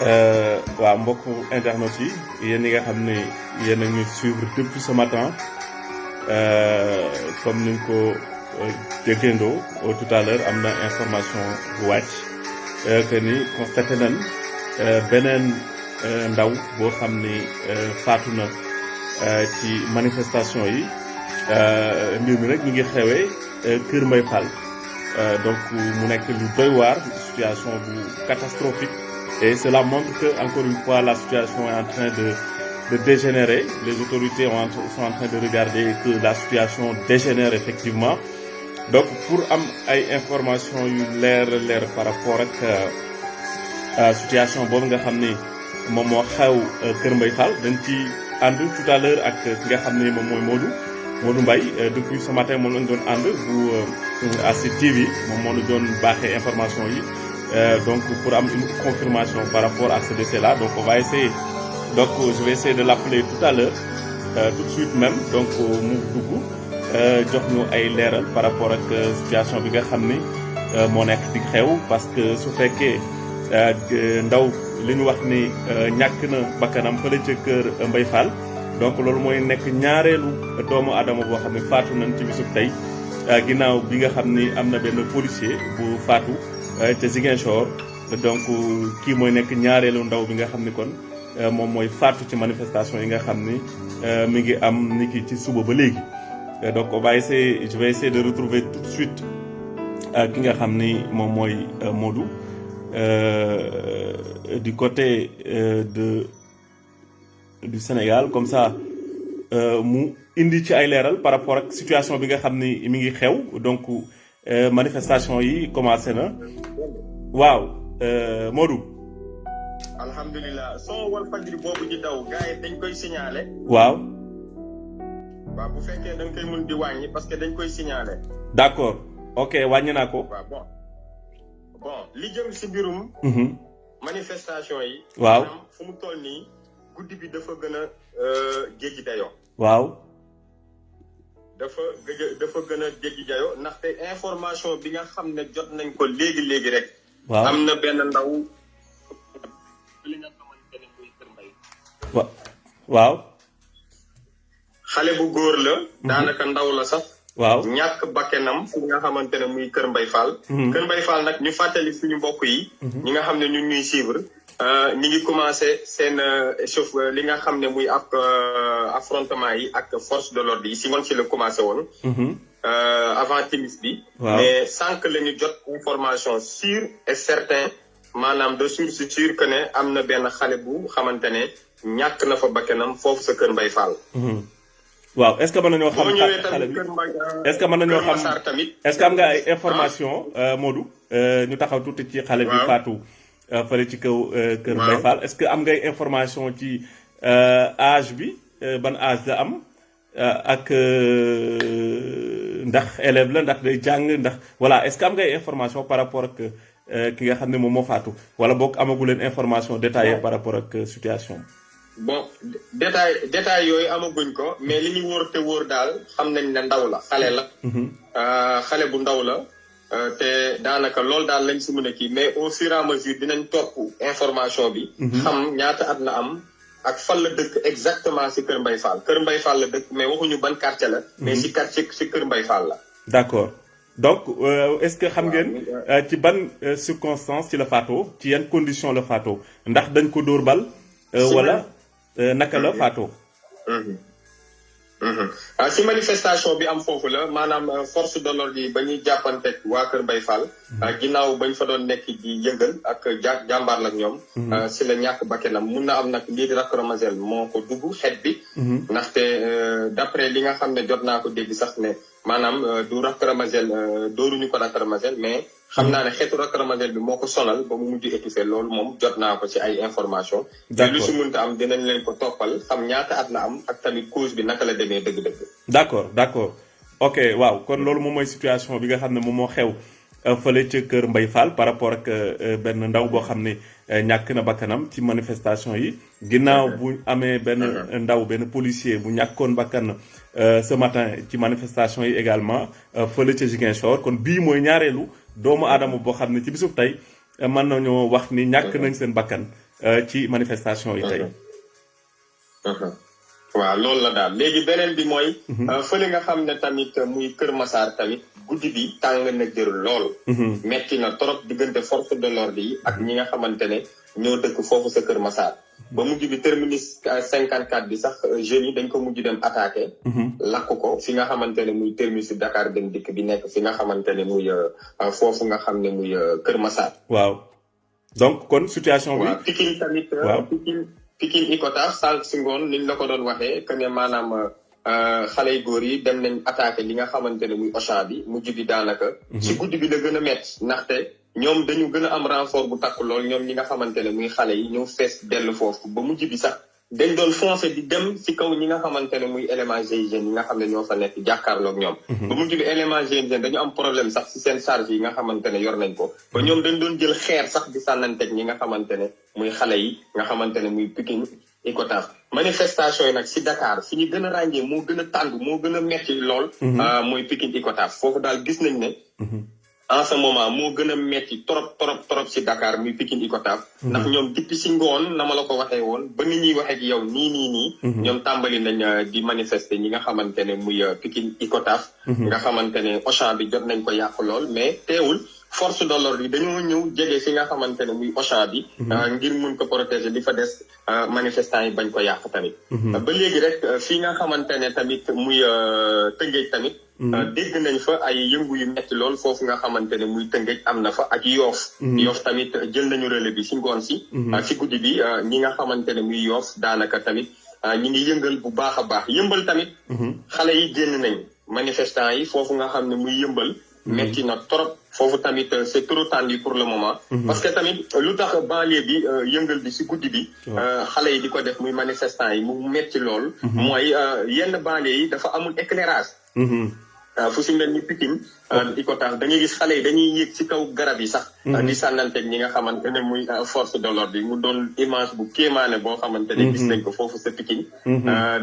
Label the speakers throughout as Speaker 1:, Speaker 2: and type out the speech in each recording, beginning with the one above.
Speaker 1: waaw mbokku internautes yi yéen ñi nga xam ne yéen a ngi suivre depuis ce matin comme ni nga ko déggandoo tout à l'heure am na information bu wàcc que ni constaté nañ beneen ndaw boo xam ni faatu na ci manifestation yi mbir mi rek ñu ngi xewee Kër Mbaye Fall donc mu nekk lu doy waar situation bu catastrophique. Et cela montre que, encore une fois, la situation est en train de dégénérer. Les autorités sont en train de regarder que la situation dégénère effectivement. Donc, pour am ay information yu leer par rapport ak situation boobu nga xam ni moom moo xew Kër Mbaye Fall dañ ci ànd tout à l'heure ak ki nga xam ni moom mooy Modou Mbaye depuis ce matin moom lañ doon ànd bu ASID TV moom moo ñu doon baaxee information yi. Donc pour avoir une confirmation par rapport à ce décès-là. Donc on va essayer, donc je vais essayer de l'appeler tout à l'heure, tout de suite même, donc mu dugg jox ñu ay leeral par rapport ak situation bi nga xam ni moo nekk di xew parce que su fekkee ndaw li ñu wax ni ñàkk na bakkanam fële ca Kër Mbaye Fall donc loolu mooy nekk ñaareelu doomu aadama boo xam ne faatu nañ ci bisub tey ginnaaw bi nga xam ni am na benn policier bu faatu ca Ziguinchor donc kii mooy nekk ñaareelu ndaw bi nga xam ni kon moom mooy faatu ci manifestation yi nga xam ni mi ngi am ni ki ci suba ba léegi donc on va essayer je vais essayer de retrouver tout de suite ki nga xam ni moom mooy Modou du côté du Sénégal comme ça mu indi ci ay leeral par rapport ak situation bi nga xam ni mi ngi xew donc manifestation yi commencé na waaw Modou.
Speaker 2: alhamdulilah soo Walfadjri boobu di daw gars yi dañ koy signaler.
Speaker 1: waaw.
Speaker 2: waaw bu fekkee da nga koy mun di wàññi parce que dañ koy signaler.
Speaker 1: d'accord ok wàññi naa ko.
Speaker 2: waaw bon li jëm si mbirum. manifestation yi.
Speaker 1: waaw
Speaker 2: fu mu toll nii guddi bi dafa gën a jéggi dayoo.
Speaker 1: waaw.
Speaker 2: dafa gën a jéggi dayoo ndaxte information bi nga xam ne jot nañ ko léegi rek.
Speaker 1: waaw
Speaker 2: am na benn ndaw li nga xamante ne muy Kër Mbaye.
Speaker 1: waaw.
Speaker 2: xale bu góor la. daanaka ndaw la sax.
Speaker 1: waaw
Speaker 2: ñàkk bakkenam fi nga xamante ne muy Kër Mbaye Fall. Kër Mbaye Fall nag ñu fàttali suñu mbokk yi. ñi nga xam ne ñu ñuy suivre. ñi ngi commencé seen échauffe li nga xam ne muy affrontement yi ak force de l'ordre yi si ngoon si la commencé woon. avant timis bi. mais sànq la ñu jot information sûre et certain maanaam de source sûre que ne am na benn xale bu xamante ne ñàkk na fa bakkanam foofu sa Kër Mbaye Fall.
Speaker 1: waaw est-ce que mën nañoo xam xale bi est-ce que mën nañoo xam est-ce que am nga ay information Modou ñu taxaw tuuti ci xale bi faatu fële ci kaw Kër Mbaye Fall est-ce que am ngay information ci âge bi ban âge la am ak ndax élève la ndax day jàng ndax voilà est-ce que am ngay information par rapport ak ki nga xam ne moom moo faatu wala boog amagu leen information détaillée par rapport ak situation.
Speaker 2: bon détail yooyu amaguñ ko mais li ñu wóor te wóor daal xam nañ ne ndaw la xale la. xale bu ndaw la. te daanaka loolu daal lañ si mën a kii mais au fur et à mesure dinañ topp information bi. xam ñaata at la am ak fan la dëkk exactement si Kër Mbaye Fall Kër Mbaye Fall la dëkk mais waxuñu ban quartier la. mais si quartier si Kër Mbaye Fall la.
Speaker 1: d'accord donc est-ce que xam ngeen ci ban circonstance ci la faatoo ci yan condition la faatoo ndax dañ ko dóor bal. wala naka la faatoo.
Speaker 2: si manifestation bi am foofu la maanaam force de l'ordre yi ba ñuy jàppanteeg waa Kër Mbaye Fall. ginnaaw bañ fa doon nekk di yëngal ak jàmbaar la ak ñoom. si la ñàkk bakkanam mun na am nag lii di lacrymogène moo ko dugg xet bi. ndaxte d'après li nga xam ne jot naa ko dégg sax ne maanaam du lacrymogène dooruñu ko lacrymogène mais. xam naa ne xeetu lacrymogène bi moo ko sonal ba mu mujj étouffé loolu moom jot naa ko ci ay information mais lu si mënta am dinañ leen ko toppal xam ñaata at la am ak tamit cause bi naka la demee dëgg-dëgg.
Speaker 1: d'accord ok waaw kon loolu moom mooy situation bi nga xam ne moom moo xew fële ca Kër Mbaye Fall par rapport ak benn ndaw boo xam ne ñàkk na bakkanam ci manifestation yi ginnaaw bu amee benn ndaw benn policier bu ñàkkoon bakkan ce matin ci manifestation yi également fële ca Ziguinchor kon bii mooy ñaareelu doomu aadama boo xam ne ci bisub tey mën nañoo wax ni ñàkk nañ seen bakkan ci manifestation yi tey.
Speaker 2: waaw loolu la daal léegi beneen bi mooy. fële nga xam ne tamit muy Kër Massar tamit guddi bi tàng na jër lool. metti na trop diggante force de l'ordre yi ak ñi nga xamante ne ñoo dëkk foofu sa Kër Massar. ba mujj bi terminus 54 bi sax jeunes yi dañ ko mujj dem attaqué. lakk ko fi nga xamante ne muy terminus Dakar Dem Dikk bi nekk fi nga xamante ne muy foofu nga xam ne muy Kër Massar.
Speaker 1: waaw donc kon situation bi.
Speaker 2: waaw Pikine tamit. waaw Pikine Icotaf sànq si ngoon niñ la ko doon waxee que ne maanaam xale yu góor yi dem nañ attaqué li nga xamante ne muy Auchan bi mujj bi daanaka. si guddi bi la gën a métti ndaxte ñoom dañu gën a am renfort bu takk lool ñoom ñi nga xamante ne muy xale yi ñëw fees dellu foofu ba mujj bi sax dañ doon foncé di dem si kaw ñi nga xamante ne muy élément GIGN yi nga xam ne ñoo fa nekk jàkkaarloog ñoom. ba mujj bi élément GIGN dañu am problème sax si seen charge yi nga xamante ne yor nañ ko. ba ñoom dañ doon jël xeer sax di sànnanteeg ñi nga xamante ne muy xale yi nga xamante ne muy Pikine Icotaf manifestation yi nag si Dakar fi ñu gën a ràññee moo gën a tàng moo gën a metti lool. mooy Pikine Icotaf foofu daal gis nañ ne. en ce moment moo gën a metti trop si Dakar muy Pikine Icotaf. ndax ñoom depuis si ngoon na ma la ko waxee woon ba ni ñuy waxee ak yow nii. ñoom tàmbali nañ di manifester ñi nga xamante ne muy Pikine Icotaf. nga xamante ne Auchan bi jot nañ ko yàq lool mais teewul. force de l'ordre yi dañoo ñëw jege fi nga xamante ne muy Auchan bi. ngir mun ko protéger li fa des manifestants yi bañ ko yàq tamit. ba léegi rek fii nga xamante ne tamit muy Tëngéej tamit. dégg nañ fa ay yëngu yu metti lool foofu nga xamante ne muy Tëngéej am na fa ak Yoof. Yoof tamit jël nañu relais bi si ngoon si. si guddi bi ñi nga xamante ne muy Yoof daanaka tamit ñi ngi yëngal bu baax a baax yëmbal tamit. xale yi génn nañ manifestants yi foofu nga xam ne muy yëmbal. metti na trop foofu tamit c'est trop tendu pour le moment. parce que tamit lu tax banlieue bi yëngal bi si guddi bi. xale yi di ko def muy manifestant yi mu metti lool. mooy yenn banlieue yi dafa amul éclairage. fu si mel ni Pikine Icotaf da ngay gis xale yi dañuy yéeg ci kaw garab yi sax. di sànnanteeg ñi nga xamante ne muy force de l'ordre bi mu doon image bu kéemaane boo xamante ne gis nañ ko foofu sa Pikine.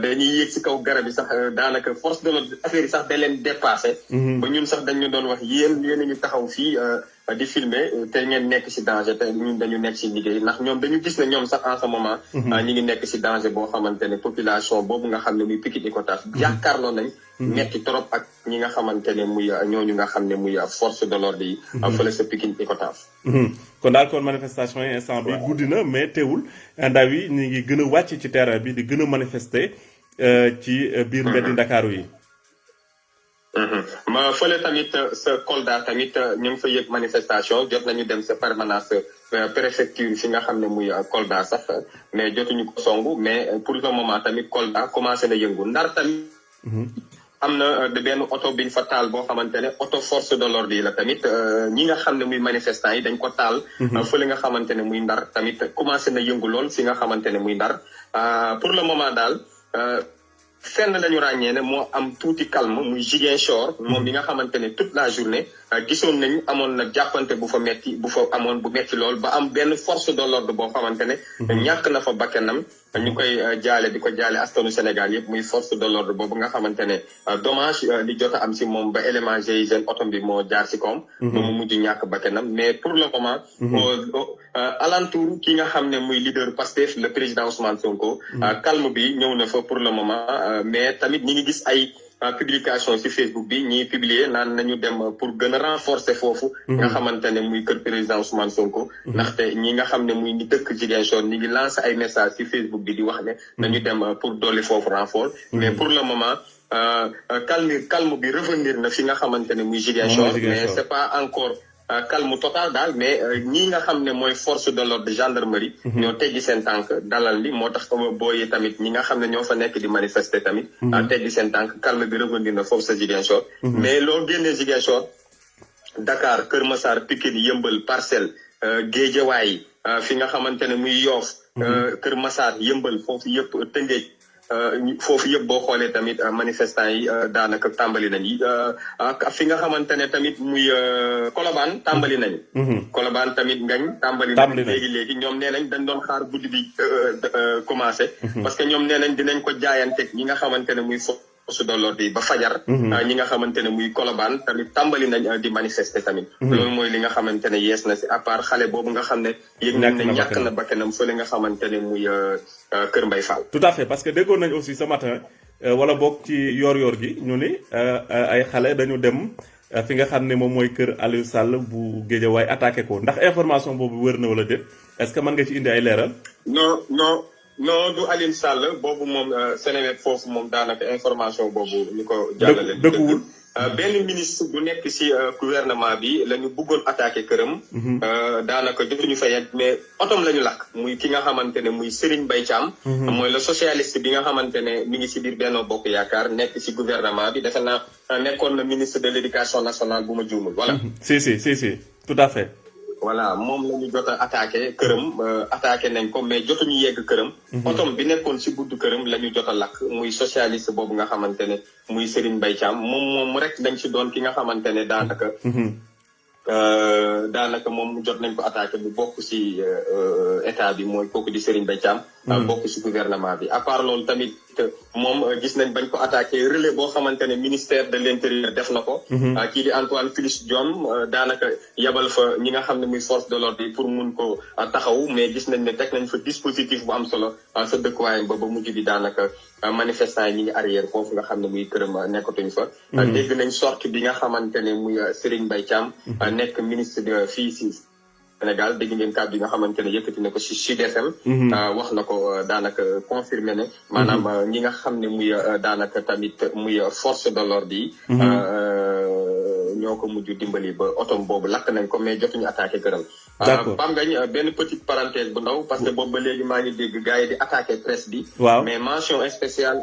Speaker 2: dañuy yéeg ci kaw garab yi sax daanaka force de l'ordre affaire yi sax da leen dépassé. ba ñun sax dañu doon wax yéen a ngi taxaw fii di filmer te ngeen nekk ci danger te ñun dañu nekk ci liggéey ndax ñoom dañu gis ne ñoom sax en ce moment. ñi ngi nekk ci danger boo xamante ne population boobu nga xam ne muy Pikine Icotaf jàkkaarloo nañ. metti trop ak ñi nga xamante ne muy ñooñu nga xam ne muy force de l'ordre yi. fële sa Pikine Icotaf.
Speaker 1: kon daal kon manifestation yi instant bi guddi na mais teewul ndaw yi ñu ngi gën a wàcc ci terrain bi di gën a manifester ci biir mbeddi Ndakaaru yi.
Speaker 2: ma fële tamit sa Kolda tamit ñu ngi fa yëg manifestation jot nañu dem sa permanence préfecture fi nga xam ne muy Kolda sax mais jotuñu ko songu mais pour le moment tamit Kolda commencé na yëngu Ndar tamit. am na benn oto biñ fa taal boo xamante ne oto force de l'ordre yi la tamit ñi nga xam ne muy manifestants yi dañ ko taal. fële nga xamante ne muy Ndar tamit commencé na yëngu lool fi nga xamante ne muy Ndar pour le moment daal. fenn lañu ràññee ne moo am tuuti calme muy Ziguinchor moom bi nga xamante ne toute la journée gisoon nañ amoon na jàppante bu fa amoon bu metti lool ba am benn force de l'ordre boo xamante ne ñàkk na fa bakkanam ñu koy jaale di ko jaale askanu Sénégal yëpp muy force de l'ordre boobu nga xamante ne dommage li jot a am si moom ba élément GIGN oto bi moo jaar si kawam ba mu mujj ñàkk bakkanam mais pour le moment alentour ki nga xam ne muy leader Pastef le président Ousmane Sonko calme bi ñëw na fa pour le moment mais tamit ñi ngi gis ay publication ci Facebook bi ñiy publier naan nañu dem pour gën a renforcer foofu nga xamante ne muy kër président Ousmane Sonko ndaxte ñi nga xam ne muy ñi dëkk Ziguinchor ñi ngi lancer ay message ci Facebook bi di wax ne nañu dem pour dolli foofu renfort mais pour le moment calme bi revenir na fi nga xamante ne muy Ziguinchor mais c'est pas encore calme total daal mais ñii nga xam ne mooy force de l'ordre de gendarmerie ñoo teggi seen tànk dalal li moo tax booyi tamit ñi nga xam ne ñoo fa nekk di manifester tamit teggi seen tànk calme bi revenir na foofu sa Ziguinchor mais loo génnee Ziguinchor Dakar Kër Massar Pikine Yëmbal Parcelles Guédiawaye fi nga xamante ne muy Yoff Kër Massar Yëmbal foofu yëpp Tëngéej foofu yëpp boo xoolee tamit manifestants yi daanaka tàmbali nañ yi fi nga xamante ne tamit muy Colobane tàmbali nañ Colobane tamit ngañ tàmbali nañ léegi ñoom nee nañ dañ doon xaar guddi bi commencé parce que ñoom nee nañ dinañ ko jaayanteeg ñi nga xamante ne muy force de l'ordre yi ba fajar. ñi nga xamante ne muy Colobane tamit tàmbali nañ di manifester tamit. loolu mooy li nga xamante ne yees na si à part xale boobu nga xam ne. yëg nañ ne ñàkk na bakkanam fële nga xamante ne muy Kër Mbaye Fall.
Speaker 1: tout à fait parce que déggoon nañ aussi ce matin wala boog ci yor-yor gi ñu ni ay xale dañu dem fi nga xam ne moom mooy kër Aliou Sall bu Guédiawaye attaqué ko ndax information boobu wër na wala déet est-ce que mën nga ci indi ay leeral.
Speaker 2: non du Aliou Sall boobu moom Seneweb foofu moom daanaka information boobu ñu ko jàllale.
Speaker 1: dëgguwul
Speaker 2: benn ministre bu nekk ci gouvernement bi la ñu bëggoon attaqué këram. daanaka jotuñu fa yegg mais otom la ñu lakk muy ki nga xamante ne muy Serigne Mbaye Thiam. mooy le socialiste bi nga xamante ne mi ngi ci biir Benno Bokk Yaakaar nekk ci gouvernement bi defe naa nekkoon na ministre de l'éducation nationale bu ma juumul voilà.
Speaker 1: si tout à fait.
Speaker 2: voilà moom la ñu jot a attaqué këram attaqué nañ ko mais jotuñu yegg këram. otom bi nekkoon ci buddu këram la ñu jot a lakk muy socialiste boobu nga xamante ne muy Serigne Mbaye Thiam moom rek dañ ci doon ki nga xamante ne daanaka moom jot nañ ko attaqué bu bokk ci état bi mooy kooku di Serigne Mbaye Thiam. bokk ci gouvernement bi à part loolu tamit moom gis nañ bañ ko attaqué relais boo xamante ne ministère de l'intérieur def na ko. kii di Antoine Félix Diome daanaka yabal fa ñi nga xam ne muy force de l'ordre yi pour mun ko taxaw mais gis nañ ne teg nañ fa dispositif bu am solo sa dëkkuwaayam ba mujj bi daanaka manifestants yi ñi ngi arrière foofu nga xam ne muy këram nekkatuñ fa. dégg nañ sortie bi nga xamante ne muy Serigne Mbaye Thiam nekk ministre de fii ci Sénégal dégg ngeen kàddu yi nga xamante ne yëkkati na ko ci Sud FM. wax na ko daanaka confirmé ne. maanaam ñi nga xam ne muy daanaka tamit muy force de l'ordre yi. ñoo ko mujj dimbali ba otom boobu lakk nañ ko mais jotuñu attaqué këram.
Speaker 1: d'accord
Speaker 2: Pam Ngagne benn petite parenthèse bu ndaw parce que boobu ba léegi maa ngi dégg gars yi di attaqué presse bi.
Speaker 1: waaw
Speaker 2: mais mention spéciale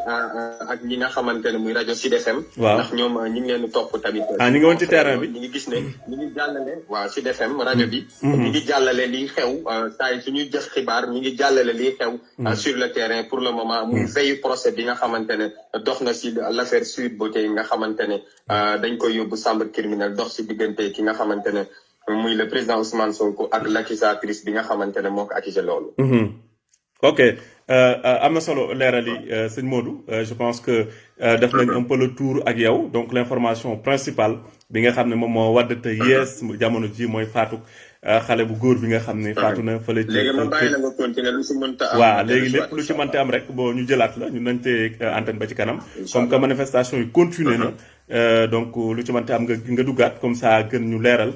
Speaker 2: ak ñi nga xamante ne muy rajo Sud FM.
Speaker 1: waaw
Speaker 2: ndax ñoom ñi ngi leen di topp tamit.
Speaker 1: ñu ngi woon ci terrain bi
Speaker 2: ñu ngi gis ne ñu ngi jàllale. waaw Sud FM rajo bi. ñu ngi jàllale liy xew saa yi suñuy jëf xibaar ñu ngi jàllale liy xew. sur le terrain pour le moment muy veille procès bi nga xamante ne dox na si l'affaire Sweet Beauté nga xamante ne dañ koy yóbbu chambre criminelle dox si diggante ki nga xamante ne muy le président Ousmane Sonko ak l'accusatrice bi nga xamante ne moo ko accusé loolu.
Speaker 1: ok am na solo leeral yi sëñ Modou je pense que def nañ un peu le tour ak yow donc l'information principale bi nga xam ne moom moo wadd te yees jamono ji mooy faatu xale bu góor bi nga xam ne faatu na fële ci.
Speaker 2: léegi ma bàyyi la nga continuer lu si mënta am.
Speaker 1: waaw léegi lépp lu ci mënta am rek boo ñu jëlaat la ñu nañ te antenne ba ci kanam. comme que manifestation yi continuer na. donc lu ci mënta am nga duggaat comme ça gën ñu leeral.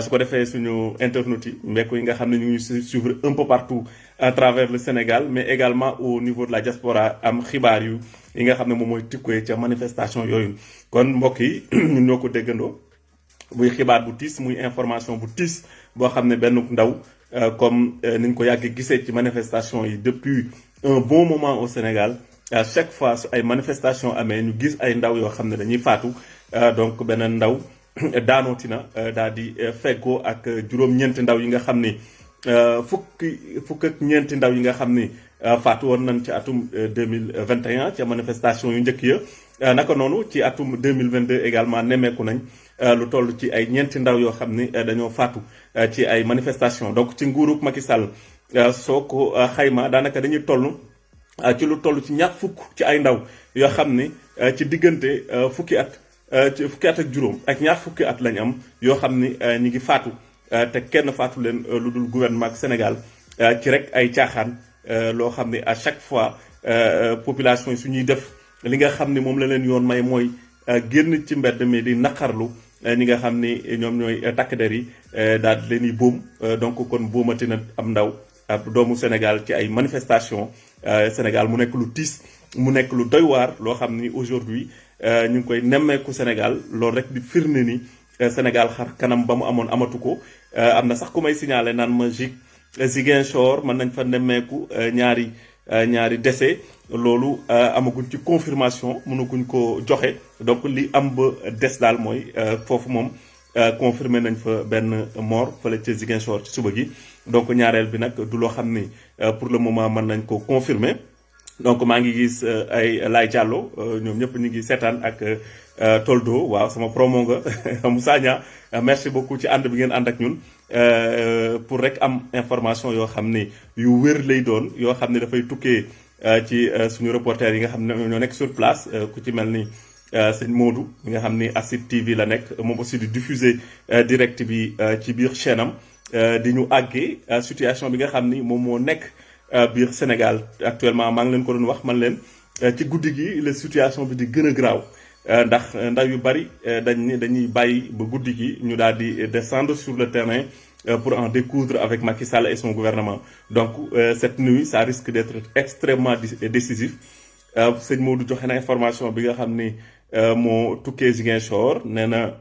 Speaker 1: su ko defee suñu internautes yi mbekk yi nga xam ne ñu ngi suivre un peu partout à travers le Sénégal mais également au niveau de la diaspora am xibaar yi nga xam ne moom mooy tikkee ca manifestation yooyu kon mbokk yi ñun ñoo ko déggandoo muy xibaar bu tiis muy information bu tiis boo xam ne benn ndaw comme niñ ko yàgg gisee ci manifestation yi depuis un bon moment au Sénégal à chaque fois su ay manifestation amee ñu gis ay ndaw yoo xam ne dañuy faatu donc beneen ndaw daanooti na daal di feggoo ak juróom-ñeenti ndaw yi nga xam ni fukk ak ñeenti ndaw yi nga xam ni faatu woon nañ ci atum 2021 ca manifestation yu njëkk ya naka noonu ci atum 2022 également nemmeeku nañ lu toll ci ay ñeenti ndaw yoo xam ni dañoo faatu ci ay manifestation donc ci nguurug Macky Sall soo ko xayma daanaka dañuy toll ci lu toll ci ñaar fukk ci ay ndaw yoo xam ni ci diggante fukki at ak juróom ak ñaar fukki at lañ am yoo xam ni ñi ngi faatu te kenn faatu leen lu dul gouvernement Sénégal ci rek ay caaxaan loo xam ne à chaque fois population yi su ñuy def li nga xam ne moom la leen yoon may mooy génn ci mbedd mi di naqarlu ñi nga xam ni ñoom ñooy takk der yi daal di leen di boom donc kon boomati na am ndaw ab doomu Sénégal ci ay manifestation Sénégal mu nekk lu tiis mu nekk lu doy waar loo xam ni aujourd'hui ñu ngi koy nemmeeku Sénégal loolu rek di firnde ni Sénégal xar kanam ba mu amoon amatu ko am na sax ku may signaler naan ma Ziguinchor mën nañ fa nemmeeku ñaari décès loolu amaguñ ci confirmation mënaguñ ko joxe donc li am ba des daal mooy foofu moom confirmé nañ fa benn mort fële ca Ziguinchor ci suba gi donc ñaareel bi nag du loo xam ni pour le moment mën nañ ko confirmer donc maa ngi gis ay Laye Diallo ñoom ñëpp ñu ngi seetaan ak Toldo waaw sama promo nga Moussa Nia merci beaucoup ci ànd bi ngeen ànd ak ñun pour rek am information yoo xam ni yu wér lay doon yoo xam ne dafay tukkee ci suñu reporter yi nga xam ne ñoo nekk sur place ku ci mel ni sëñ Modou mi nga xam ni ASID TV la nekk moom aussi di diffuser direct bi ci biir chaîne am di ñu àggee situation bi nga xam ni moom moo nekk biir Sénégal actuellement maa ngi leen ko doon wax man leen ci guddi gi la situation bi di gën a graaw ndax ndaw yu bari dañuy bàyyi ba guddi gi ñu daal di descendre sur le terrain pour en découdre avec Macky Sall et son gouvernement donc cette nuit ça risque d'être extrêmement décisif sëñ Modou joxe na information bi nga xam ni moo tukkee Ziguinchor nee na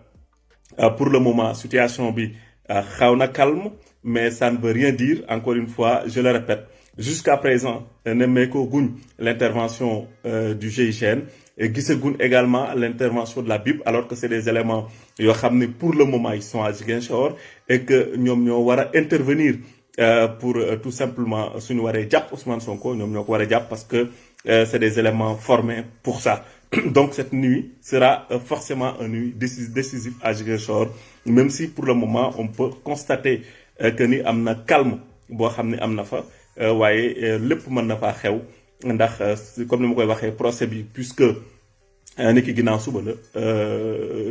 Speaker 1: pour le moment situation bi xaw na calme mais ça ne veut rien dire encore une fois je le répète jusqu'à présent nemmeekoo guñ l'intervention du GIGN et gisaguñ également l'intervention de la BIP alors que c'est des éléments yoo xam ne pour le moment ils sont à Ziguinchor et que ñoom ñoo war a intervenir pour tout simplement suñu waree jàpp Ousmane Sonko ñoom ñoo ko war a jàpp parce que c'est des éléments formés pour ça donc cette nuit sera forcément une nuit décisive à Ziguinchor même si pour le moment on peut constater que ni am na calme boo xam ne am na fa waaye lépp mën na faa xew ndax comme ni ma koy waxee procès bi puisque ni ki ginnaaw suba la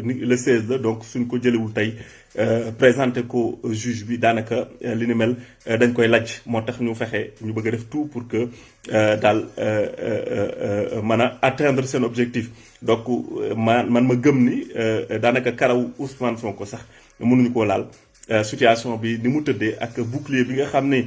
Speaker 1: le 16 la donc suñ ko jëlewul tey présenté ko juge bi daanaka li ni mel dañ koy lajj moo tax ñu fexe ñu bëgg a def tout pour que daal mën a atteindre seen objectif donc man ma gëm ni daanaka karaw Ousmane Sonko sax mënuñu koo laal situation bi ni mu tëddee ak bouclier bi nga xam ne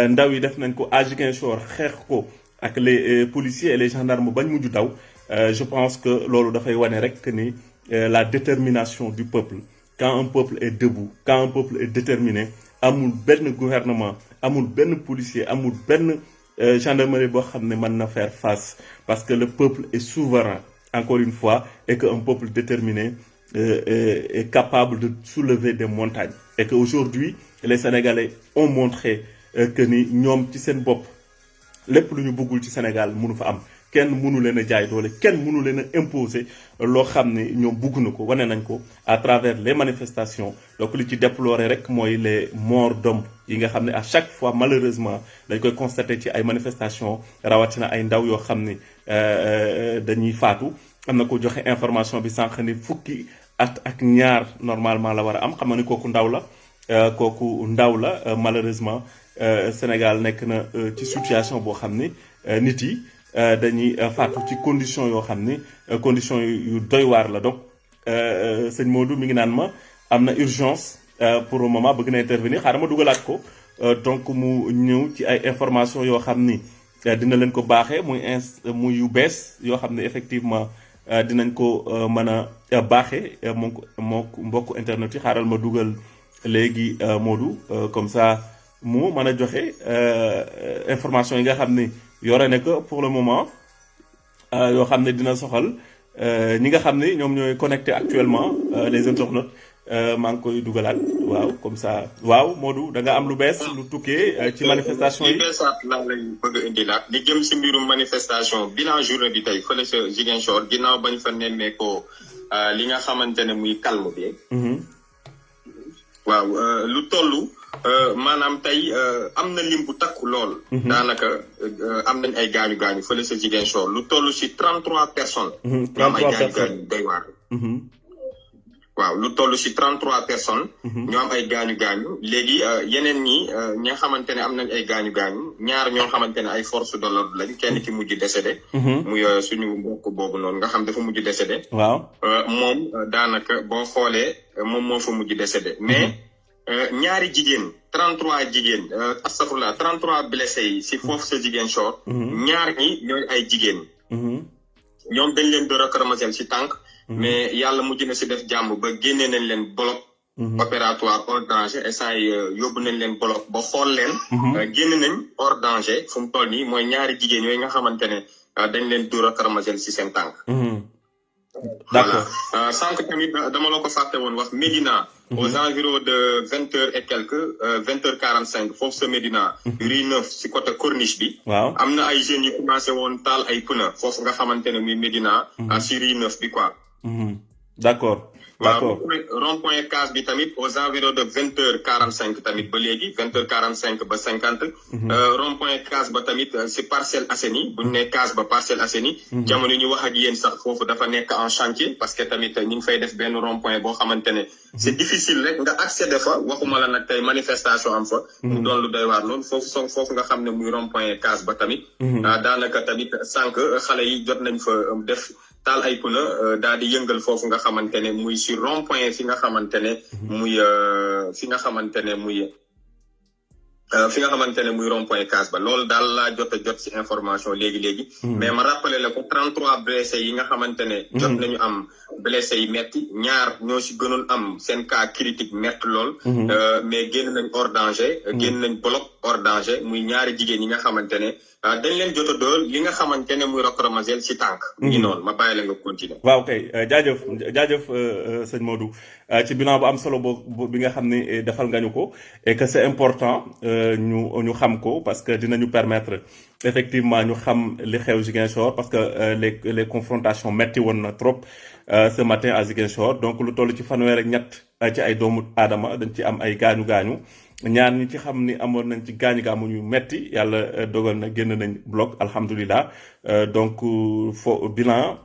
Speaker 1: ndaw yi def nañ ko à Ziguinchor xeex ko ak les policiers et les gendarmes bañ mujj daw je pense que loolu dafay wane rek que ni la détermination du peuple quand un peuple est debout quand un peuple est déterminé amul benn gouvernement amul benn policier amul benn gendarmerie boo xam ne mën na faire face parce que le peuple est souverain encore une fois et que un peuple déterminé est capable de soulever des montagnes et que aujourd'hui les Sénégalais ont montré que ni ñoom ci seen bopp lépp lu ñu bëggul ci Sénégal mënu fa am kenn mënu leen a jaay doole kenn mënu leen a imposer loo xam ne ñoom bëgg na ko wane nañ ko à travers les manifestations donc li ci déplorer rek mooy les morts d'hommes yi nga xam ne à chaque fois malheureusement dañ koy constater ci ay manifestations rawatina ay ndaw yoo xam ne dañuy faatu am na ko joxe information bi sànq ni fukki at ak ñaar normalement la war a am xam nga ni kooku ndaw la malheureusement Sénégal nekk na ci situation boo xam ni nit yi dañuy faatu ci condition yoo xam ni condition yu doy waar la donc sëñ Modou mi ngi naan ma am na urgence pour le moment bëgg na intervenir xaaral ma dugalaat ko donc mu ñëw ci ay information yoo xam ni dina leen ko baaxee muy yu bees yoo xam ne effectivement dinañ ko mën a baaxee moo mbokk internet yi xaaral ma dugal léegi Modou comme ça mu mën a joxe information yi nga xam ni yore ne que pour le moment yoo xam ne dina soxal ñi nga xam ne ñoom ñooy connecté actuellement les internautes maa ngi koy dugalaat waaw comme ça waaw Modou da nga am lu bees lu tukkee ci manifestation yi.
Speaker 2: li beesaat laa lay bëgg a indilaat li jëm si mbirum manifestation bilan journée bi tey fële sa Ziguinchor ginnaaw bañ fa nemmeekoo li nga xamante ne muy calme bi. waaw lu tollu maanaam tey am na lim bu takku lool. daanaka am nañ ay gaañu fële sa Ziguinchor lu toll si 33 personnes. 33 am ay gaañu doy waar. waaw lu toll si 33 personnes. ñoo am ay gaañu léegi yeneen ñi nga xamante ne am nañ ay gaañu ñaar ñoo xamante ne ay force de l'ordre lañ kenn ki mujj décédé. muy suñu mbokk boobu noonu nga xam dafa mujj décédé.
Speaker 1: waaw
Speaker 2: moom daanaka boo xoolee moom moo fa mujj décédé mais. ñaari jigéen 33 jigéen astafurlah 33 blessés yi si foofu sa Ziguinchor. ñaar ñi ñooy ay jigéen. ñoom dañ leen door a ramasser si tànk. mais yàlla mujj na si def jàmm ba génnee nañ leen bloc. opératoire hors danger instant yi yóbbu nañ leen bloc ba xool leen. génn nañ hors danger fu mu toll nii mooy ñaari jigéen yooyu nga xamante ne dañ leen door a ramasser si seen tànk.
Speaker 1: d'accord
Speaker 2: voilà sànq tamit dama la ko fàtte woon wax Médina. aux environs de 20h et quelques 20h45 foofu sa Médina. rue 9 si côté corniche bi.
Speaker 1: waaw
Speaker 2: am na ay jeunes yu commencé woon taal ay pneu foofu nga xamante ne muy Médina. si rue 9 bi quoi.
Speaker 1: d'accord d'accord
Speaker 2: rond-point case bi tamit aux environs de 20h45 tamit ba léegi 20h45 ba 50. rond-point case ba tamit si Parcelles Assainies bu ñu nee case ba Parcelles Assainies. jamono ñu wax ak yéen sax foofu dafa nekk en chantier parce que tamit ñu ngi fay def benn rond-point boo xamante ne c'est difficile rek nga accéder fa waxuma la nag tey manifestation am fa. mu doon lu doy waar loolu foofu nga xam ne muy rond-point case ba tamit. daanaka tamit sànq xale yi jot nañ fa def. taal ay pneu daal di yëngal foofu nga xamante ne muy si rond point fi nga xamante ne muy fi nga xamante ne muy rond point case ba loolu daal laa jot si information léegi mais ma rappelé la ko 33 blessés yi nga xamante ne jot nañu am blessés yi metti ñaar ñoo si gënoon am seen cas critique metti lool mais génn nañ hors danger génn nañ bloc hors danger muy ñaari jigéen yi nga xamante ne dañ leen jot a dool li nga xamante ne muy Rokromazelle si tànk. ñu noonu ma bàyyi la nga continuer.
Speaker 1: waaw kay jaajëf sëñ Modou ci bilan bu am solo bi nga xam ne defal nga ñu ko et que c'est important ñu xam ko parce que dinañu permettre effectivement ñu xam li xew Ziguinchor parce que les confrontations metti woon na trop ce matin à Ziguinchor donc lu toll ci fanweer ak ñett ci ay doomu aadama dañ ci am ay gaañu. ñaar ñi ci xam ni amoon nañ ci gaañu ñu metti yàlla dogal na génn nañ bloc alhamdulilah donc bilan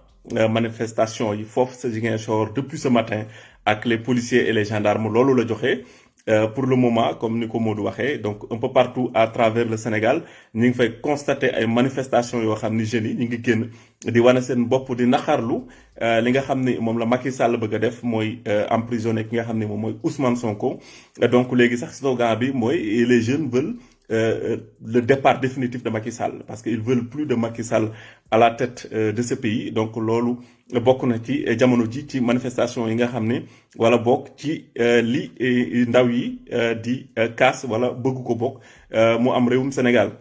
Speaker 1: manifestation yi foofu sa Ziguinchor depuis ce matin ak les policiers et les gendarmes loolu la joxe pour le moment comme ni ko Modou waxee donc un peu partout à travers le Sénégal ñu ngi fay constater ay manifestations yoo xam ni jeunes yi ñu ngi génn di wane seen bopp di naxarlu li nga xam ni moom la Macky Sall bëgg a def mooy emprisonner ki nga xam ni moom mooy Ousmane Sonko donc léegi sax slogan bi mooy les jeunes veulent le départ définitif de Macky Sall parce qu'ils veulent plus de Macky Sall à la tête de ce pays donc loolu bokk na ci jamono ji ci manifestation yi nga xam ne wala bokk ci li ndaw yi di kaas wala bëgg ko bokk mu am réewum Sénégal.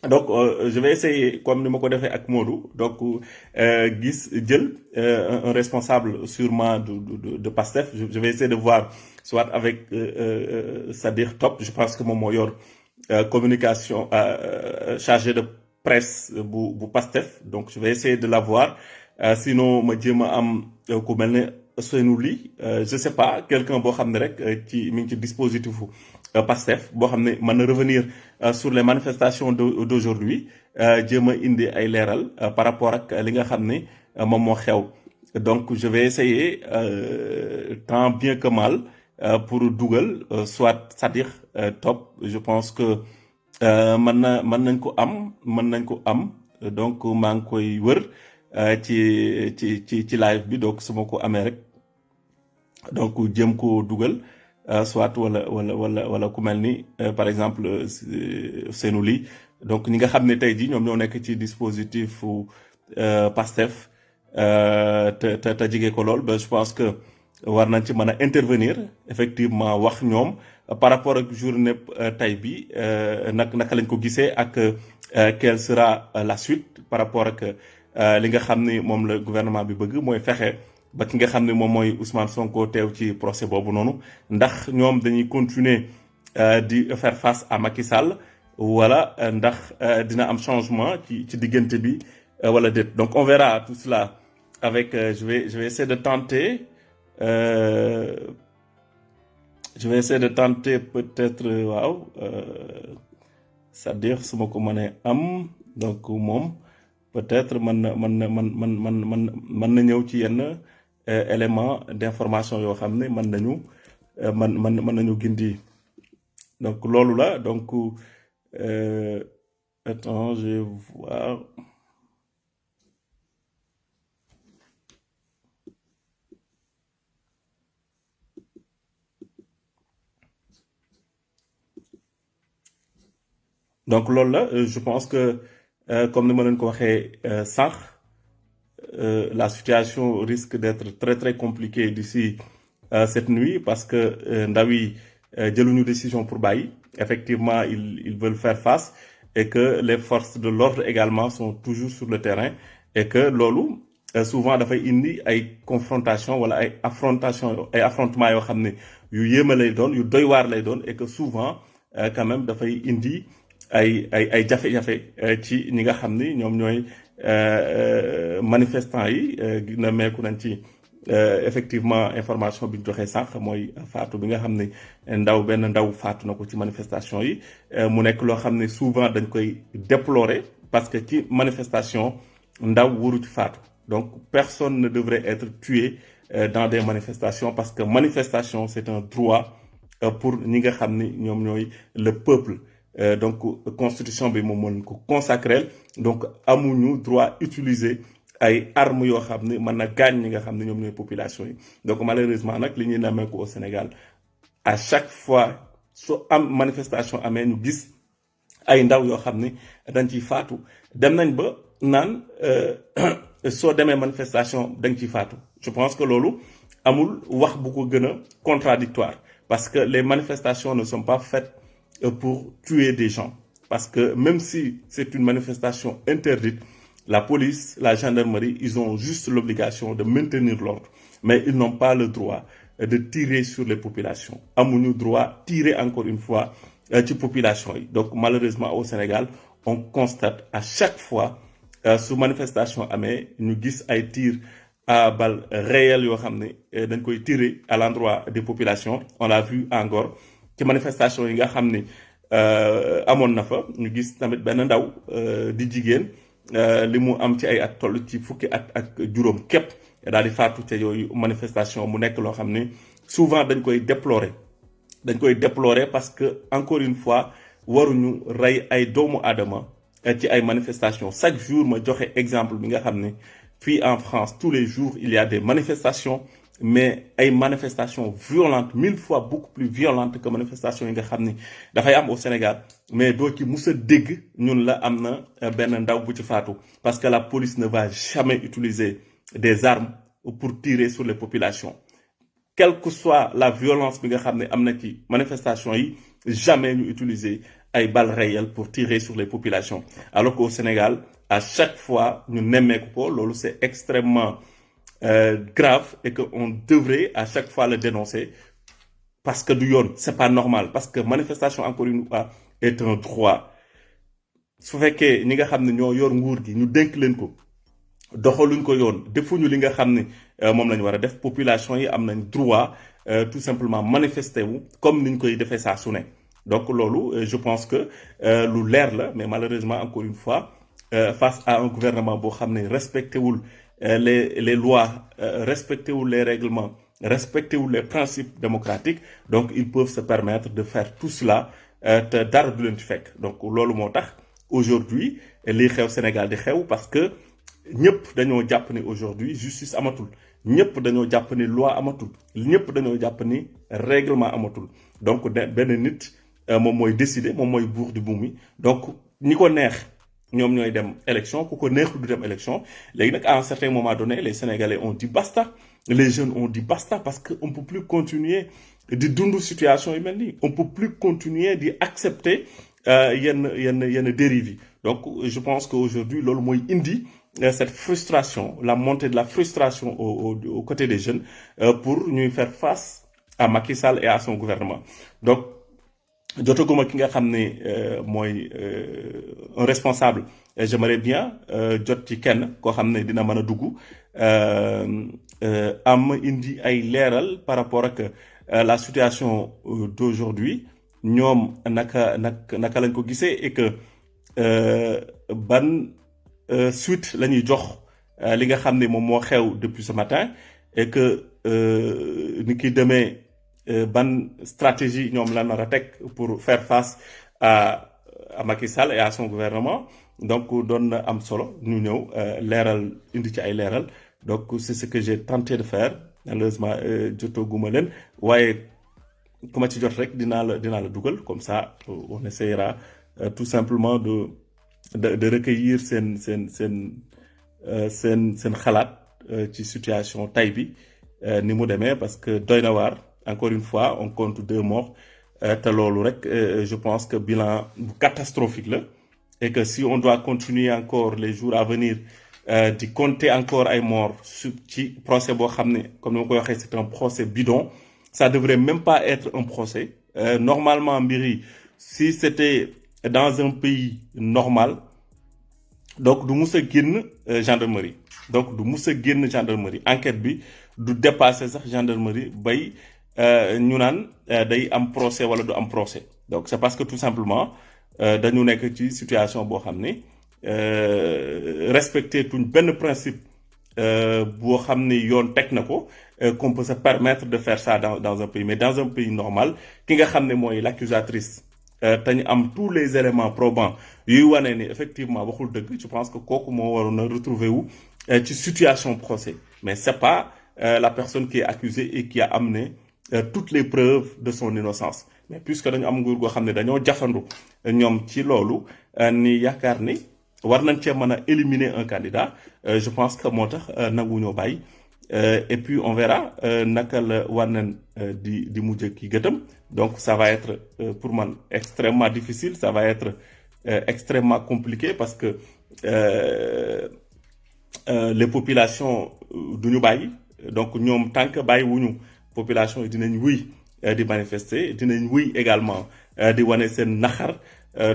Speaker 1: Donc je vais essayer comme ni ma ko defee ak Modou donc gis jël un responsable sûrement de Pastef je vais essayer de voir soit avec Sadikh Top je pense que moom moo yor communication chargé de presse bu Pastef donc je vais essayer de l'avoir sinon ma jéem a am ku mel ne Ousseynou Ly je sais pas quelqu'un boo xam ne rek ci mi ngi ci dispositif Pastef boo xam ne mën na revenir sur les manifestations d'aujourd'hui jéem a indi ay leeral par rapport ak li nga xam ne moom moo xew donc je vais essayer tant bien que mal pour dugal soit Sadikh Top je pense que mën nañ ko am donc maa ngi koy wër ci live bi donc su ma ko amee rek donc jéem ko dugal soit wala ku mel ni par exemple Ousseynou Ly donc ñi nga xam ne tey jii ñoom ñoo nekk ci dispositif Pastef te jige ko lool ba je pense que war nañ ci mën a intervenir effectivement wax ñoom par rapport ak journée tey bi naka lañ ko gisee ak quelle sera la suite par rapport ak li nga xam ni moom la gouvernement bi bëgg mooy fexe ba ki nga xam ne moom mooy Ousmane Sonko teew ci procès boobu noonu ndax ñoom dañuy continuer di faire face à Macky Sall wala ndax dina am changement ci diggante bi wala déet donc on verra tout cela avec je vais essayer de tenter peut-être waaw c'est-à-dire su ma ko mënee am donc moom peut-être mën na ñëw ci yenn élément d'information yoo xam ne mën nañu gindi donc loolu la donc attends je vais voir donc loolu la je pense que comme ni ma leen ko waxee sànq la situation risque d'être très très compliquée d'ici cette nuit parce que ndaw yi jëluñu décision pour bàyyi effectivement ils veulent faire face et que les forces de l'ordre également sont toujours sur le terrain et que loolu souvent dafay indi ay confrontation wala ay affrontement yoo xam ne yu yéema lay doon yu doy waar lay doon et que souvent quand même dafay indi ay jafe-jafe ci ñi nga xam ni ñoom ñooy manifestants yi na meeku nañ ci effectivement information bi ñu joxee sànq mooy faatu bi nga xam ne benn ndaw faatu na ko ci manifestation yi mu nekk loo xam ne souvent dañ koy déplorer parce que ci manifestation ndaw waru ci faatu donc personne ne devrait être tué dans des manifestations parce que manifestation c'est un droit pour ñi nga xam ni ñoom ñooy le peuple donc constitution bi moom moo ko consacré donc amuñu droit utiliser ay armes yoo xam ne mën na gaañ ñi nga xam ne ñoom ñooy population yi donc malheureusement nag li ñuy nemmeeku au Sénégal à chaque fois su am manifestation amee ñu gis ay ndaw yoo xam ne dañ ciy faatu dem nañ ba naan soo demee manifestation dañ ciy faatu je pense que loolu amul wax bu ko gën a contradictoire parce que les manifestations ne sont pas faites pour tuer des gens parce que même si c'est une manifestation interdite, la police, la gendarmerie, ils ont juste l'obligation de maintenir l'ordre, mais ils n'ont pas le droit de tirer sur les populations. Amuñu droit tirer encore une fois ci population yi. Donc malheureusement au Sénégal, on constate à chaque fois su manifestation amee ñu gis ay tirs à balles réelles yoo xam ne dañ koy tirer à l'endroit des populations. On l'a vu en Ngor ci manifestation yi nga xam ne amoon na fa ñu gis tamit benn ndaw di jigéen li mu am ci ay at toll ci fukki at ak juróom képp daal di faatu ca yooyu manifestation mu nekk loo xam ne souvent dañ koy déplorer parce que encore une fois waruñu rey ay doomu aadama ci ay manifestations chaque jour ma joxe exemple bi nga xam ne fii en France tous les jours il y a des manifestations mais ay manifestations violentes 1000 fois beaucoup plus violentes que manifestations yi nga xam ni dafay am au Sénégal mais doo ci mus a dégg ñun la am na benn ndaw bu ci faatu parce que la police ne va jamais utiliser des armes pour tirer sur les populations quelle que soit la violence bi nga xam ne am na ci manifestation yi jamais ñu utiliser ay balles réelles pour tirer sur les populations alors qu'au Sénégal à chaque fois ñu nemmeeku ko loolu c'est extrêmement grave et que on devrait à chaque fois le dénoncer parce que du yoon c'est pas normal parce que manifestation encore une fois est un droit su fekkee ñi nga xam ne ñoo yor nguur gi ñu dénk leen ko doxaluñ ko yoon defuñu li nga xam ne moom la ñu war a def population yi am nañ droit tout simplement manifester wu comme niñ koy defee saa su ne donc loolu je pense que lu leer la mais malheureusement encore une fois face à un gouvernement boo xam ne respecté wul les lois, respecter les règlements, respecter les principes démocratiques, donc ils peuvent se permettre de faire tout cela te dara du leen ci fekk donc loolu moo tax aujourd'hui lii xew Sénégal di xew parce que ñëpp dañoo jàpp ni aujourd'hui justice amatul ñëpp dañoo jàpp ni loi amatul ñëpp dañoo jàpp ni règlement amatul donc benn nit moom mooy décider moom mooy buur di buum mi donc ñi ko neex ñoom ñooy dem élection ku ko neexul du dem élection léegi nag à un certain moment donné les Sénégalais ont dit basta les jeunes ont dit basta parce que on peut plus continuer di dund situation yu mel nii on peut plus continuer di accepter yenn dérives yi donc je pense qu'aujourd'hui loolu mooy indi cette frustration la montée de la frustration aux côtés des jeunes pour ñuy faire face à Macky Sall et à son gouvernement donc jotaguma ki nga xam ne mooy un responsable j'aimerais bien jot ci kenn koo xam ne dina mën a dugg am indi ay leeral par rapport ak la situation d'aujourd'hui ñoom naka lañ ko gisee et que ban suite la ñuy jox li nga xam ne moom moo xew depuis ce matin et que ni ki demee ban stratégie ñoom la nar a teg pour faire face à Macky Sall et à son gouvernement donc doon na am solo ñu ñëw leeral indi ci ay leeral donc c'est ce que j'ai tenté de faire malheureusement jotaguma leen waaye ku ma ci jot rek dinaa la dugal comme ça on essaiera tout simplement de recueillir seen xalaat ci situation tay bi ni mu demee parce que doy na waar encore une fois on compte 2 morts te loolu rek je pense que bilan catastrophique la et que si on doit continuer encore les jours à venir di compter encore ay morts ci procès boo xam ne comme ni ma koy waxee c'est un procès bidon ça devrait même pas être un procès normalement mbir yi si c'était dans un pays normal donc du mus a génn gendarmerie donc du mus a génn gendarmerie enquête bi du dépasser sax gendarmerie bay ñu naan day am procès wala du am procès donc c'est parce que tout simplement dañu nekk ci situation boo xam ne respecter tuñ benn principe boo xam ne yoon teg na ko qu'on peut se permettre de faire ça dans un pays mais dans un pays normal ki nga xam ne mooy l'accusatrice te ñu am tous les éléments probants yuy wane ni effectivement waxul dëgg je pense que kooku moo waroon a retrouver wu ci situation procès mais c'est pas la personne qui est accusée et qui a amené toutes les preuves de son innocence mais puisque dañu am nguur goo xam ne dañoo jafandu ñoom ci loolu ni yaakaar ni war nañ cee mën a éliminer un candidat je pense que moo tax nanguñoo bàyyi et puis on verra naka la war nañ di mujj ki gëtam donc ça va être pour man extrêmement difficile ça va être extrêmement compliqué parce que les populations duñu bàyyi donc ñoom tant que bàyyi wuñu population yi dinañ wuy di manifester dinañ wuy également di wane seen naxar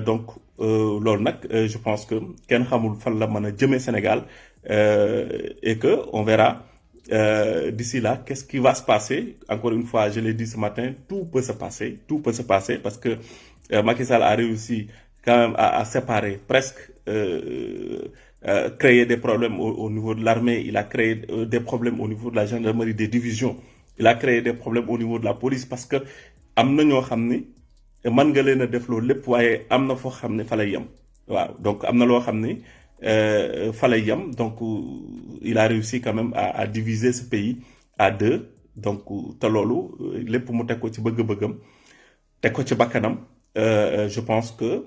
Speaker 1: donc loolu nag je pense que kenn xamul fan la mën a jëmee Sénégal et que on verra d'ici là qu'est-ce qui va se passer encore une fois je l'ai dit ce matin tout peut se passer parce que Macky Sall a réussi quand même à séparer presque créer des problèmes au niveau de l'armée il a créé des problèmes au niveau de la gendarmerie des divisions il a créé des problèmes au niveau de la police parce que am na ñoo xam ni mën nga leen a def loolu lépp waaye am na foo xam ne fa lay yem waaw donc am na loo xam ni fa lay yem donc il a réussi quand même à diviser ce pays à deux donc te loolu lépp mu teg ko ci bëgg-bëggam teg ko ci bakkanam je pense que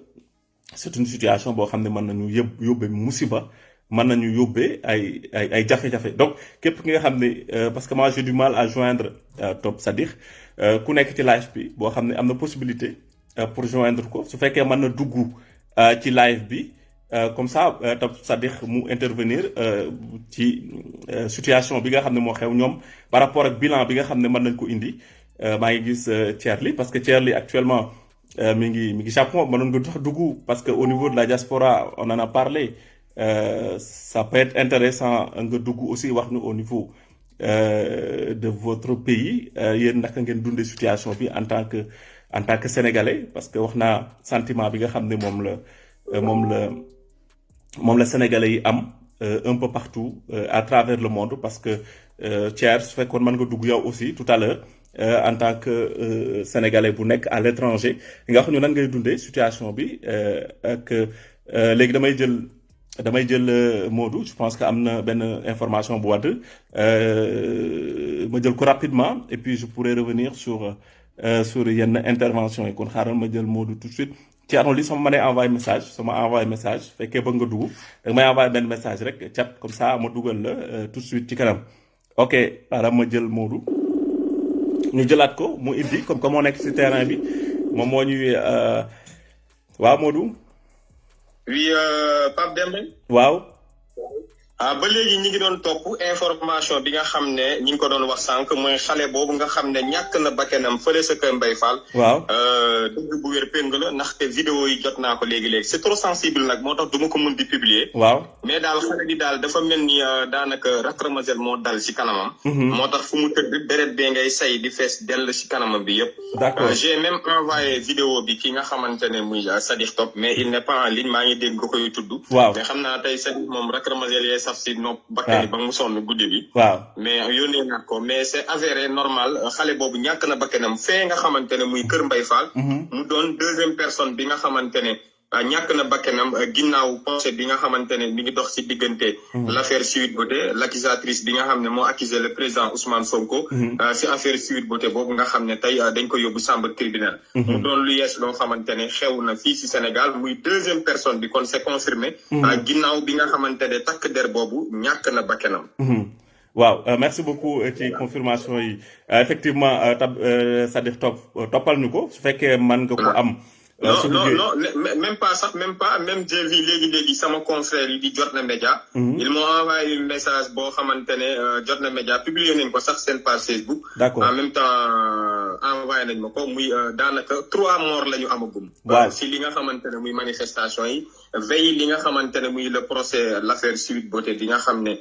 Speaker 1: c'est une situation boo xam ne mën nañu yóbbee musiba mën nañu yóbbee ay jafe-jafe donc képp ki nga xam ne parce que moi j'ai du mal à joindre Top Sadikh ku nekk ci live bi boo xam ne am na possibilité pour joindre ko su fekkee mën na dugg ci live bi comme ça Top Sadikh mu intervenir ci situation bi nga xam ne moo xew ñoom par rapport ak bilan bi nga xam ne mën nañ ko indi maa ngi gis Thierry parce que Thierry actuellement mi ngi Japon mënoon nga tax dugg parce que au niveau de la diaspora on en a parlé ça peut être intéressant nga dugg aussi wax ñu au niveau de votre pays yéen naka ngeen dundee situation bi en tant que sénégalais parce que wax naa sentiment bi nga xam ne moom la sénégalais yi am un peu partout à travers le monde parce que Thier su fekkoon mën nga dugg yow aussi tout à l'heure en tant que sénégalais bu nekk à l'étranger nga xam ñu nan ngay dundee situation bi ak léegi damay jël Modou je pense que am na benn information bu wadd ma jël ko rapidement et puis je pourrais revenir sur yenn intervention yi kon xaaral ma jël Modou tout de suite Thierno li sama mënee envoyé message fekkee bëgg nga dugg da may envoyé benn message rek chat comme ça ma dugal la tout de suite ci kanam ok xaaral ma jël Modou ñu jëlaat ko mu indi comme moo nekk ci terrain bi moom moo ñuy waaw Modou.
Speaker 2: oui Pape Demba.
Speaker 1: waaw.
Speaker 2: ba léegi ñi ngi doon topp information bi nga xam ne ñi ngi ko doon wax sànq mooy xale boobu nga xam ne ñàkk na bakkanam fële sa kër Mbaye Fall.
Speaker 1: waaw
Speaker 2: dëgg bu wér péng la ndaxte vidéo yi jot naa ko léegi c'est trop sensible nag moo tax du ma ko mën di publier.
Speaker 1: waaw
Speaker 2: mais daal xale bi daal dafa mel ni daanaka racromosel moo dal ci kanamam. moo tax fu mu tëdd deret bee ngay say di fees dell ci kanamam bi yëpp.
Speaker 1: d'accord
Speaker 2: j'ai même envoyé vidéo bi ki nga xamante ne muy Sadikh Top mais il n'est pas en ligne maa ngi dégg nga koy tudd.
Speaker 1: waaw
Speaker 2: mais xam naa tey Sadikh moom racromosel yee saf si nopp bakkani ba mu sonn guddi bi.
Speaker 1: waaw
Speaker 2: mais yónnee naa ko mais c'est avéré normal xale boobu ñàkk na bakkanam fee nga xamante ne muy kër Mbaye Fall. mu doon deuxième personne bi nga xamante ne ñàkk na bakkanam ginnaaw procès bi nga xamante ne mi ngi dox ci diggante l'affaire Sweet Beauté l'accusatrice bi nga xam ne moo accusé le président Ousmane Sonko ci affaire Sweet Beauté boobu nga xam ne tey dañ ko yóbbu chambre criminelle mu doon lu yees loo xamante ne xew na fii ci Sénégal muy deuxième personne bi kon c'est confirmé ginnaaw bi nga xamante ne takk der boobu ñàkk na bakkanam
Speaker 1: waaw merci beaucoup ci confirmation yi effectivement Sadikh Top toppal ñu ko su fekkee mën nga ko am
Speaker 2: non même pas même j'ai vu léegi sama confrère yi di Jotna Média ils m'ont envoyé un message boo xamante ne Jotna Média publié nañ ko sax seen page Facebook
Speaker 1: d'accord
Speaker 2: en même temps envoyé nañ ma ko muy daanaka 3 morts la ñu amagum.
Speaker 1: waaw
Speaker 2: si li nga xamante ne muy manifestation yi veille li nga xamante ne muy le procès l'affaire Sweet Beauté bi nga xam ne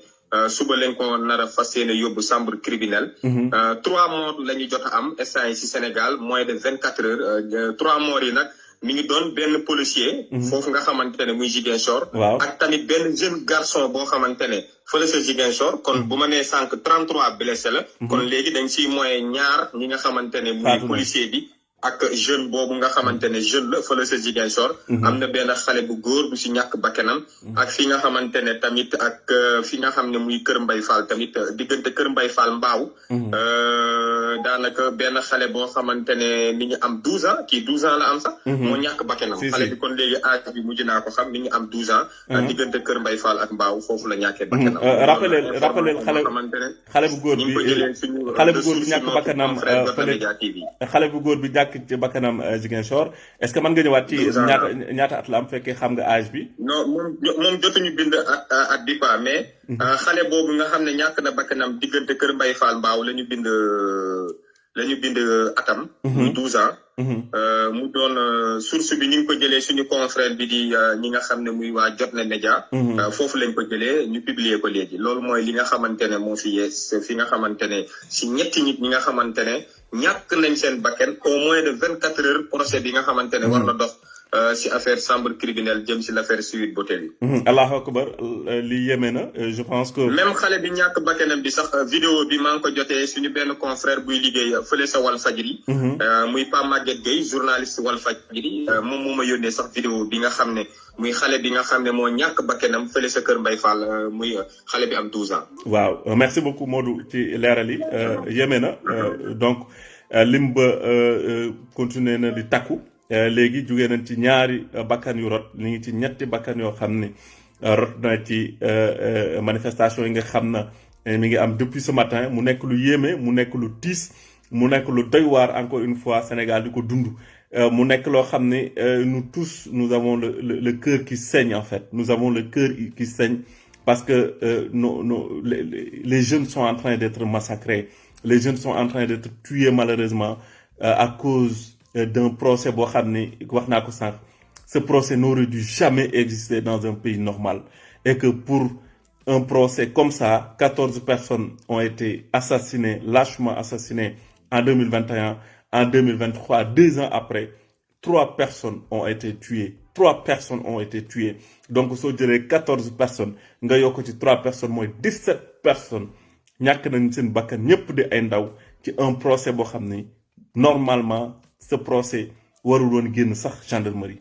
Speaker 2: suba lañ ko nar a fas yéene yóbbu chambre criminelle. 3 morts la ñu jot a am instant yi si Sénégal moins de 24 heures 3 morts yi nag. mi ngi doon benn policier. foofu nga xamante ne muy Ziguinchor.
Speaker 1: waaw
Speaker 2: ak tamit benn jeune garçon boo xamante ne fële sa Ziguinchor. kon bu ma nee sànq 33 blessé la. kon léegi dañ siy moyen ñaar ñi nga xamante ne muy policier bi. ak jeune boobu nga xamante ne jeune la fële sa Ziguinchor. am na benn xale bu góor bu si ñàkk bakkanam. ak fi nga xamante ne tamit ak fi nga xam ne muy Kër Mbay Fall tamit diggante Kër Mbay Fall Mbaaw. daanaka benn xale boo xamante ne mi ngi am 12 ans kii 12 ans la am sax. moo ñàkk bakkanam. xale bi kon léegi âge bi mujj naa ko xam mi ngi am 12 ans. diggante Kër Mbay Fall ak Mbaaw foofu la ñàkkee bakkanam.
Speaker 1: rappelé xale bu góor bi ñàkk bakkanam xale bu góor bi ñàkk ci bakkanam Ziguinchor est-ce que mën nga ñëwaat ci ñaata at la am fekkee xam nga âge bi.
Speaker 2: non moom jotuñu bind at bi pas mais. xale boobu nga xam ne ñàkk na bakkanam diggante Kër Mbay Fall Mbaaw la ñu bind atam. muy 12 ans. mu doon source bi ñu ngi ko jëlee suñu confrère bi di ñi nga xam ne muy waa Jotna Média. foofu lañ ko jëlee ñu publier ko léegi loolu mooy li nga xamante ne moo fi yees fi nga xamante ne si ñetti nit ñi nga xamante ne ñàkk nañ seen bakken au moins de 24 heures procès bi nga xamante ne war na dox si affaire chambre criminelle jëm si l'affaire Sweet Beauté bi.
Speaker 1: allahu akbar li yéeme na je pense que.
Speaker 2: même xale bi ñàkk bakkanam bi sax vidéo bi maa ngi ko jotee suñu benn confrère buy liggéey fële sa Walfadjri. muy Pape Maguette Gueye journaliste Walfadjri moom moo ma yónnee sax vidéo bi nga xam ne muy xale bi nga xam ne moo ñàkk bakkanam fële sa Kër Mbay Fall muy xale bi am 12 ans.
Speaker 1: waaw merci beaucoup Modou ci leeral yi yéeme na donc lim ba continuer na di takku. léegi jugee nañ ci ñaari bakkan yu rot li ngi ci ñetti bakkan yoo xam ni rot na ci manifestation yi nga xam na mi ngi am depuis ce matin mu nekk lu yéeme mu nekk lu tiis mu nekk lu doy waar encore une fois Sénégal di ko dund mu nekk loo xam ne nous tous nous avons le cœur qui saigne en fait nous avons le cœur qui saigne parce que les jeunes sont en train d'être massacrés les jeunes sont en train d'être tués malheureusement à cause d'un procès boo xam ne wax naa ko sànq ce procès n'aurait dû jamais exister dans un pays normal et que pour un procès comme ça 14 personnes ont été assassinées lâchement assassinées en 2021 en 2023 2 ans après 3 personnes ont été tuées donc soo jëlee 14 personnes nga yokk ci 3 personnes mooy 17 personnes ñàkk nañ seen bakkan ñëpp di ay ndaw ci un procès boo xam ni normalement ce procès warul woon génn sax gendarmerie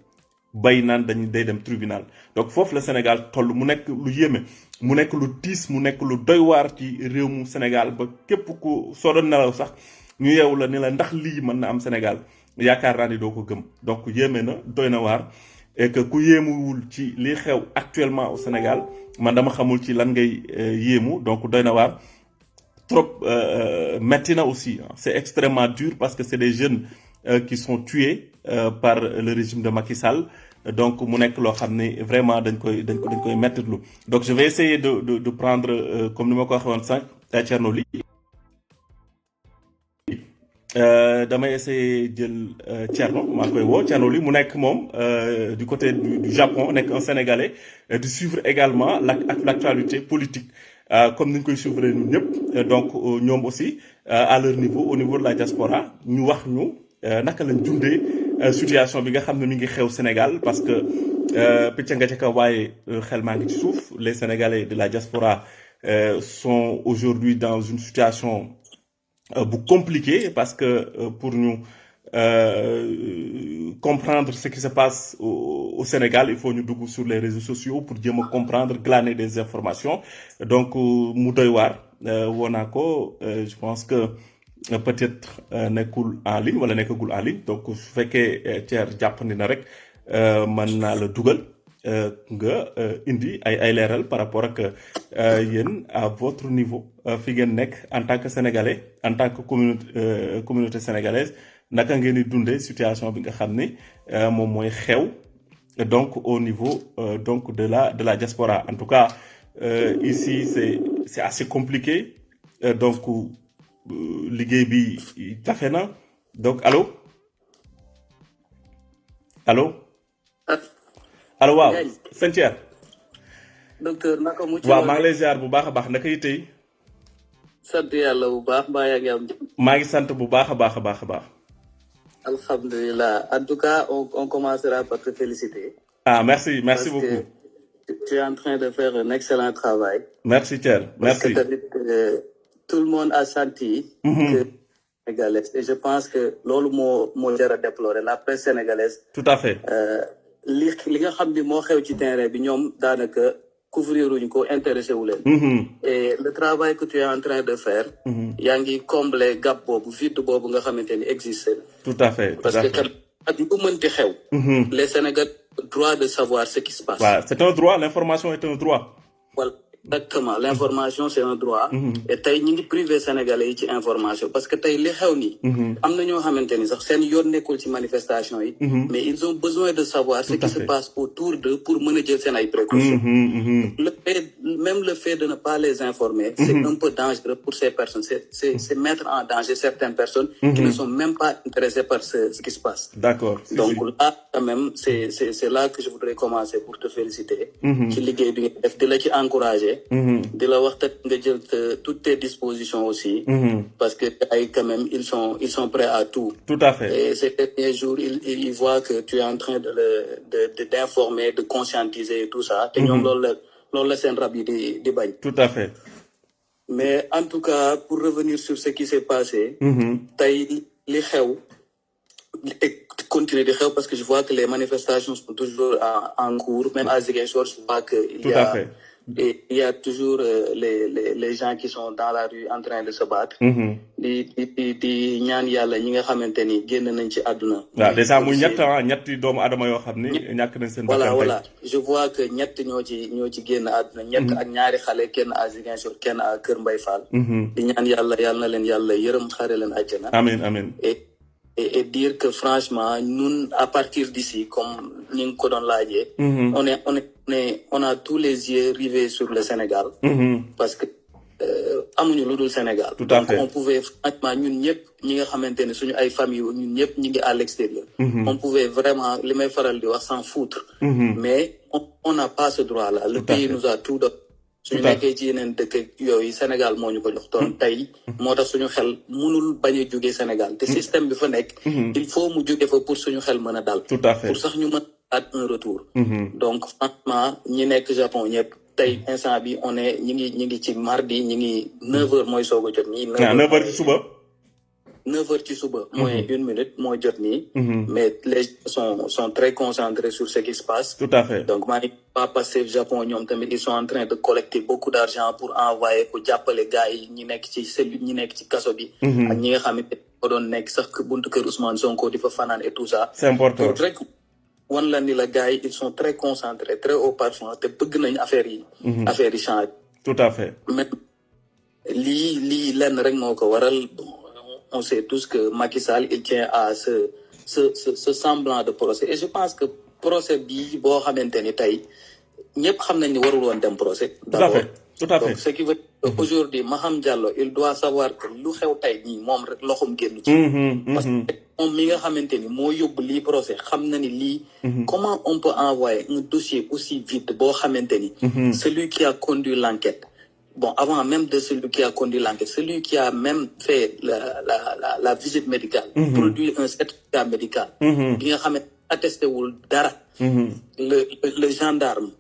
Speaker 1: bay naan day dem tribunal donc foofu la Sénégal toll mu nekk lu yéeme mu nekk lu tiis mu nekk lu doy waar ci réew mu Sénégal ba képp ku soo doon nelaw sax ñu yeewu la ni la ndax lii mën na am Sénégal yaakaar naa ni doo ko gëm donc yéeme na doy na waar et que ku yéemuwul ci li xew actuellement au Sénégal man dama xamul ci lan ngay yéemu donc doy na waar trop metti na aussi c'est extrêmement dur parce que c'est des jeunes qui sont tués par le régime de Macky Sall donc mu nekk loo xam ne vraiment dañ koy mettitlu donc je vais essayer de prendre comme ni ma ko waxee woon sànq Thierno Ly damay essayer jël Thierno maa koy woo Thierno Ly mu nekk moom du côté du Japon nekk un Sénégalais de suivre également l'actualité politique comme ni ñu koy suivre ñun ñëpp donc ñoom aussi à leur niveau au niveau de la diaspora ñu wax ñu naka lañ dundee situation bi nga xam ne mi ngi xew Sénégal parce que picc nga ca kaw waaye xel maa ngi ci suuf les Sénégalais de la diaspora sont aujourd'hui dans une situation bu compliquée parce que pour ñu comprendre ce qui se passe au Sénégal il faut ñu dugg sur les réseaux sociaux pour jéem a comprendre glaner des informations donc mu doy waar woo naa ko je pense que peut-être nekkul en ligne wala nekkagul en ligne donc su fekkee Thier jàppandi na rek mën naa la dugal nga indi ay leeral par rapport ak yéen à votre niveau fi ngeen nekk en tant que sénégalais en tant que communauté sénégalaise naka ngeen di dundee situation bi nga xam ne moom mooy xew donc au niveau donc de la diaspora en tout cas ici c'est assez compliqué donc liggéey bi jafe na donc allo allo
Speaker 3: ah
Speaker 1: allo waaw
Speaker 3: Ngagne
Speaker 1: sëñ Thierno
Speaker 3: docteur naka mu ci
Speaker 1: waaw
Speaker 3: woon
Speaker 1: maa ngi lay ziar bu baax a baax naka yi tey
Speaker 3: sant yàlla bu baax mbaa yaa ngi am jàmm.
Speaker 1: maa ngi sant bu baax a baax a baax a baax.
Speaker 3: Alhamdulillah. En tout cas, on commencera par te féliciter.
Speaker 1: Ah, merci
Speaker 3: Parce
Speaker 1: beaucoup.
Speaker 3: que tu es en train de faire un excellent travail.
Speaker 1: Merci Thierno,
Speaker 3: Parce
Speaker 1: merci.
Speaker 3: que tout le monde a senti que sénégalaise. Et je pense que loolu moo jar a déplorer la presse sénégalaise.
Speaker 1: Tout à fait.
Speaker 3: li nga xam ni moo xew ci terrain bi ñoom daanaka couvrir wuñ ko intéressé wu leen. Et le travail que tu es en train de faire. yaa ngi combler gap boobu vide boobu nga xamante ni existe.
Speaker 1: Tout à fait.
Speaker 3: Parce que ak lu mënti xew. Les Sénégalais ont le droit de savoir ce qui se passe.
Speaker 1: Ouais, c'est un droit, l'information est un droit.
Speaker 3: Voilà. Exactement, l'information c'est un droit. Et tey ñu ngi privé sénégalais yi ci information parce que tey li xew nii. am na ñoo xamante ni sax seen yoon nekkul ci manifestation yi. mais ils ont besoin de savoir ce qui se passe autour d'eux pour mën a jël seen ay précautions. Même le fait de ne pas les informer, c'est un peu dangereux pour ces personnes. C'est mettre en danger certaines personnes qui ne sont même pas intéressées par ce qui se passe.
Speaker 1: D'accord.
Speaker 3: Donc là, quand même, c'est là que je voudrais commencer pour te féliciter. ci liggéey bi nga def di la ci encourager. de la wax nga jël toutes tes dispositions aussi. parce que ay quand même ils sont prêts à tout.
Speaker 1: Tout à fait.
Speaker 3: Et ces derniers jours ils voient que tu es en train d'informer, de conscientiser et tout ça. te ñoom loolu la seen rab yi di bañ.
Speaker 1: Tout à fait.
Speaker 3: Mais en tout cas pour revenir sur ce qui s'est passé. tey li xew et continuer de xew parce que je vois que les manifestations sont toujours en cours même à Ziguinchor je vois que il y a toujours les gens qui sont dans la rue en train de se battre. di ñaan yàlla ñi nga xamante ni génn nañ ci àdduna.
Speaker 1: waaw déjà muy ñetti doomu adama yoo xam ni ñàkk nañ seen bakkan.
Speaker 3: voilà je vois que ñett ñoo ci génn àdduna. ñett ak ñaari xale kenn à Ziguinchor kenn à Kër Mbaye Fall. di ñaan yàlla na leen yàlla yërëm xare leen àjjana.
Speaker 1: amiin.
Speaker 3: et dire que franchement ñun à partir d'ici comme ni nga ko doon laajee. on a tous les yeux rivés sur le Sénégal. parce que amuñu lu dul Sénégal.
Speaker 1: Tout à fait.
Speaker 3: Donc on pouvait franchement ñun ñëpp ñi nga xamante ne suñu ay famille ñun ñëpp ñi ngi à l'extérieur. On pouvait vraiment li may faral di wax s'en foutre. Mais on n'a pas ce droit là. Le pays nous a tout donné. suñu nekkee ci yeneen dëkk yooyu Sénégal moo ñu ko jox toon tey moo tax suñu xel mënul bañ a jógee Sénégal te système bi fa nekk il faut mu jóge fa pour suñu xel mën a dal.
Speaker 1: Tout à fait.
Speaker 3: pour sax ñu mën a un retour. Donc franchement ñi nekk Japon ñëpp tey instant bi ñi ngi ci mardi ñi ngi 9h mooy soog a jot nii.
Speaker 1: 9h ci suba.
Speaker 3: 9h ci suba. mooy 1 minute mooy jot nii. mais les gens sont très concentrés sur ce qui se passe.
Speaker 1: Tout à fait.
Speaker 3: Donc maa ngi pas passé Japon ñoom tamit ils sont en train de collecter beaucoup d'argent pour envoyer ko jàppale gars yi ñi nekk ci cellule ñi nekk ci kaso bi. ak ñi nga xam ne ko doon nekk sax buntu kër Ousmane Sonko di fa fanaan et tout ça.
Speaker 1: C'est important.
Speaker 3: Donc rek wan la ni la gars yi ils sont très concentrés très haut parfum te bëgg nañ affaire yi change.
Speaker 1: Tout à fait.
Speaker 3: Mais lii lenn rek moo ko waral. On sait tous que Macky Sall il tient à ce semblant de procès et je pense que procès bii boo xamante ni tey ñëpp xam nañ ni warul woon dem procès.
Speaker 1: Tout à fait.
Speaker 3: Donc ce qui veut dire aujourd'hui Maham Diallo il doit savoir que lu xew tey nii moom rek loxoom génn ci. parce que moom mi nga xamante ni moo yóbbu lii procès xam na ni lii. comment on peut envoyer un dossier aussi vite boo xamante ni. celui qui a conduit l'enquête. Bon, avant même de celui qui a conduit l'enquête, celui qui a même fait la visite médicale, produit un certificat médical, qui a attesté dara, le gendarme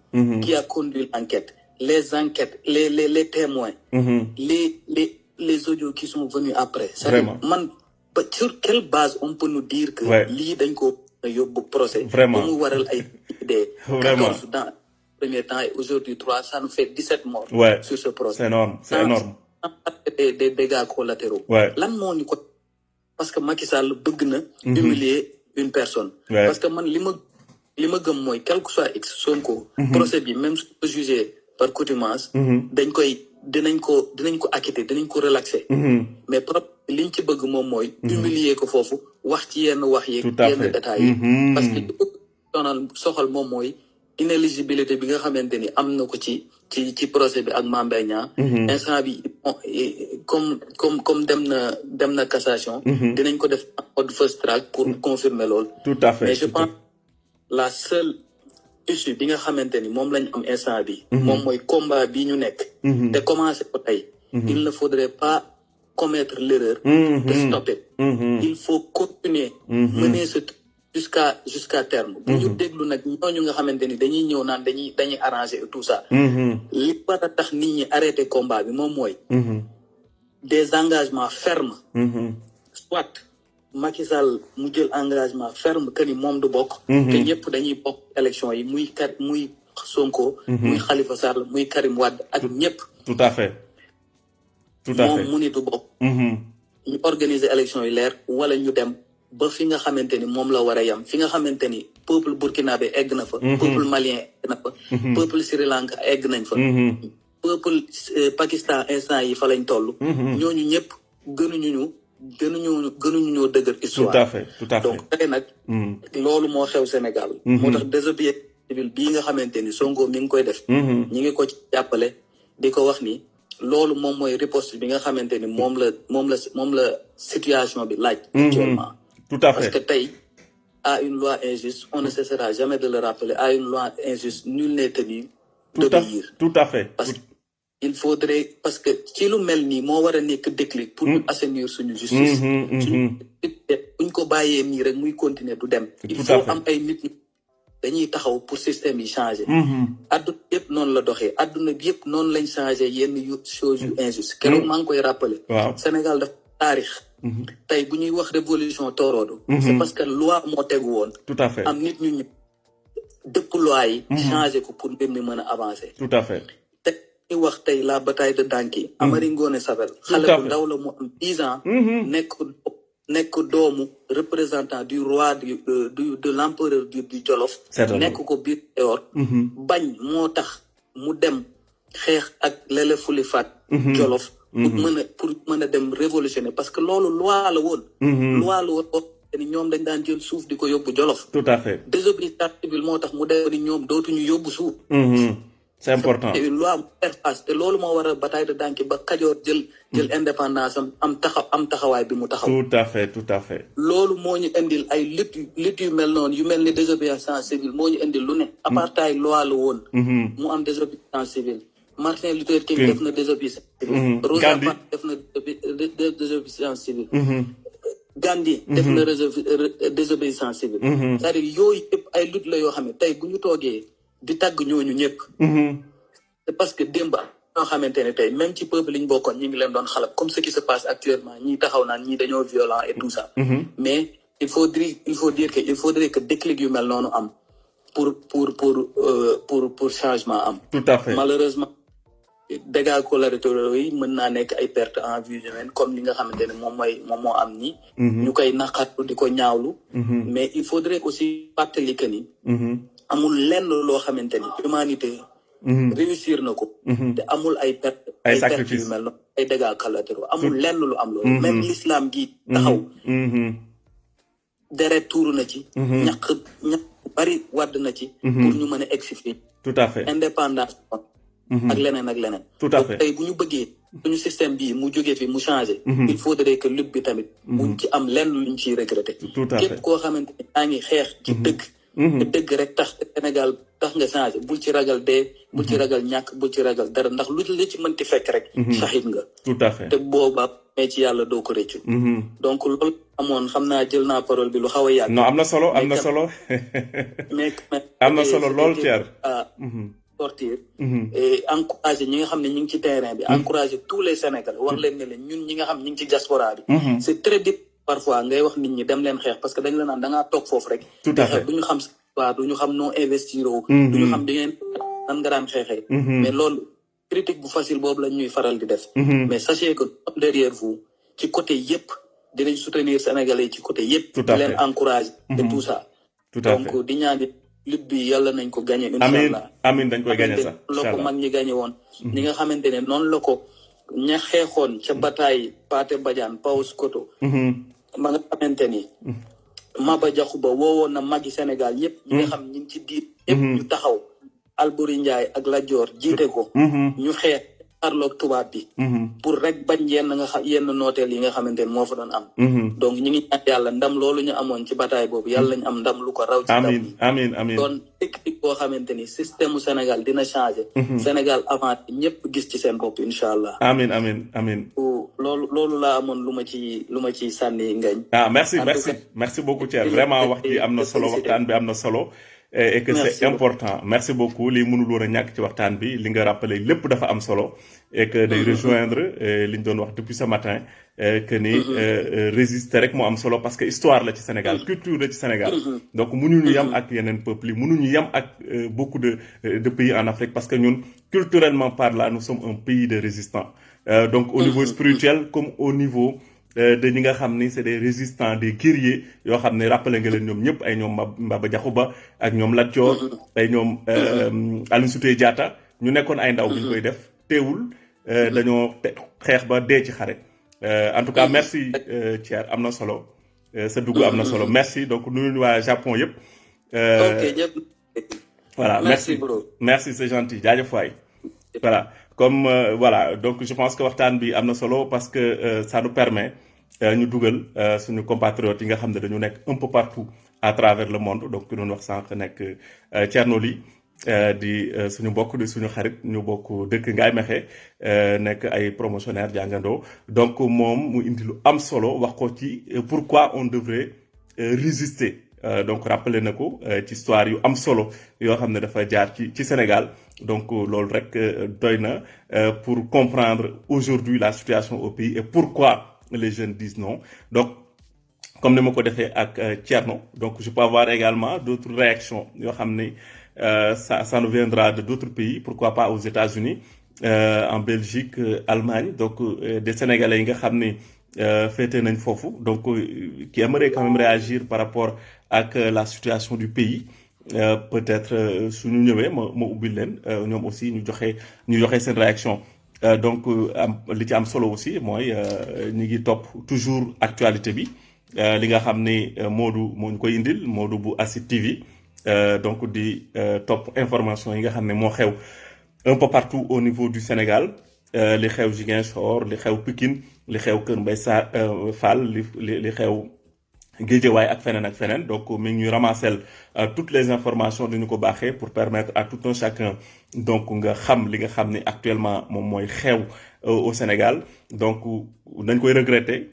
Speaker 3: qui a conduit l'enquête, les enquêtes, les témoins, les audios qui sont venus après.
Speaker 1: Vraiment.
Speaker 3: Sur quelle base on peut nous dire que l'idée d'un procès,
Speaker 1: vraiment,
Speaker 3: vraiment, premier temps et aujourd'hui 3, ça nous fait 17 morts sur ce procès.
Speaker 1: C'est énorme, c'est énorme.
Speaker 3: Des dégâts collatéraux. Lan moo ñu ko parce que Macky Sall bëgg na humilier une personne. Parce que man li ma gëm mooy quel que soit X Sonko procès bi même su ko jugé par contumace dinañ ko acquitter dinañ ko relaxer. Mais liñ ci bëgg moom mooy humilier ko foofu wax ci yenn wax yeeg yenn détails yi parce que doonal soxal moom mooy inéligibilité bi nga xamante ni am na ko ci procès bi ak Mame Mbaye Niang instant bi comme dem na cassation. dinañ ko def en mode first track pour confirmer lool.
Speaker 1: tout à fait
Speaker 3: mais je pense la seule issue bi nga xamante ni moom lañ am instant bi moom mooy combat bi ñu nekk. te commencé ko tey. il ne faudrait pas commettre l'erreur de stopper. il faut continuer mener ce jusqu'à terme. bu ñu déglu nag ñooñu nga xamante ni dañuy ñëw naan dañuy arranger et tout ça. li war a tax nit ñi arrêter combat bi moom mooy. des engagements fermes. soit Macky Sall mu jël engagement ferme que ni moom du bokk. te ñëpp dañuy bokk élection yi muy Sonko. muy Khalifa Sall muy Karim Wade ak ñëpp.
Speaker 1: tout à fait.
Speaker 3: moom mu ni du bokk. ñu organiser élection yi leer wala ñu dem ba fi nga xamante ni moom la war a yam fi nga xamante ni peuple burkinabé egg na fa. peuple malien egg na fa. peuple Sri Lanka egg nañ fa. peuple Pakistan instant yi fa lañ toll. ñooñu ñëpp gënuñu ñoo dëgër histoire.
Speaker 1: tout à fait.
Speaker 3: donc tey nag. loolu moo xew Sénégal. moo tax désobéissance civile bii nga xamante ni Sonko mi ngi koy def. ñi ngi ko ci jàppale di ko wax ni loolu moom mooy riposte bi nga xamante ni moom la situation bi laaj. actuellement.
Speaker 1: tout à fait
Speaker 3: parce que tey à une loi injuste on ne cessera jamais de le rappeler à une loi injuste nul n'est tenu d'obéir.
Speaker 1: tout à fait.
Speaker 3: il faudrait parce que ci lu mel nii moo war a nekk déclic pour ñu assainir suñu justice. buñ ko bàyyee nii rek muy continuer du dem. il faut am ay nit ñi dañuy taxaw pour système yi changer. adduna bi yëpp noonu la doxee adduna bi yëpp noonu lañ changer yenn choses yu injuste. keroog maa ngi koy rappeler. Sénégal dafa taarix. tey bu ñuy wax révolution Torodo. c'est parce que loi moo tegu woon.
Speaker 1: tout à fait
Speaker 3: am nit ñu dëpp loi yi. changer ko pour mbir mi mën a avancer.
Speaker 1: tout à fait.
Speaker 3: ñu wax tey la bataille de Danki. Amari Ngoone Sabel. xale bu ndaw la mu am 10 ans. nekk doomu représentant du roi de l'empereur du Jolof. nekk ko biir Eor. bañ moo tax mu dem xeex ak Lele Fuli Fat. Jolof. pour mën a dem révolutionner parce que loolu loi la woon. loi la woon ni ñoom dañ daan jël suuf di ko yóbbu Jolof.
Speaker 1: tout à fait
Speaker 3: désobéissance civile moo tax mu dem ni ñoom dootuñu yóbbu suuf.
Speaker 1: c'est important
Speaker 3: c'est une loi interface te loolu moo war a bataille de Danki ba Kajoor jël indépendance am taxawaay bi mu taxaw.
Speaker 1: tout à fait.
Speaker 3: loolu moo ñu indil ay lutte yu mel noonu yu mel ni désobéissance civile moo ñu indil lu ne. apartheid loi la woon. mu am désobéissance civile. Martin Luther King def na désobéissance civile. Rosa Parks def na désobéissance civile. Gandhi def na désobéissance civile. c'est-à-dire yooyu yëpp ay lutte la yoo xam ne tey bu ñu toogee di tàgg ñooñu ñëpp. c'est parce que démb ñoo xamante ne tey même ci peuple li ñu bokkoon ñi ngi leen doon xalab comme ce qui se passe actuellement ñi taxaw naan ñii dañoo violent et tout ça. mais il faudrait que déclic yu mel noonu am pour changement am.
Speaker 1: tout à fait
Speaker 3: malheureusement dégâts collatéraux yi mën naa nekk ay perte en vie humaine comme li nga xamante ne moom moo am nii. ñu koy naqarlu di ko ñaawlu. mais il faudrait aussi fàttali que ni. amul lenn loo xamante ni humanité. réussir na ko. te amul ay perte.
Speaker 1: ay sacrifice
Speaker 3: yu mel noonu ay dégâts collatéraux amul lenn lu am loolu. même l'islam gi taxaw. deret tuuru na ci. ñaq bari wadd na ci. pour ñu mën a exifler.
Speaker 1: tout à fait
Speaker 3: indépendance. ak leneen.
Speaker 1: tout à fait
Speaker 3: tey bu ñu bëggee suñu système bii mu jógee fi mu changé. il faudrait que lutte bi tamit. mu ci am lenn luñ ciy regretter.
Speaker 1: tout à fait
Speaker 3: képp koo xamante ne yaa ngi xeex ci dëgg. te dëgg rek tax Sénégal tax nga changé bul ci ragal dee. bul ci ragal ñàkk bul ci ragal dara ndax lu ci mënti fekk rek. saxit nga.
Speaker 1: tout à fait
Speaker 3: te boobaa mais ci yàlla doo ko rëccu. donc loolu amoon xam naa jël naa parole bi lu xaw a yàgg.
Speaker 1: non am na solo am na solo.
Speaker 3: mais
Speaker 1: am na solo lool Thierre.
Speaker 3: sortir et encourager ñi nga xam ne ñu ngi ci terrain bi. encourager tous les Sénégalais wax leen ne leen ñun ñi nga xam ñu ngi ci diaspora bi. c'est très difficile parfois ngay wax nit ñi dem leen xeex parce que dañ la naan da ngaa toog foofu rek.
Speaker 1: tout à fait
Speaker 3: du ñu xam waa du ñu xam noo investir du ñu xam di ngeen nan nga daan xeexee. mais loolu critique bu facile boobu lañ ñuy faral di def. mais sachez que derrière vous ci côté yëpp dinañ soutenir Sénégalais yi ci côté yëpp.
Speaker 1: tout à fait
Speaker 3: di leen encourager et tout ça.
Speaker 1: tout à fait
Speaker 3: donc di ñaan lutte bi yàlla nañ ko gagné. incha
Speaker 1: amiin dañ koy gagné sax
Speaker 3: la ko mag ñi gagné woon. ñi nga xamante ne noonu la ko ña xeexoon ca bataille Pathé Badiane Paoskoto. ma nga xamante ni. Maba Diakhou Ba woowoon na magi Sénégal ñëpp. ñi nga xam ñi ngi ci diir. ñëpp ñu taxaw. Alboury Ndiaye ak Lat Dior jiite ko. ñu xeex jàkkaarloog tubaab bi pour rek bañ yenn nooteel yi nga xamante ne moo fa doon am donc ñu ngi ñaan yàlla ndam loolu ñu amoon ci bataille boobu yàlla nañu am ndam lu ko raw ci ndam
Speaker 1: amiin
Speaker 3: doon technique boo xamante ni système mu Sénégal dina changé Sénégal avant ñëpp gis ci seen bopp incha allah
Speaker 1: amiin
Speaker 3: loolu laa amoon lu ma ci sànni ngañ
Speaker 1: merci beaucoup Thierno vraiment wax ji am na solo waxtaan bi am na solo et que c'est important merci beaucoup lii mënul woon a ñàkk ci waxtaan bi li nga rappelé lépp dafa am solo et que day rejoindre li ñu doon wax depuis ce matin que ni résister rek moo am solo parce que histoire la ci Sénégal culture la ci Sénégal donc mënuñu yam ak yeneen peuples yi mënuñu yam ak beaucoup de pays en Afrique parce que ñun culturellement parlant nous sommes un pays de résistants donc au niveau spirituel comme au niveau de ñi nga xam ni c'est des résistants des guerriers yoo xam ne rappelé nga leen ñoom ñëpp ay ñoom Mbaba Diakhou Ba ak ñoom Lat Dior ay ñoom Aline Sitoé Diatta ñu nekkoon ay ndaw bu ñu koy def teewul dañoo xeex ba dee ci xare en tout cas merci Thierno am na solo sa dugg am na solo merci donc nuyu waa Japon yëpp voilà merci c'est gentil jaajëf waay voilà comme voilà donc je pense que waxtaan bi am na solo parce que ça nous permet ñu dugal suñu compatriotes yi nga xam ne dañu nekk un peu partout à travers le monde donc ki doon wax sànq nekk Thierno Ly di suñu mbokk di suñu xarit ñu bokk dëkk Ngaye Mékhé nekk ay promotionnaire jàngandoo donc moom mu indi lu am solo wax ko ci pourquoi on devrait résister donc rappelé na ko ci histoire yu am solo yoo xam ne dafa jaar ci Sénégal donc loolu rek doy na pour comprendre aujourd'hui la situation au pays et pourquoi les jeunes disent non donc comme ni ma ko defee ak Thierno donc je peux avoir également d'autres réactions yoo xam ne ça nous viendra de d'autres pays pourquoi pas aux États-Unis en Belgique Allemagne donc des Sénégalais yi nga xam ne féete nañ foofu donc qui aimerait quand même réagir par rapport ak la situation du pays peut-être suñu ñëwee ma ubbil leen ñoom aussi ñu joxe seen réaction donc li ci am solo aussi mooy ñu ngi topp toujours actualité bi li nga xam ni Modou moo ñu koy indil Modou bu ASID TV donc di topp information yi nga xam ne moo xew un peu partout au niveau du Sénégal li xew Ziguinchor li xew Pikine li xew Kër Mbaye Fall li xew Guédiawaye ak feneen donc mi ngi ñuy ramasser toutes les informations dañu ko baaxee pour permettre à tout un chacun donc nga xam li nga xam ni actuellement moom mooy xew au Sénégal donc dañ koy regretter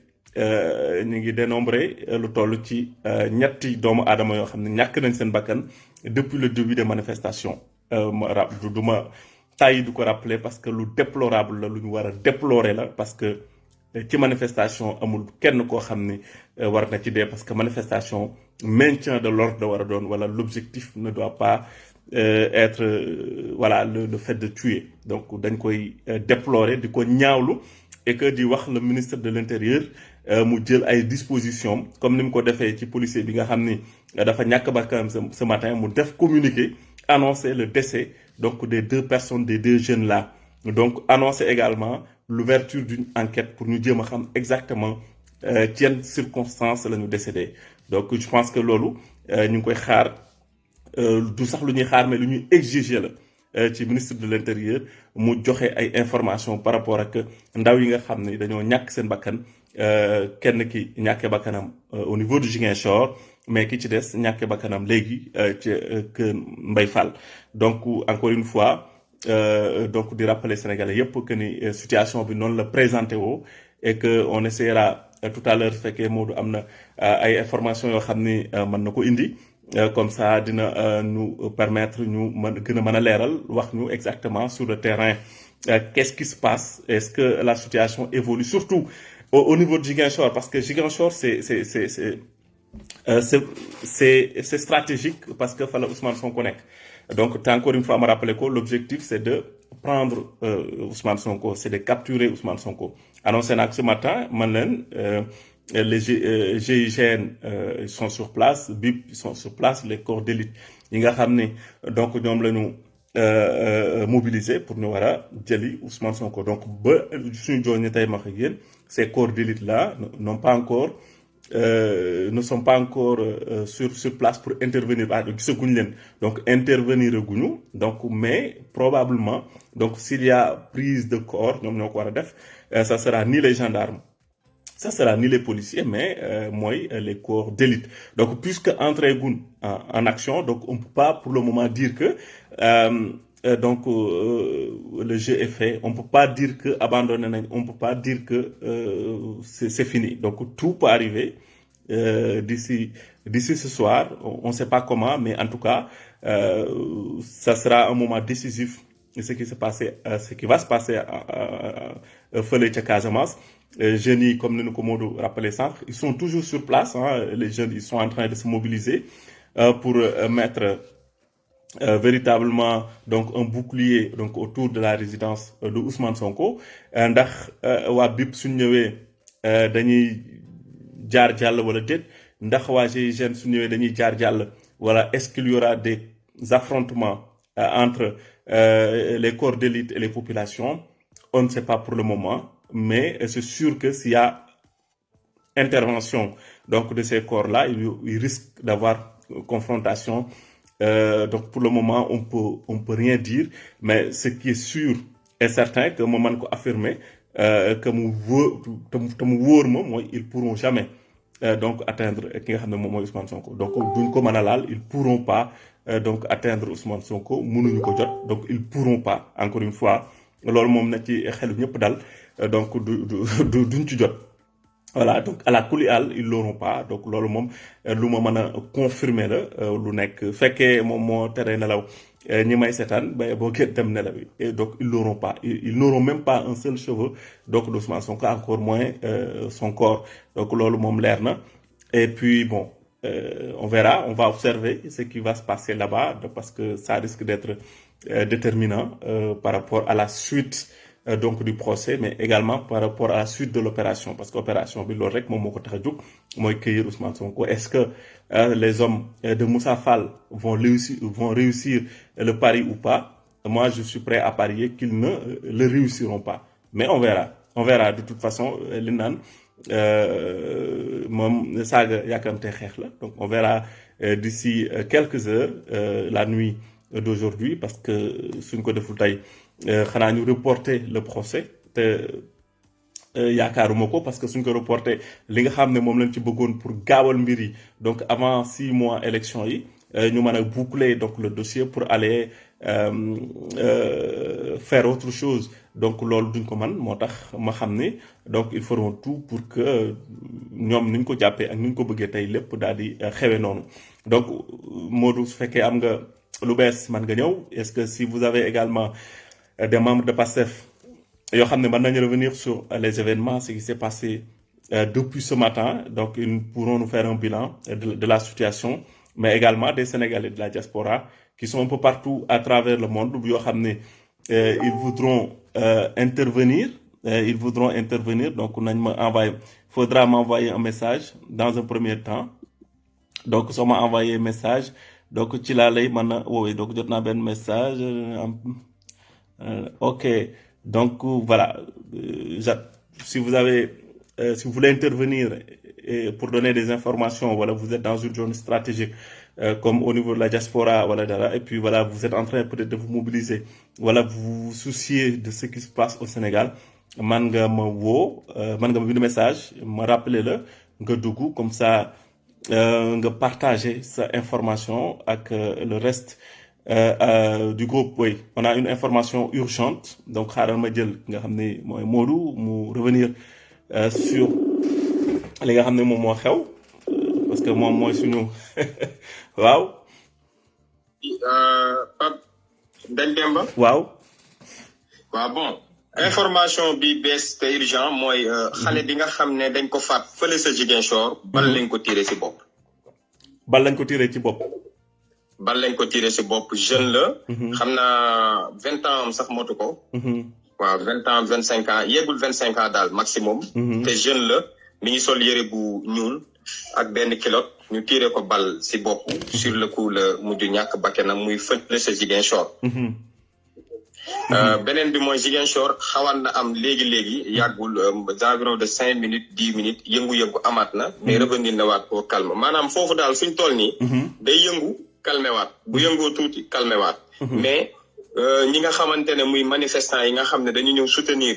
Speaker 1: ñu ngi dénombré lu toll ci ñetti doomu aadama yoo xam ne ñàkk nañ seen bakkan depuis le début des manifestations du ma tàyyi du ko rappeler parce que lu déplorable la lu ñu war a déplorer la parce que ci manifestation amul kenn koo xam ni war na ci dee parce que manifestation maintien de l'ordre da war a doon wala l'objectif ne doit pas être voilà le fait de tuer donc dañ koy déplorer di ko ñaawlu et que di wax le ministre de l'Intérieur mu jël ay dispositions comme ni mu ko defee ci policier bi nga xam ni dafa ñàkk bakkanam ce matin mu def communiqué annoncer le décès donc des deux personnes des deux jeunes là donc annoncer également l'ouverture d'une enquête pour ñu jéem a xam exactement ci yenn circonstances la ñu décédé donc je pense que loolu ñu ngi koy xaar du sax lu ñuy xaar mais lu ñuy exiger la ci ministre de l'Intérieur mu joxe ay informations par rapport ak ndaw yi nga xam ne dañoo ñàkk seen bakkan kenn ki ñàkkee bakkanam au niveau du Ziguinchor mais ki ci des ñàkkee bakkanam léegi ci Kër Mbaye Fall donc encore une fois donc di rappeler Sénégalais yépp que ni situation bi noonu la présenté woo et que on essaiera tout à l'heure fekkee Modou am na ay informations yoo xam ni mën na ko indi comme ça dina nous permettre ñu gën a mën a leeral wax ñu exactement sur le terrain qu'est-ce qui se passe est-ce que la situation évolue surtout au niveau de Ziguinchor parce que Ziguinchor c'est stratégique parce que fa la Ousmane Sonko nekk donc encore une fois ma rappelé ko l'objectif c'est de prendre Ousmane Sonko c'est de capturer Ousmane Sonko annoncé naa ko ce matin man leen les GIGN ils sont sur place BIP ils sont sur place les corps d'élite yi nga xam ni donc ñoom la ñu mobiliser pour ñu war a jëli Ousmane Sonko donc ba suñu joon ñi tey ma ak yéen ces corps d'élite là n'ont pas encore ne sont pas encore sur place pour intervenir. Donc intervenir donc mais probablement donc s'il y a prise de corps ça sera ni les gendarmes, ça sera ni les policiers, mais les corps d'élite. Donc puisque entrer en action, donc on peut pas pour le moment dire que le jeu est fait. On peut pas dire que abandonner, on peut pas dire que c'est fini. Donc tout peut arriver d'ici ce soir. On ne sait pas comment, mais en tout cas, ça sera un moment décisif. Ce qui va se passer à Fele Casamance. Jeunes, comme nous nous rappelé ça, ils sont toujours sur place. Hein. Les jeunes, ils sont en train de se mobiliser pour mettre véritablement donc un bouclier donc autour de la résidence de Ousmane Sonko. Ndax waa BIP suñ ñëwee dañuy jaar jàll wala déet, ndax waa GIGN suñ ñëwee dañuy jaar jàll wala est-ce qu'il y aura des affrontements entre les corps d'élite et les populations? On ne sait pas pour le moment, mais c'est sûr que s'il y a intervention donc de ces corps-là, il risque d'avoir confrontation. Donc pour le moment on peut rien dire, mais ce qui est sûr et certain que moment ko affirmer que ils pourront jamais donc atteindre ki nga xamné mom moy Ousmane Sonko. Donc duñ ko mëna laal, ils pourront pas donc atteindre Ousmane Sonko, mënuñu ko jot, donc ils pourront pas, encore une fois loolu mom na ci xelu ñëpp dal, donc duñ ci jot. Voilà, donc à la Koulial, ils l'auront pas. Donc loolu moom lu ma mën a confirmer la lu nekk fekkee moom moo tere nelaw ñi may seetaan ba boo gën dem nelaw yi. Et donc ils l'auront pas. Ils n'auront même pas un seul cheveu donc d'Ousmane Sonko, encore moins son corps. Donc loolu moom leer na. Et puis bon, on verra, on va observer ce qui va se passer là-bas parce que ça risque d'être déterminant par rapport à la suite donc du procès, mais également par rapport à la suite de l'opération, parce que l'opération bi loolu rek moom moo ko tax a jóg mooy cueillir Ousmane Sonko. Est-ce que les hommes de Moussa Fall vont réussir le pari ou pas? Moi je suis prêt à parier qu'ils ne le réussiront pas, mais on verra de toute façon. Li naan moom saaga yàkkamte xeex la, donc on verra d'ici quelques heures, la nuit d'aujourd'hui, parce que suñ ko deful tey xanaa ñu reporter le procès te yaakaaruma ko, parce que suñ ko reporter li nga xam ne moom lañ ci bëggoon pour gaawal mbir yi donc avant 6 mois élection yi ñu mën a boucler donc le dossier pour aller faire autre chose. Donc loolu duñ ko man, moo tax ma xam ne donc ils feront tout pour que ñoom niñ ko jàppee ak niñ ko bëggee tey lépp daal di xewe noonu. Donc Modou, su fekkee am nga lu bees man nga ñëw. Est-ce que si vous avez également des membres de PASTEF yoo xam ne mën nañu revenir sur les événements, ce qui s'est passé depuis ce matin, donc ils pourront nous faire un bilan de la situation, mais également des Sénégalais de la diaspora qui sont un peu partout à travers le monde yoo xam ne ils voudront intervenir. Donc faudra m'envoyer un message dans un premier temps. Donc soo ma envoyé message donc ci laa lay mën a woowee. Donc jot naa benn message. Ok, donc voilà, si vous voulez intervenir pour donner des informations, voilà, vous êtes dans une zone stratégique comme au niveau de la diaspora, voilà, et puis voilà, vous êtes en train peut-être de vous mobiliser, voilà, vous vous souciez de ce qui se passe au Sénégal, man nga ma woo, man nga ma bind message, ma rappeler la nga dugg, comme ça nga partager sa information avec le reste du groupe. Oui, on a une information urgente, donc xaaral ma jël nga xam ne mooy Modou mu revenir sur li nga xam ne moom moo xew, parce que moom mooy suñu waaw.
Speaker 2: Pape Ngagne Demba.
Speaker 1: waaw
Speaker 2: Bon, information bi bees te urgent mooy xale bi nga xam ne dañ ko faat fële sa Ziguinchor. Bal lañ ko tiré ci bopp.
Speaker 1: Bal lañ ko tiré ci bopp.
Speaker 2: Bal lañ ko tiré ci bopp, jeune la. xam naa 20 ans am sax motu ko. waaw 20 ans 25 ans yeggul 25 ans daal maximum. te jeune la mi ngi sol yére bu ñuul ak benn kilote ñu tiré ko bal ci bopp. sur le coup la mujj ñàkk bakkanam muy fële sa Ziguinchor. beneen bi mooy Ziguinchor xawaan na am léegi yàggul environ de 5 minutes 10 minutes yëngu-yëngu amaat na mais revenir na waat au calme maanaam foofu daal suñ toll nii day yëngu calmé waat bu yëngoo tuuti calmé waat mais ñi nga xamante ne muy manifestants yi nga xam ne dañu ñëw soutenir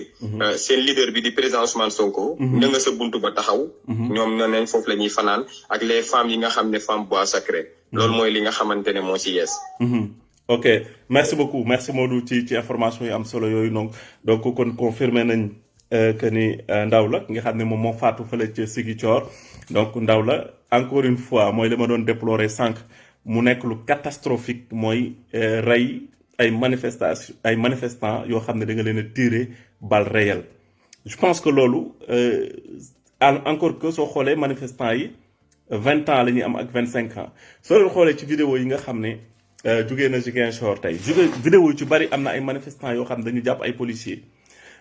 Speaker 2: seen leader bi di président Ousmane Sonko ña nga sa buntu ba taxaw ñoom ñoo neen foofu la ñuy fanaan ak les femmes yi nga xam ne femme bois sacré loolu mooy li nga xamante ne moo ci yees
Speaker 1: ok merci beaucoup merci Modou ci information yi am solo yooyu donc kon confirmé nañ que ni ndaw la nga xam ne moom moo faatu fële ci Ziguinchor donc ndaw la encore une fois mooy li ma doon déplorer sànq mu nekk lu catastrophique mooy rey ay manifestants yoo xam ne da nga leen a tirer balle réelle je pense que loolu encore que soo xoolee manifestants yi 20 ans la ñuy am ak 25 ans soo leen xoolee ci vidéo yi nga xam ne jugee na Ziguinchor tey vidéo yi ci bari am na ay manifestants yoo xam ne dañu jàpp ay policiers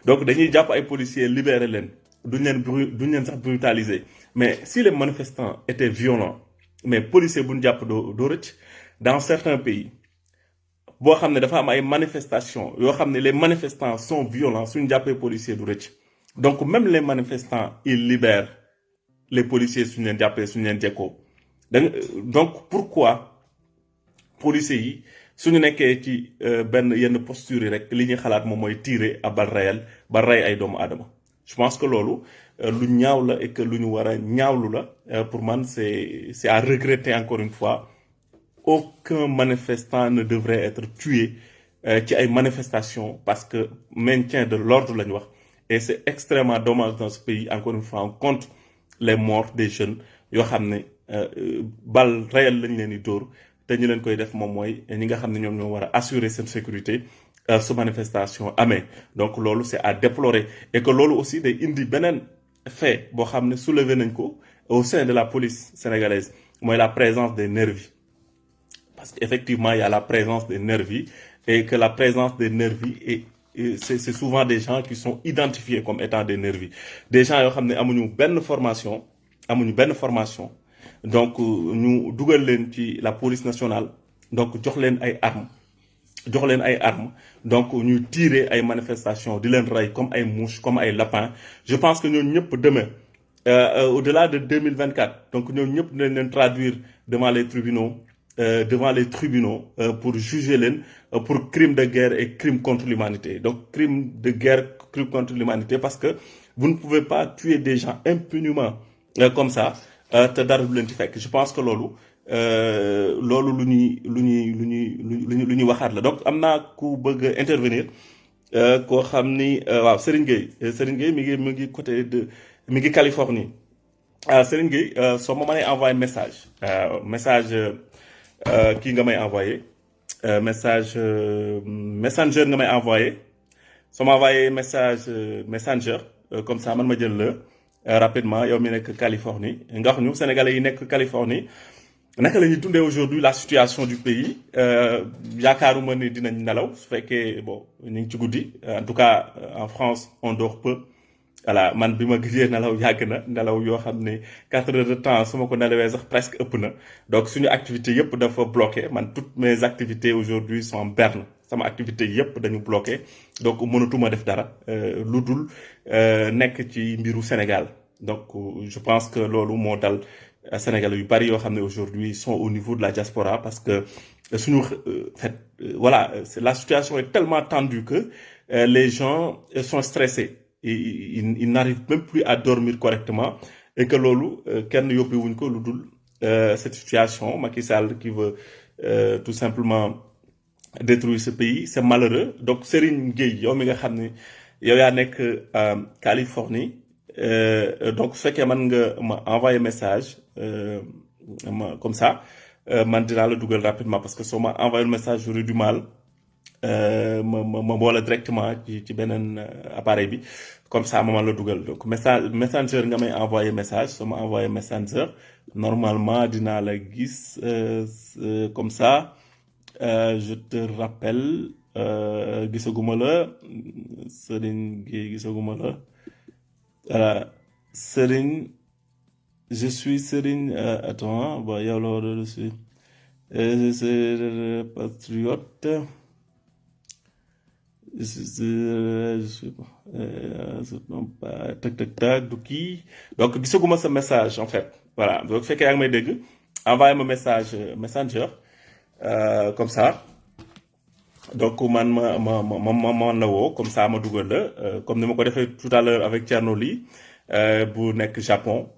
Speaker 1: donc dañuy jàpp ay policiers libérer leen duñ leen sax brutaliser mais si les manifestants étaient violents mais policiers bu ñu jàpp doo rëcc dans certains pays boo xam ne dafa am ay manifestations yoo xam ne les manifestants sont violents suñu jàppee policiers du rëcc donc même les manifestants ils libèrent les policiers suñu leen jàppee suñu leen jekkoo donc pourquoi policiers yi suñu nekkee ci benn yenn posture yi rek li ñuy xalaat moom mooy tirer à balles réelles ba rey ay doomu aadama je pense que loolu lu ñaaw la et que lu ñu war a ñaawlu la pour man c'est à regretter encore une fois aucun manifestant ne devrait être tué ci ay manifestations parce que maintien de l'ordre la ñu wax et c'est extrêmement dommage dans ce pays encore une fois on compte les morts des jeunes yoo xam ne balles réelles lañ leen di dóor te ñu leen koy def moom mooy ñi nga xam ne ñoom ñoo war a assurer seen sécurité su manifestation amee donc loolu c'est à déplorer et que loolu aussi day indi beneen fait boo xam ne soulevé nañ ko au sein de la police sénégalaise mooy la présence des nervis parce qu'effectivement il y a la présence des nervis et que la présence des nervis c'est souvent des gens qui sont identifiés comme étant des nervis des gens yoo xam ne amuñu benn formation donc ñu dugal leen ci la police nationale donc jox leen ay armes donc ñu tirer ay manifestations di leen rey comme ay mouches comme ay lapins je pense que ñooñu ñëpp demain au-delà de 2024 donc ñooñu ñëpp dinañ leen traduire devant les tribunaux pour juger leen pour crime de guerre et crime contre l'humanité donc crime de guerre crime contre l'humanité parce que vous ne pouvez pas tuer des gens impunément comme ça te dara du leen ci fekk je pense que loolu lu ñuy waxaat la donc am naa ku bëgg a intervenir koo xam ni waaw Serigne Gueye mi ngi côté de mi ngi Californie Serigne Gueye soo ma mënee envoyé message kii nga may envoyé message messenger nga may envoyé soo ma envoyé message messenger comme ça man ma jël la rapidement yow mi nekk Californie nga wax ñu sénégalais yi nekk Californie naka la ñuy dundee aujourd'hui la situation du pays yaakaaruma ni dinañ nelaw su fekkee bon ñu ngi ci guddi en tout cas en France on dort peu voilà man bi ma gisee nelaw yàgg na nelaw yoo xam ne 4 heures de temps su ma ko nelawee sax presque ëpp na donc suñu activité yëpp dafa bloqué man toutes mes activités aujourd'hui sont en berne sama activité yëpp dañu bloqué donc mënatuma def dara lu dul nekk ci mbiru Sénégal donc je pense que loolu moo dal Sénégalais yu bari yoo xam ne aujourd'hui sont au niveau de la diaspora parce que suñu voilà la situation est tellement tendue que les gens sont stressés ils n'arrivent même plus à dormir correctement et que loolu kenn yóbbuwuñ ko lu dul cette situation Macky Sall qui veut tout simplement détruire ce pays c'est malheureux donc Serigne Gueye yow mi nga xam ne yow yaa nekk Californie donc su fekkee mën nga ma envoyer message comme ça man dinaa la dugal rapidement parce que soo ma envoyer message j'aurai du mal ma boole directement ci beneen appareil bi comme ça ma la dugal donc messenger nga may envoyer message soo ma envoyer messenger normalement dinaa la gis comme ça je te rappelle gisaguma la Serigne Gueye gisaguma la voilà Serigne je suis Serigne attends bon yow la war a suis je suis patriote tac du kii donc gisaguma sa message en fait voilà donc fekkee yaa ngi may dégg envoyé ma message messenger comme ça donc man man la woo comme ça ma dugal la comme ni ma ko defee tout à l'heure avec Thierno Ly bu nekk Japon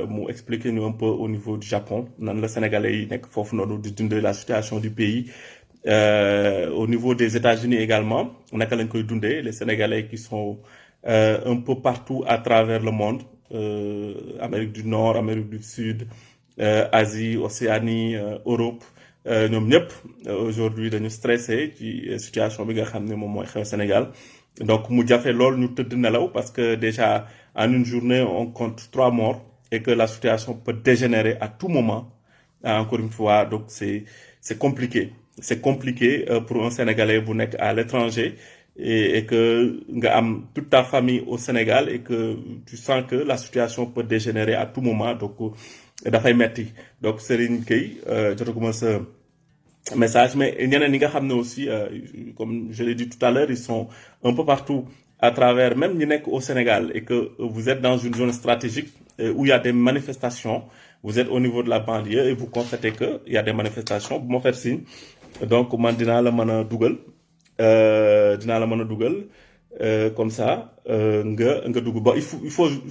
Speaker 1: mu expliquer ñu un peu au niveau du Japon nan la sénégalais yi nekk foofu noonu di dundee la situation du pays. Au niveau des États-Unis également naka lañ koy dundee les Sénégalais qui sont un peu partout à travers le monde Amérique du Nord Amérique du Sud Asie Océanie Europe ñoom ñëpp aujourd'hui dañu stressé ci situation bi nga xam ne moom mooy xew Sénégal donc mu jafe lool ñu tëdd nelaw parce que déjà en une journée on compte 3 morts et que la situation peut dégénérer à tout moment encore une fois donc c'est compliqué. C'est compliqué pour un Sénégalais bu nekk à l'étranger et que nga am toute ta famille au Sénégal et que tu sens que la situation peut dégénérer à tout moment donc dafay metti donc Serigne Gueye jotaguma sa message mais ñeneen ñi nga xam ne aussi comme je l'ai dit tout à l'heure ils sont un peu partout à travers même ñi nekk au Sénégal et que vous êtes dans une zone stratégique où il y a des manifestations vous êtes au niveau de la banlieue et vous constatez que il y a des manifestations bu ma faire signe donc man dinaa la mën a dugal comme ça nga dugg ba il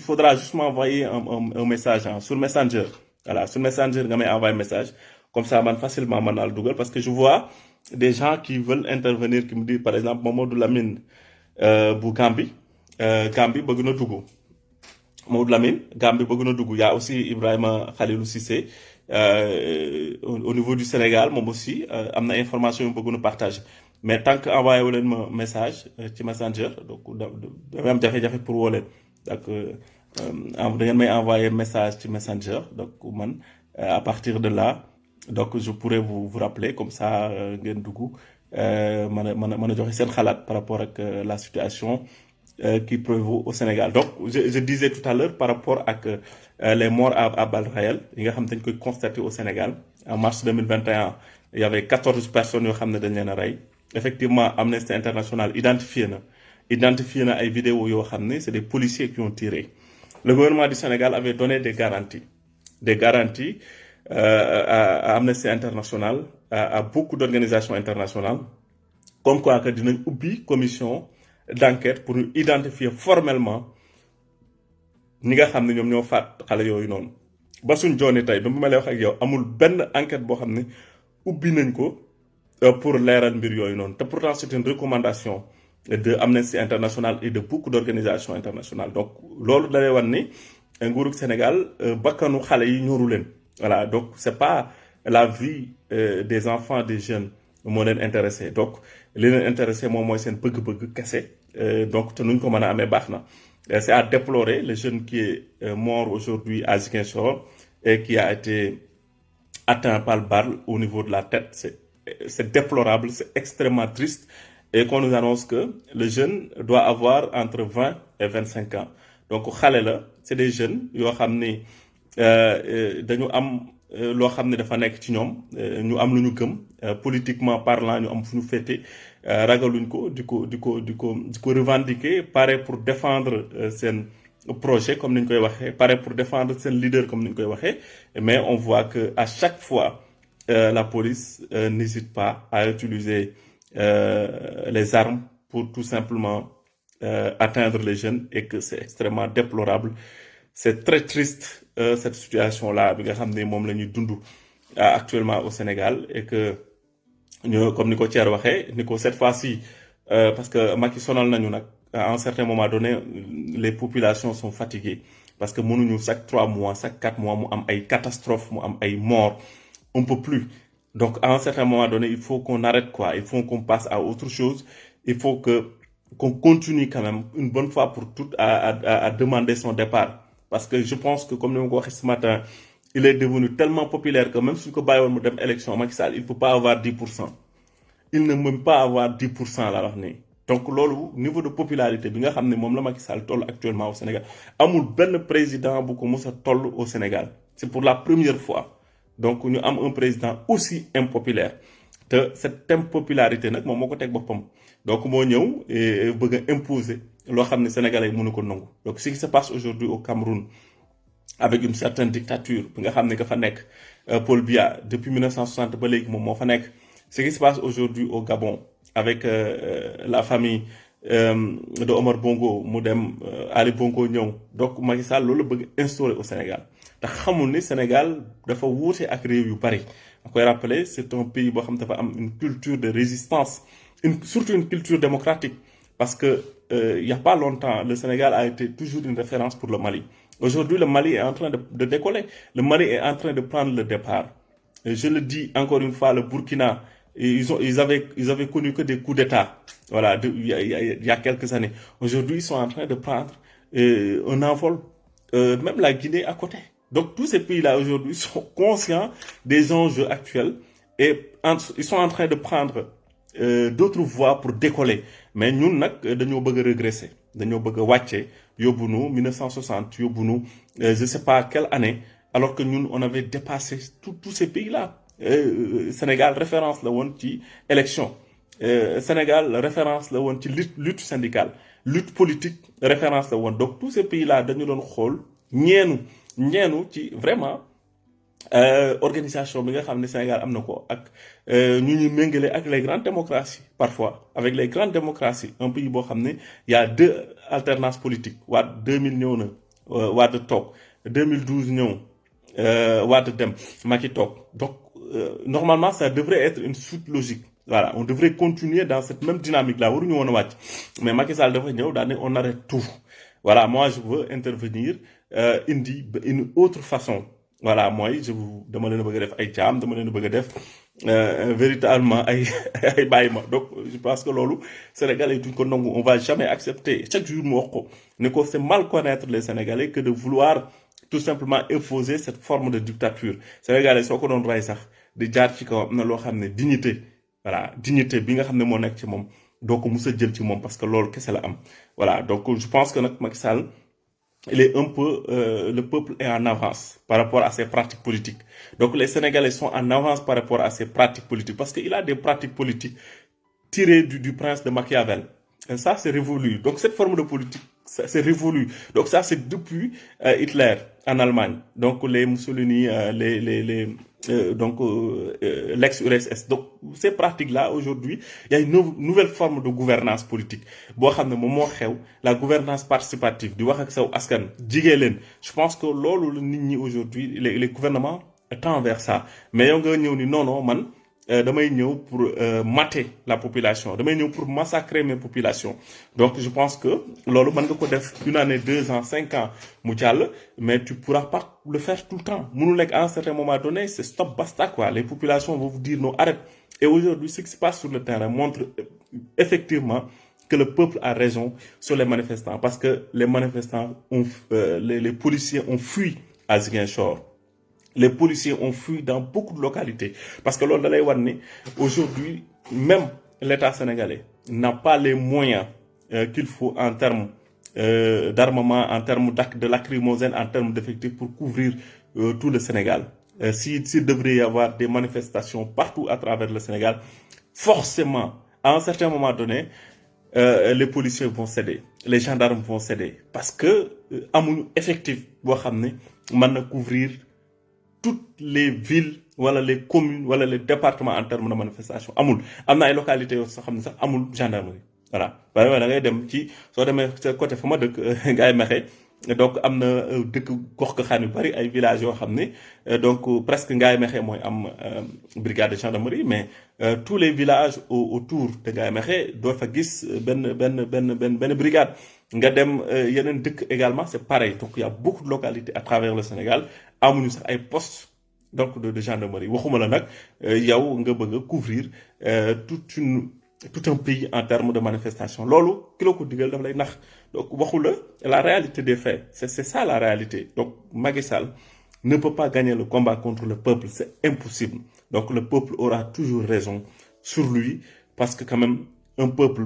Speaker 1: faudra juste m'envoyer un message sur Messenger voilà sur Messenger nga may envoyer message comme ça man facilement mën naa la dugal parce que je vois des gens qui veulent intervenir qui me disent par exemple Mamadou Lamine bu Gambie bëgg na dugg Mamadou Lamine Gambie bëgg na dugg y a aussi Ibrahima Khalilou Cissé au niveau du Sénégal moom aussi am na information yu bëgg na partager mais tant que envoyé wu leen ma message ci Messenger donc damay am jafe-jafe pour woo leen donc da ngeen may envoyer message ci Messenger donc man à partir de là donc je pourrais vous rappeler comme ça ngeen dugg mën a joxe seen xalaat par rapport ak la situation qui prévaut au Sénégal donc je disais tout à l'heure par rapport ak les morts à balles réelles yi nga xam dañ koy constater au Sénégal en mars 2021 il y avait 14 personnes yoo xam ne dañ leen a rey effectivement Amnesty International identifié na ay vidéos yoo xam ne c'est des policiers qui ont tiré le gouvernement du Sénégal avait donné des garanties à Amnesty International à beaucoup d'organisations internationales comme quoi que dinañ ubbi commission d'enquête pour ñu identifier formellement ñi nga xam ne ñoom ñoo faat xale yooyu noonu ba suñ jooni tey ba mu ma lay wax ak yow amul benn enquête boo xam ne ubbi nañ ko pour leeral mbir yooyu noonu te pourtant c'est une recommandation de Amnesty International et de beaucoup d'organisations internationales donc loolu da lay wan ni nguurug Sénégal bakkanu xale yi ñoru leen voilà donc c'est pas la vie des enfants des jeunes moo leen intéressé donc li leen intéressé moom mooy seen bëgg-bëgg kese donc te nuñ ko mën a amee baax na c'est à déplorer le jeune qui est mort aujourd'hui à Ziguinchor et qui a été atteint par balle au niveau de la tête c'est déplorable c'est extrêmement triste et qu'on nous annonce que le jeune doit avoir entre 20 et 25 ans donc xale la c'est des jeunes yoo xam ni dañu am loo xam ne dafa nekk ci ñoom ñu am lu ñu gëm politiquement parlant ñu am fu ñu féete ragaluñ ko di ko revendiquer pare pour défendre seen projet comme ni ñu koy waxee pare pour défendre seen leader comme ni ñu koy waxee mais on voit que à chaque fois la police n'hésite pas à utiliser les armes pour tout simplement atteindre les jeunes et que c'est extrêmement déplorable c'est très triste cette situation-là bi nga xam ne moom la ñuy dund actuellement au Sénégal et que ñu comme ni ko Thierre waxee ni ko cette fois-ci parce que Macky sonal nañu nag à un certain moment donné les populations sont fatiguées parce que mënuñu chaque 3 mois chaque 4 mois mu am ay catastrophes mu am ay morts on peut plus donc à un certain moment donné il faut qu'on arrête quoi il faut qu'on passe à autre chose il faut qu'on continue quand même une bonne fois pour toutes à demander son départ parce que je pense que comme ni ma ko waxee ce matin il est devenu tellement populaire que même suñ ko bàyyi woon mu dem élection Macky Sall il peut pas avoir 10%. Il ne peut pas avoir 10% la wax nii donc loolu niveau de popularité bi nga xam ne moom la Macky Sall toll actuellement au Sénégal amul benn président bu ko mës a toll au Sénégal c'est pour la première fois donc ñu am un président aussi impopulaire cette impopularité nag moom moo ko teg boppam donc moo ñëw bëgg a imposer loo xam ne sénégalais mënu ko nangu donc ce qui se passe aujourd'hui au Cameroun avec une certaine dictature bi nga xam ne ka fa nekk Paul Biya depuis 1960 ba léegi moom moo fa nekk ce qui se passe aujourd'hui au Gabon avec la famille de Omar Bongo mu dem Ali Bongo ñëw donc Macky Sall loolu bëgg instaurer au Sénégal te xamul ni Sénégal dafa wuute ak réew yu bari ma koy rappeler c'est un pays boo xam dafa am une culture de résistance surtout une culture démocratique parce que il y a pas longtemps le Sénégal a été toujours une référence pour le Mali. Aujourd'hui le Mali est en train de décoller, le Mali est en train de prendre le départ. Et je le dis encore une fois, le Burkina ils avaient connu que des coups d'État, voilà, il y a quelques années. Aujourd'hui, ils sont en train de prendre un envol, même la Guinée à côté. Donc, tous ces pays-là, aujourd'hui, sont conscients des enjeux actuels et ils sont en train de prendre d'autres voies pour décoller. Mais nous, nous bëgg régresser. Nous bëgg wàcce, yóbbu nu 1960, yóbbu nu, je sais pas quelle année, alors que nous, on avait dépassé tous ces pays-là. Sénégal référence la woon ci élection Sénégal référence la woon ci lutte syndicale lutte politique référence la woon donc tous ces pays là dañu doon xool ñeenu ci vraiment organisation bi nga xam ne Sénégal am na ko ak ñu méngale ak les grandes démocraties parfois avec les grandes démocraties un pays boo xam ne y a deux alternances politiques Wade 2000 ñëw na Wade toog 2012 ñëw Wade dem Macky toog donc normalement ça devrait être une suite logique. Voilà, on devrait continuer dans cette même dynamique là. Mais Macky Sall dafa ñëw daal ne on arrête tout. Voilà, moi je veux intervenir indi une autre façon. Voilà, moi je vous dama leen bëgg def ay jaam dama leen bëgg def véritablement ay bàyyi ma. Donc je pense que loolu Sénégalais duñ ko nangu, on va jamais accepter chaque jour mu wax ko ne ko c'est mal connaître les Sénégalais que de vouloir tout simplement imposer cette forme de dictature. Sénégalais soo ko doon ray sax di jaar ci kaw am na loo xam ne dignité, voilà, dignité bi nga xam ne moo nekk ci moom doo ko mus a jël ci moom parce que loolu kese la am. Voilà, donc je pense que nag Macky Sall il est un peu le peuple est en avance par rapport à ses pratiques politiques. Donc les Sénégalais sont en avance par rapport à ses pratiques politiques parce qu'il a des pratiques politiques tirées du prince de Machiavel. Et ça c'est révolu. Donc cette forme de politique c'est révolu. Donc ça c'est depuis Hitler en Allemagne. Donc les Mussolini, l'ex-URSS. Donc ces pratiques-là aujourd'hui, il y a une nouvelle forme de gouvernance politique. Bo xamne mom mo xew la gouvernance participative di wax ak saw askan jigé len. Je pense que lolu nit ñi aujourd'hui les gouvernements tendent vers ça. Mais yow nga ñew ni non man damay ñëw pour mater la population, damay ñëw pour massacrer mes populations. Donc je pense que lolu man nga ko def une année, 2 ans, 5 ans mu jall, mais tu pourras pas le faire tout le temps. Mënu nek à un certain moment donné, c'est stop basta quoi. Les populations vont vous dire non, arrête. Et aujourd'hui ce qui se passe sur le terrain montre effectivement que le peuple a raison sur les manifestants parce que les manifestants ont les policiers ont fui à Ziguinchor. Les policiers ont fui dans beaucoup de localités. Parce que aujourd'hui, même l'État sénégalais n'a pas les moyens qu'il faut en termes d'armement, en termes de lacrymogène, en termes d'effectifs pour couvrir tout le Sénégal. S'il devrait y avoir des manifestations partout à travers le Sénégal, forcément, à un certain moment donné, les policiers vont céder, les gendarmes vont céder. Parce que, amuñu effectif boo xam ne mën na couvrir toutes les villes wala les communes wala les départements en termes de manifestation amul am na ay localités yoo xam ne sax amul gendarmerie. Voilà waaye da ngay dem ci soo demee ca côté fa ma dëkk Ngaye Mekhe donc am na dëkk gox goxaan yu bari ay villages yoo xam ne donc presque Ngaye Mekhe mooy am brigade de gendarmerie mais tous les villages autour de Ngaye Mekhe doo fa gis benn brigade. Nga dem yeneen dëkk également c'est pareil. Donc il y a beaucoup de localités à travers le Sénégal amuñu sax ay postes donc de gendarmerie waxuma la nag yow nga bëgg a couvrir tout un pays en termes de manifestation loolu ki la ko digal daf lay nax. Donc waxu la réalité des faits c'est ça la réalité. Donc Macky Sall ne peut pas gagner le combat contre le peuple, c'est impossible. Donc le peuple aura toujours raison sur lui parce que quand même un peuple,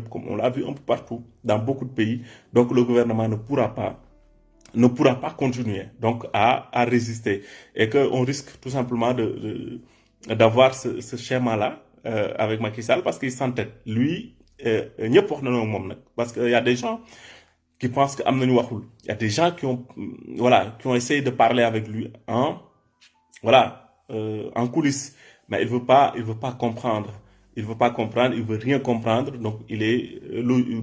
Speaker 1: comme on l'a vu un peu partout dans beaucoup de pays, donc le gouvernement ne pourra pas continuer donc à résister et qu'on risque tout simplement d'avoir ce schéma-là avec Macky Sall parce qu'il s'entête. Lui, ñëpp wax nañoo moom nag parce que y a des gens qui pensent que am nañu waxul. Il y a des gens qui ont essayé de parler avec lui en coulisses, mais il veut pas comprendre. Il veut pas comprendre, il veut rien comprendre, donc il est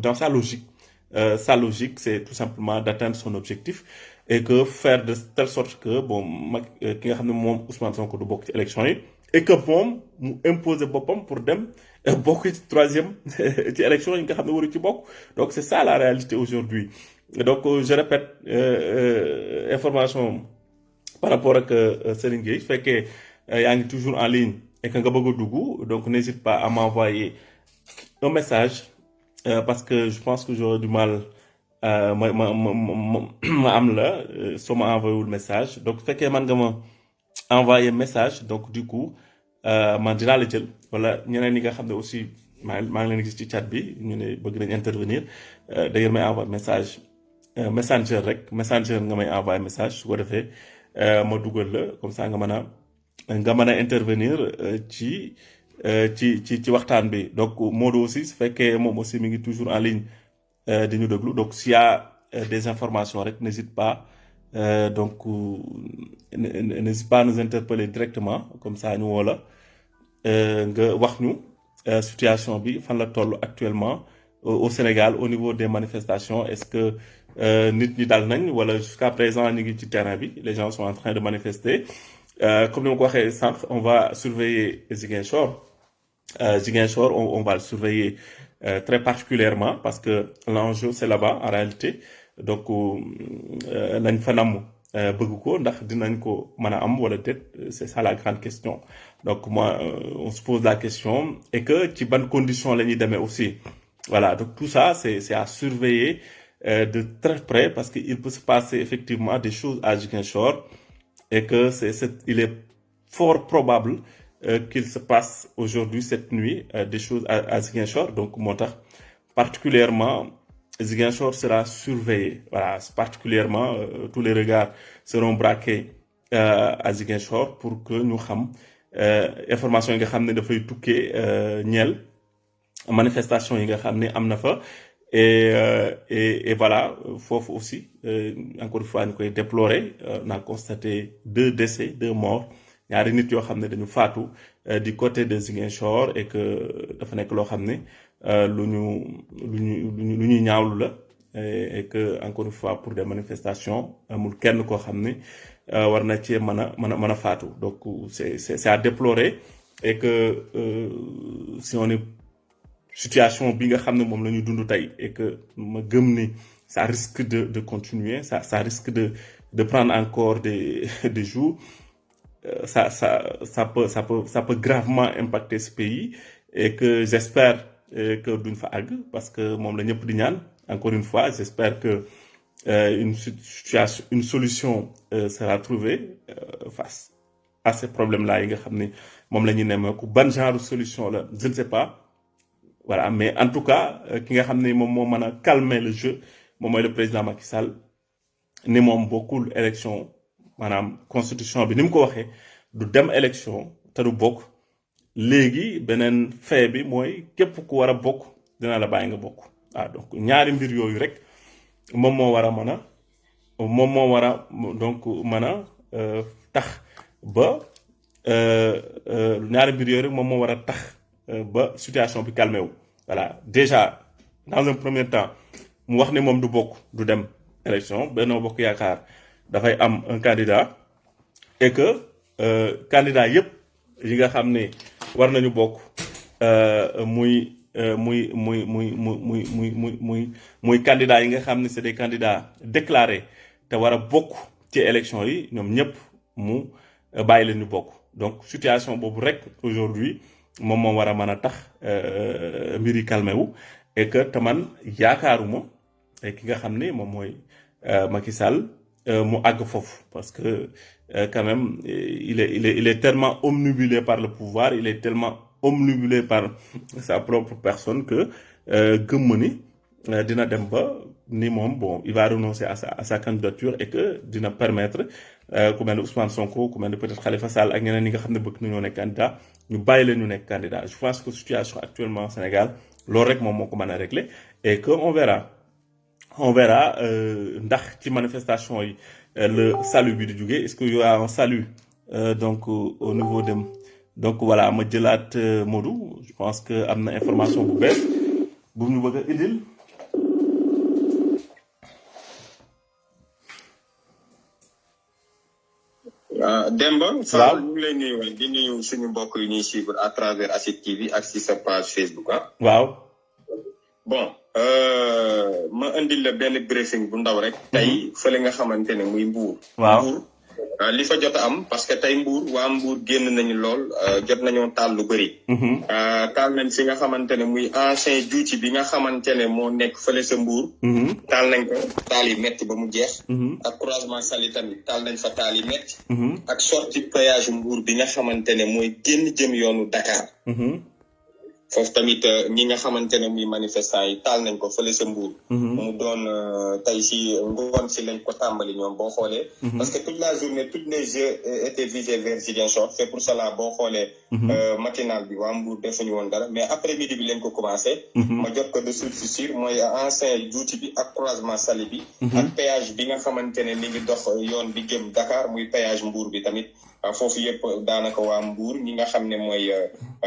Speaker 1: dans sa logique. Sa logique, c'est tout simplement d'atteindre son objectif et que faire de telle sorte que ki nga xam ne moom Ousmane Sonko du bokk ci élection yi et que moom mu imposer boppam pour dem bokk ci troisième ci élection yi nga xam ne waru ci bokk. Donc c'est ça la réalité aujourd'hui. Donc je répète information par rapport ak Serigne Gueye su fekkee yaa ngi toujours en ligne et que nga bëgg a dugg, donc n'hésite pas à m'envoyer un message parce que je pense que j'aurai du mal ma am la soo ma envoyé wul message. Donc su fekkee man nga ma envoyer message, donc du coup man dinaa la jël wala ñeneen ñi nga xam ne aussi maa ngi leen gis ci chat bi ñu ne bëgg nañ intervenir da ngeen may envoyer message messenger rek messenger nga may envoyer message su ko defee ma dugal la comme ça nga mën a intervenir ci waxtaan bi. Donc Modou aussi su fekkee moom aussi mi ngi toujours en ligne di ñu déglu, donc s'il y a des informations rek n'hésite pas donc n'hésite pas à nous interpeller directement comme ça ñu woo la nga wax ñu situation bi fan la toll actuellement au Sénégal au niveau des manifestations. Est-ce que nit ñi dal nañ wala jusqu'à présent ñu ngi ci terrain bi, les gens sont en train de manifester. Comme ni ma ko waxee sànq, on va surveiller Ziguinchor. On va le surveiller très particulièrement parce que l'enjeu c'est là-bas en réalité. Donc lañ fa namm bëgg ko ndax dinañ ko mën a am wala déet, c'est ça la grande question. Donc moi on se pose la question et que ci ban condition la ñuy demee aussi. Voilà, donc tout ça c'est à surveiller de très près parce que il peut se passer effectivement des choses à Ziguinchor et que il est fort probable qu'il se passe aujourd'hui cette nuit des choses à Ziguinchor. Donc moo tax particulièrement Ziguinchor sera surveillé. Voilà, particulièrement tous les regards seront braqués à Ziguinchor pour que ñu xam information yi nga xam ne dafay tukkee ñeel manifestation yi nga xam ne am na fa. Et voilà, foofu aussi encore une fois ñu koy déplorer. On a constaté 2 décès, 2 morts, ñaari nit yoo xam ne dañu faatu du côté de Ziguinchor et que dafa nekk loo xam ne lu ñuy ñaawlu la et que encore une fois pour des manifestations amul kenn koo xam ne war na cee mën a faatu. Donc c'est à déplorer et que si on est situation bi nga xam ne moom la ñu dund tey et que ma gëm ni ça risque de continuer, ça risque de prendre encore des jours. Ça peut gravement impacter ce pays et que j'espère que duñ fa àgg parce que moom la ñëpp di ñaan. Encore une fois, j'espère que une solution sera trouvée face à ces problèmes-là yi nga xam ne moom la ñu nemmeeku. Ban genre solution la, je ne sais pas. Voilà, mais en tout cas ki nga xam ne moom moo mën a calmer le jeu moom mooy le président Macky Sall ni moom bokkul élection. Maanaam constitution bi ni mu ko waxee du dem élection te du bokk. Léegi beneen fait bi mooy képp ku war a bokk dina la bàyyi nga bokk. Donc ñaari mbir yooyu rek moom moo war a donc mën a tax ba ñaari mbir yooyu rek moom moo war a tax ba situation bi calmé wu. Voilà, déjà dans un premier temps mu wax ne moom du bokk du dem élection. Benno Bokk Yaakaar dafay am un candidat et que candidat yëpp yi nga xam ne war nañu bokk muy candidat yi nga xam ne c'est des candidats déclarés te war a bokk ci élection yi ñoom ñëpp mu bàyyi leen ñu bokk. Donc situation boobu rek aujourd'hui moom moo war a mën a tax mbir yi calmé wu et que te man yaakaaruma ki nga xam ne moom mooy Macky Sall mu àgg foofu parce que quand même il est tellement omnibulé par le pouvoir, il est tellement omnibulé par sa propre personne que gëm ni dina dem ba ni moom bon il va renoncer à sa candidature et que dina permettre ku mel ne Ousmane Sonko ku mel ne peut-être Khalifa Sall ak ñeneen ñi nga xam ne bëgg nañoo nekk candidat ñu bàyyi leen ñu nekk candidat je pense que situation actuellement au Sénégal loolu rek moom moo ko mën a régler et que on verra ndax ci manifestation yi le salut bi di jóge est-ce qu'il y aura un salut donc au niveau de donc voilà ma jëlaat Modou je pense que am na information bu bees bu ñu bëgg a indil.
Speaker 2: Demba. waaw ñu ngi lay nuyu di nuyu suñu mbokk yi ñuy suivre à travers ASID TV ak si sa page Facebook ah.
Speaker 1: waaw.
Speaker 2: bon ma indil la benn briefing bu ndaw rek. tey fële nga xamante ne muy Mbour.
Speaker 1: waaw
Speaker 2: Mbour li fa jot a am parce que tey Mbour waa Mbour génn nañu lool jot nañoo taal lu bëri. taal nañ fi nga xamante ne muy ancien juuti bi nga xamante ne moo nekk fële sa Mbour. taal nañ ko taal yi metti ba mu jeex. ak croisement Saly tamit taal nañ fa taal yi metti. ak sortie péage Mbour bi nga xamante ne mooy génn jëm yoonu Dakar. foofu tamit ñi nga xamante ne muy manifestants yi taal nañ ko fële sa Mbour. mu doon tey si ngoon si lañ ko tàmbali ñoom boo xoolee. parce que toute la journée toutes les jeux étaient visés vers Ziguinchor c'est pour cela boo xoolee. matinal bi waa Mbour defuñu woon dara mais après midi bi lañ ko commencé. ma jot ko de source sûre mooy ancien juuti bi ak croisement Saly bi. ak péage bi nga xamante ne mi ngi dox yoon bi jëm Dakar muy péage Mbour bi tamit. foofu yëpp daanaka waa Mbour ñi nga xam ne mooy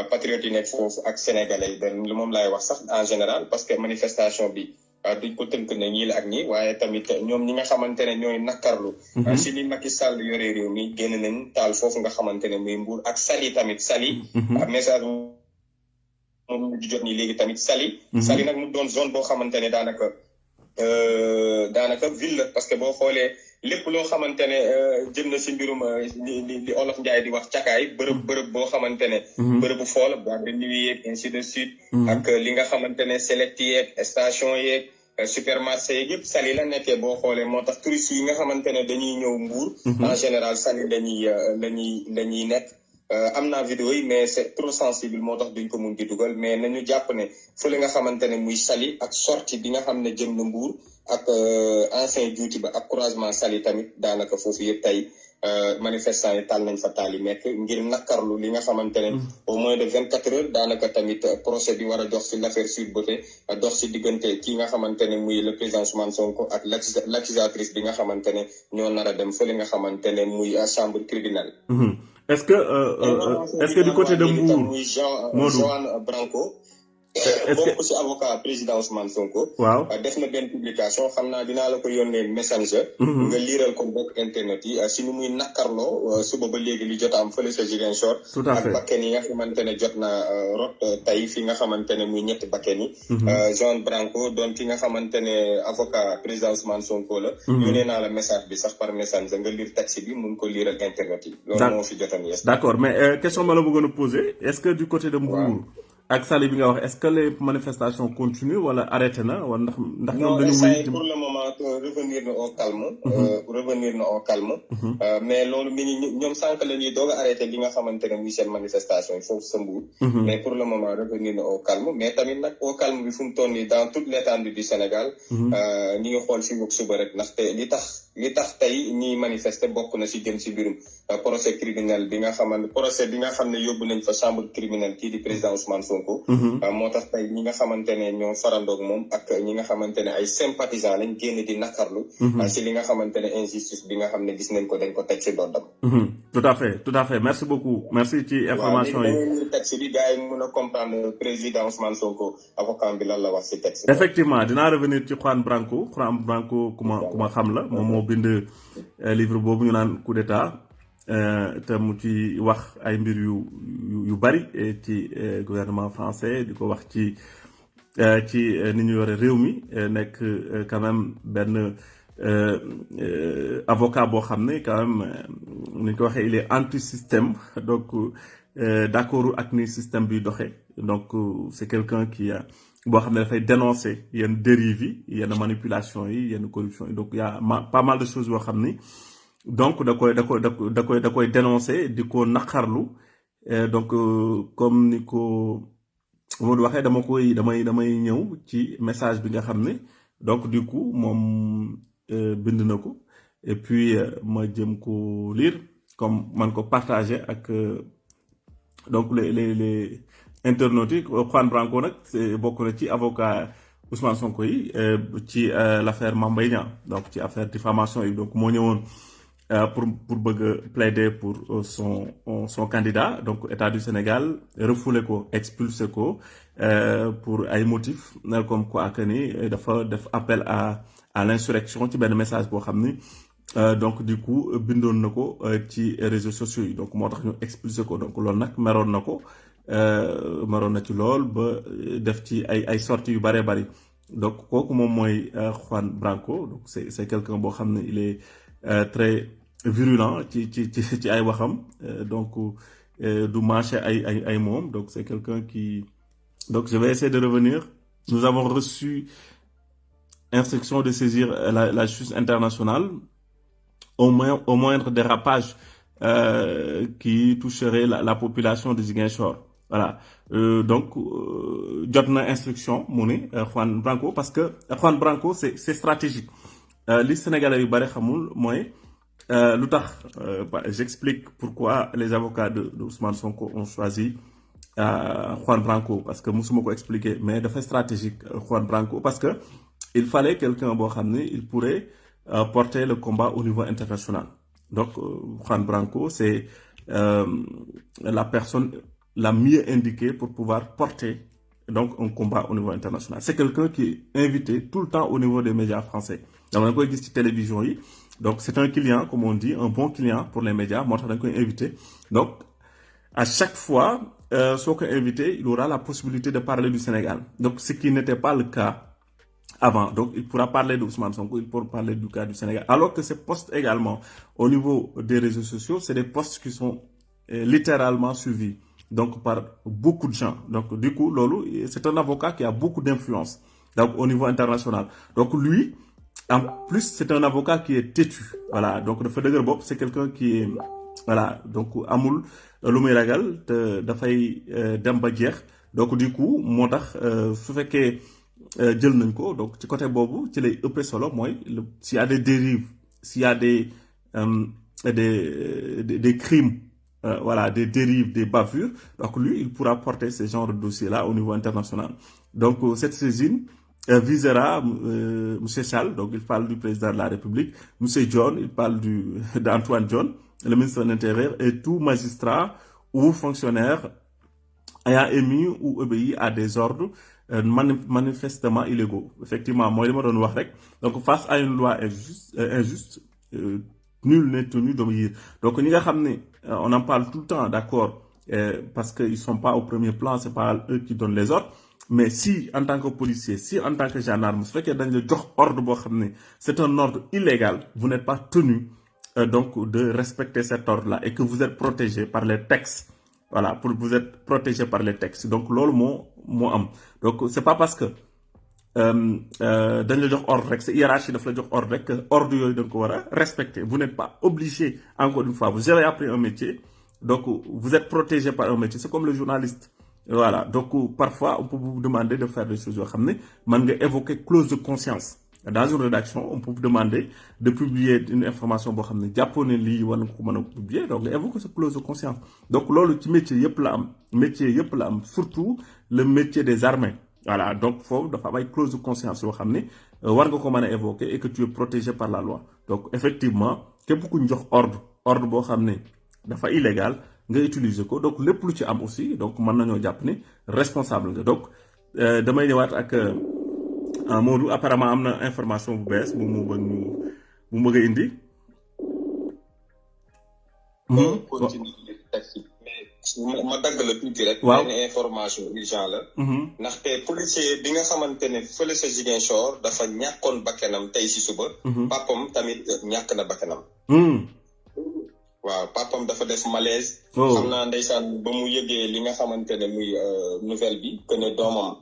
Speaker 2: patriotes yi nekk foofu ak sénégalais yi moom laay wax sax en général parce que manifestation bi duñ ko tënk ne ñii la ak ñii waaye tamit ñoom ñi nga xamante ne ñooy nakkarlu si ni Macky Sall yore réew mi génn nañ taal foofu nga xamante ne muy Mbour ak Saly tamit Saly message moom ñu jot nii léegi tamit Saly nag mu doon zone boo xamante ne daanaka ville la parce que boo xoolee lépp loo xamante ne jëm na si mbirum li Olof Njaay di wax cakaay bërëb boo xamante ne bërëbu fool boîte de nuit yeeg ainsi de suite ak li nga xamante ne select yeeg station yeeg supermarché yeeg yëpp Saly la nekkee boo xoolee moo tax touristes yi nga xamante ne dañuy ñëw Mbour en général Saly lañuy nekk am naa vidéo yi mais c'est trop sensible moo tax duñ ko mun di dugal mais nañu jàpp ne fële nga xamante ne muy Saly ak sortie bi nga xam ne jëm na Mbour ak ancien juuti ba ak croisement Saly tamit daanaka foofu yëpp tey manifestants yi taal nañ fa taal yi nekk ngir nakkarlu li nga xamante ne au moins de 24 heures daanaka tamit procès bi war a dox si l'affaire Sweet Beauté dox si diggante kii nga xamante ne muy le président Ousmane Sonko ak l'accusatrice bi nga xamante ne ñoo nar a dem fële nga xamante ne muy chambre criminelle.
Speaker 1: Est-ce que du côté de Mbour
Speaker 2: muy Joan Branco bokk ci avocat président Ousmane Sonko.
Speaker 1: waaw
Speaker 2: def na benn publication xam naa dinaa la ko yónnee messenger. nga liiral ko bokk internet yi si ni muy nakkarloo suba ba léegi li jot a am fële sa Ziguinchor.
Speaker 1: tout à fait
Speaker 2: ak bakken yi nga xamante ne jot na rot tey fi nga xamante ne muy ñetti bakken yi. Joan Branco doon ki nga xamante ne avocat président Ousmane Sonko la. yónnee naa la message bi sax par messenger nga lire texte bi mun ko liiral internet yi. loolu moo fi jotoon yes.
Speaker 1: D'accord mais question ma la bëggoon a poser est-ce que du côté de Mbour. ak Saly bi nga wax est-ce que les manifestations continuent wala arrêté na wala ndax ñoom dañu
Speaker 2: wuy pour le moment revenir na au calme mais loolu mi ngi ñoom sànq la ñuy doog a arrêté li nga xamante ne muy seen manifestation yi foofu sa Mbour mais pour le moment revenir na au calme mais tamit nag au calme bi fu mu toll nii dans toute l'étendue du Sénégal ñi ngi xool fi wëg suba rek ndaxte li tax tey ñiy manifester bokk na si jëm si biirum procès criminel bi nga xam ne yóbbu nañ fa chambre criminelle kii di président Ousmane Sonko moo tax tey ñi nga xamante ne ñoo farandoog moom ak ñi nga xamante ne ay sympathisants lañ génn di nakarlu si li nga xamante ne injustice bi nga xam ne gis nañ ko dañ ko teg si doddam
Speaker 1: tout à fait merci beaucoup merci ci information yi
Speaker 2: waaw texte bi gars yi mën a comprendre président Ousmane Sonko avocat bi lan la wax si texte
Speaker 1: effectivement dinaa revenir ci Juan Branco ku ma xam la moom moo bind livre boobu ñu naan coup d'état te mu ci wax ay mbir yu bari ci gouvernement français di ko wax ci ni ñu yore réew mi nekk quand même benn avocat boo xam ne quand même ni ñu ko waxee il est anti-système donc d'accord ak ni système bi doxee donc c'est quelqu'un qui boo xam ne dafay dénoncer yenn dérives yi yenn manipulation yi yenn corruption yi donc y a pas mal de choses yoo xam ni donc da koy dénoncer di ko naqarlu donc comme ni ko Modou waxee damay ñëw ci message bi nga xam ne donc du coup moom bind na ko et puis ma jëm ko lire comme man ko partager ak donc les internautes yi. Juan Branco nag c'est bokk na ci avocat Ousmane Sonko yi ci l'affaire Mame Mbaye Niang donc ci affaire diffamation yi donc moo ñëwoon pour bëgg plaider pour son candidat donc état du Sénégal refoulé ko expulsé ko pour ay motifs comme quoi que ni dafa def appel à l'insurrection ci benn message boo xam ni donc du coup bindoon na ko ci réseaux sociaux yi donc moo tax ñu expulsé ko donc loolu nag meroon na ko meroon na ci lool ba def ci ay sorties yu bëree bëri donc kooku moom mooy Juan Branco donc c'est quelqu'un boo xam ne il est très virulent ci ay waxam donc du marché ay moom donc c'est quelqu'un qui donc je vais essayer de revenir. Nous avons reçu instruction de saisir la justice internationale au moindre dérapage qui toucherait la population de Ziguinchor. Voilà. Donc jot na instruction mu ni Juan Branco parce que Juan Branco c'est stratégique. Li Sénégalais yu bari xamul mooy lu tax j'explique pourquoi les avocats de Ousmane Sonko ont choisi Juan Branco parce que musuma ko expliquer mais dafa stratégique Juan Branco parce que il fallait quelqu'un boo xam ne il pourrait porter le combat au niveau international. Donc Juan Branco c'est la personne la mieux indiquée pour pouvoir porter donc un combat au niveau international. C'est quelqu'un qui est invité tout le temps au niveau des médias français. Donc dañ koy gis ci télévision yi donc c'est un client comme on dit un bon client pour les médias moo tax dañ koy invité donc à chaque fois soo ko invité il aura la possibilité de parler du Sénégal donc ce qui n'était pas le cas avant. Donc il pourra parler de Ousmane Sonko, il pourra parler du cas du Sénégal alors que ces postes également au niveau des réseaux sociaux c'est des postes qui sont littéralement suivis donc par beaucoup de gens. Donc du coup loolu c'est un avocat qui a beaucoup d'influence donc au niveau international. Donc lui en plus c'est un avocat qui est têtu. Voilà, donc dafa dëgër bopp, c'est quelqu'un qui est voilà, donc amul lu muy ragal te dafay dem ba jeex. Donc du coup moo tax su fekkee jël nañ ko donc ci côté boobu ci lay ëppee solo mooy s'il y a des dérives, s'il y a des crimes voilà, des dérives, des bavures, donc lui il pourra porter ce genre de dossier là au niveau international. Donc cette saisine visera monsieur Sall, donc il parle du président de la République, monsieur John, il parle d'Antoine John, le ministre de l'Intérieur, et tout magistrat ou fonctionnaire ayant émis ou obéi à des ordres manifestement illégaux. Effectivement, moi, je me donne rek. Donc, face à une loi injuste, nul n'est tenu d'obéir. Donc, on en parle tout le temps, d'accord, parce qu'ils sont pas au premier plan, c'est pas eux qui donnent les ordres. Mais si, en tant que policier, si, en tant que gendarme, c'est un ordre illégal, vous n'êtes pas tenu donc de respecter cet ordre-là et que vous êtes protégé par les textes. Voilà, vous êtes protégé par les textes. Donc, lolo mo am. Donc, c'est pas parce que dans le ordre, c'est hiérarchie de ordre que ordre yoy donc wara respecter. Vous n'êtes pas obligé, encore une fois, vous avez appris un métier, donc vous êtes protégé par un métier. C'est comme le journaliste. Voilà, donc parfois on peut vous demander de faire des choses yoo xam ne man nga évoquer clause de conscience. Dans une rédaction, on peut vous demander de publier une information boo xam ne jàppoo ne lii war na ko mën a publier donc nga évoquer cette clause de conscience. Donc loolu ci métier yëpp la am surtout le métier des armées. Voilà, donc foofu dafa am ay clause de conscience yoo xam ne war nga ko mën a évoquer et que tu es protégé par la loi. Donc effectivement képp ku ñu jox ordre boo xam ne dafa illégal nga utiliser ko donc lépp lu ci am aussi donc mën nañoo jàpp ne responsable nga. Donc damay ñëwaat ak Modou apparemment am na information bu bees bu mu bëgg a indi.
Speaker 2: ma dagg la tuuti rek.
Speaker 1: waaw
Speaker 2: benn information urgent la. ndaxte policier bi nga xamante ne fële sa Ziguinchor dafa ñàkkoon bakkanam tey si suba. papam tamit ñàkk na bakkanam. waaw papam dafa def malaise. xam naa ndeysaan ba mu yëgee li nga xamante ne muy nouvelle bi que ne doomam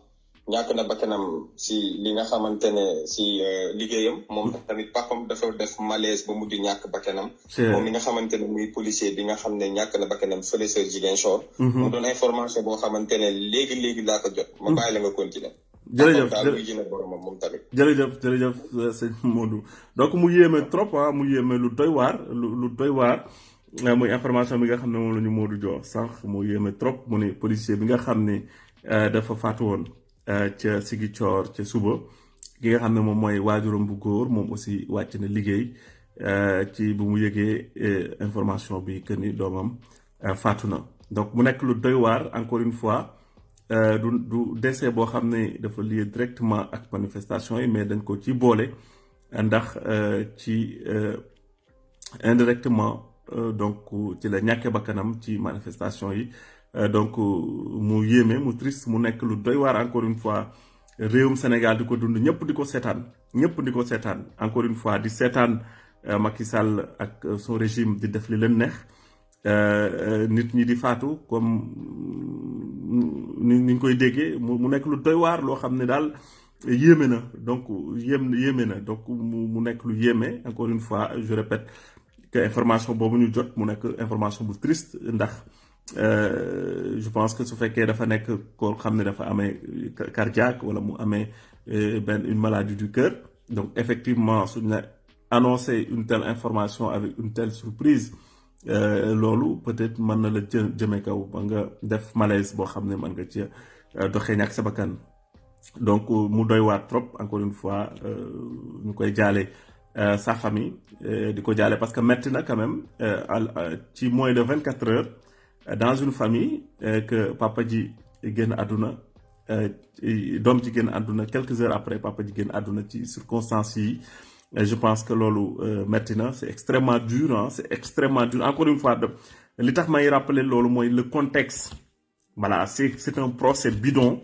Speaker 2: ñàkk na bakkanam si li nga xamante ne si liggéeyam moom tamit papam dafa def malaise ba mu di ñàkk bakkanam. moom mi nga xamante ne muy policier bi nga xam ne ñàkk na bakkanam fële sa Ziguinchor. mu doon information boo xamante ne léegi laa ko jot. ma bàyyi la nga continuer.
Speaker 1: jërëjëf
Speaker 2: daal muy jëne boromam moom tamit.
Speaker 1: jërëjëf sëñ Modou donc mu yéeme trop mu yéeme lu doy waar lu doy waar muy information bi nga xam ne moom la ñu Modou jox sànq mu yéeme trop mu ne policier bi nga xam ne dafa faatu woon ca Ziguinchor ca suba ki nga xam ne moom mooy waajuram bu góor moom aussi wàcc na liggéey ci bu mu yëgee information bi que ni doomam faatu na donc mu nekk lu doy waar encore une fois du décès boo xam ne dafa lié directement ak manifestation yi mais dañ ko ci boole ndax ci indirectement donc ci la ñàkke bakkanam ci manifestation yi donc mu yéeme mu triste mu nekk lu doy waar encore une fois réewum Sénégal di ko dund ñëpp di ko seetaan encore une fois di seetaan Macky Sall ak son régime di def li leen neex nit ñi di faatu comme ni ñu koy déggee mu nekk lu doy waar loo xam ne daal yéeme na donc yéeme na donc mu nekk lu yéeme encore une fois je répète que information boobu ñu jot mu nekk information bu triste ndax je pense que su fekkee dafa nekk koo xam ne dafa amee cardiaque wala mu amee une maladie du cœur donc effectivement suñu la annoncer une telle information avec une telle surprise loolu peut-être mën na la jëme kaw ba nga def malaise boo xam ne mën nga ci doxee ñàkk sa bakkan donc mu doy waar trop encore une fois ñu koy jaale sa famille di ko jaale parce que metti na quand même ci moins de 24 heures dans une famille que papa ji génn àdduna doom ji génn àdduna quelques heures après papa ji génn àdduna ci circonstances yi je pense que loolu metti na c'est extrêmement dur c'est extrêmement dur encore une fois li tax may rappeler loolu mooy le contexte voilà c'est un procès bidon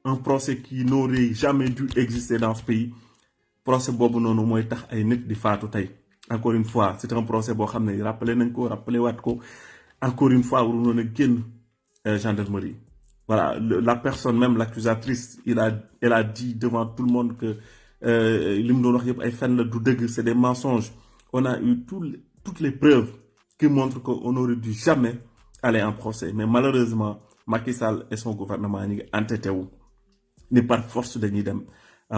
Speaker 1: un procès qui n'aurait jamais dû exister dans ce pays procès boobu noonu mooy tax ay nit di faatu tey encore une fois c'est un procès boo xam ne rappelé nañ ko rappelé waat ko encore une fois waru noon a génn gendarmerie voilà la personne même l'accusatrice elle a dit devant tout le monde que li mu doon wax yëpp ay fen la du dëgg c'est des mensonges on a eu toutes les preuves qui montrent qu'on n'aurait dû jamais aller en procès mais malheureusement Macky Sall et son gouvernement ñi ngi entêté wu ni par force dañuy dem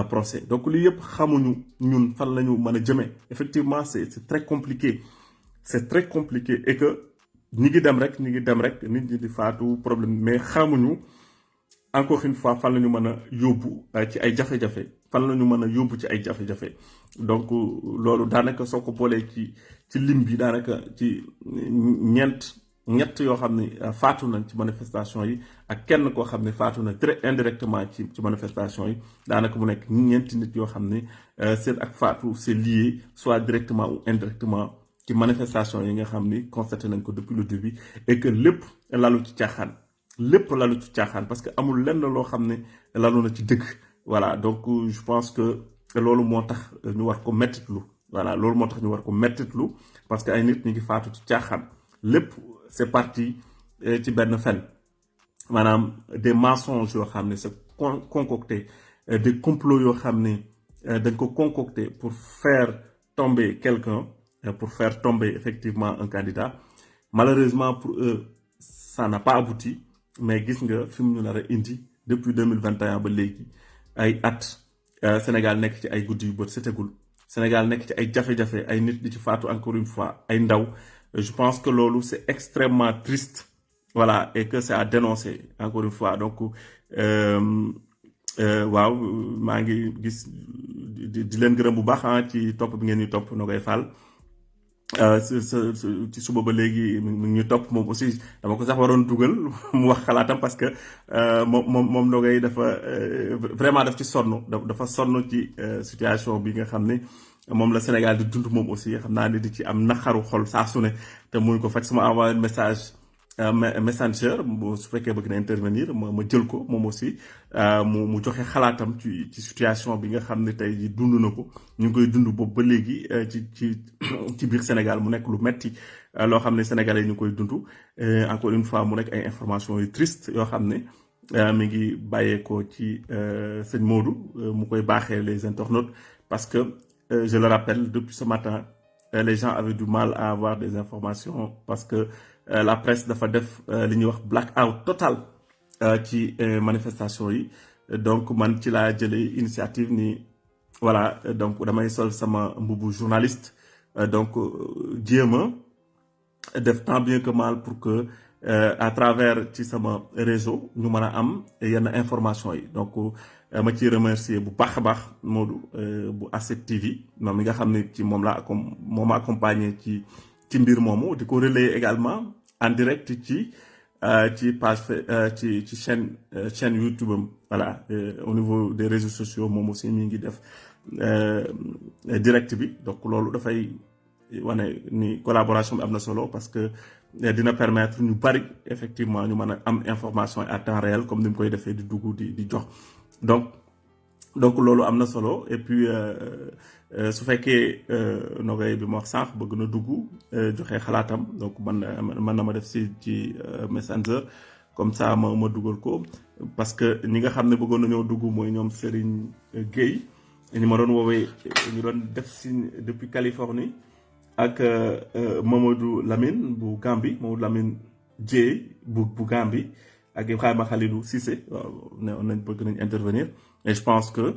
Speaker 1: procès donc lii yëpp xamuñu ñun fan la ñu mën a jëmee effectivement c'est très compliqué et que ñi ngi dem rek nit ñi di faatu problème mais xamuñu encore une fois fan la ñu mën a yóbbu ci ay jafe-jafe donc loolu daanaka soo ko boolee ci lim bi daanaka ci ñett yoo xam ne faatu nañ ci manifestation yi ak kenn koo xam ne faatu na très indirectement ci manifestation yi daanaka mu nekk ñeenti nit yoo xam ne seen ak faatu c'est lié soit directement ou indirectement ci manifestation yi nga xam ni constaté nañ ko depuis le début et que lépp lalu ci caaxaan parce que amul lenn loo xam ne lalu na ci dëgg voilà donc je pense que loolu moo tax ñu war ko mettitlu parce que ay nit ñi ngi faatu ci caaxaan lépp c'est parti ci benn fen maanaam des mensonges yoo xam ne c'est concocté des complots yoo xam ne dañ ko concocté pour faire tomber quelqu'un pour faire tomber effectivement un candidat malheureusement pour eux ça n'a pas abouti mais gis nga fi mu ñu nar a indi depuis 2021 ba léegi ay at Sénégal nekk ci ay guddi yu bët setegul Sénégal nekk ci ay jafe-jafe ay nit di ci faatu encore une fois ay ndaw je pense que loolu c'est extrêmement triste voilà et que c'est à dénoncer encore une fois donc waaw maa ngi gis di leen gërëm bu baax ci topp bi ngeen ñu topp Nogay Fall ci suba ba léegi mu ñu topp moom aussi dama ko sax waroon dugal mu wax xalaatam parce que moom Nogay dafa vraiment daf ci sonn dafa sonn ci situation bi nga xam ne moom la Sénégal di dund moom aussi xam naa ne di ci am naxaru xol saa su ne te muy ko faj sama envoyé message messenger su fekkee bëgg na intervenir ma jël ko moom aussi mu joxe xalaatam ci situation bi nga xam ne tey ji dund na ko ñu ngi koy dund boobu ba léegi ci biir Sénégal mu nekk lu metti loo xam ne sénégalais yi ñu koy dund encore une fois mu nekk ay informations yu triste yoo xam ne mi ngi bàyyeekoo ci sëñ Modou mu koy baaxee les internautes parce que je le rappelle depuis ce matin les gens avaient du mal à avoir des informations parce que la presse dafa def li ñuy wax blackout total ci manifestation yi donc man ci laa jëlee initiative ni voilà donc damay sol sama mbubu journaliste donc jéem a def tant bien que mal pour que à travers ci sama réseau ñu mën a am yenn information yi donc ma ciy remercier bu baax a baax Modou bu A7 TV moom mi nga xam ne ci moom ma accompagné ci mbir moomu di ko relayer également en direct ci page ci chaîne YouTube am voilà au niveau des réseaux sociaux moom aussi mi ngi def direct bi donc loolu dafay wane ni collaboration bi am na solo parce que dina permettre ñu bari effectivement ñu mën a am information à temps réel comme ni mu koy defee di dugg di jox donc loolu am na solo et puis su fekkee Nogay bi ma wax sànq bëgg na dugg joxe xalaatam donc man na ma def ci Messenger comme ça ma dugal ko parce que ñi nga xam ne bëggoon nañoo dugg mooy ñoom Serigne Gueye ñu ma doon woowee ñu doon def si depuis Californie ak Mamadou Lamine bu Gambie Mamadou Lamine Dieye bu Gambie ak Ibrahima Khalilou Cissé waaw nañ bëgg nañ intervenir et je pense que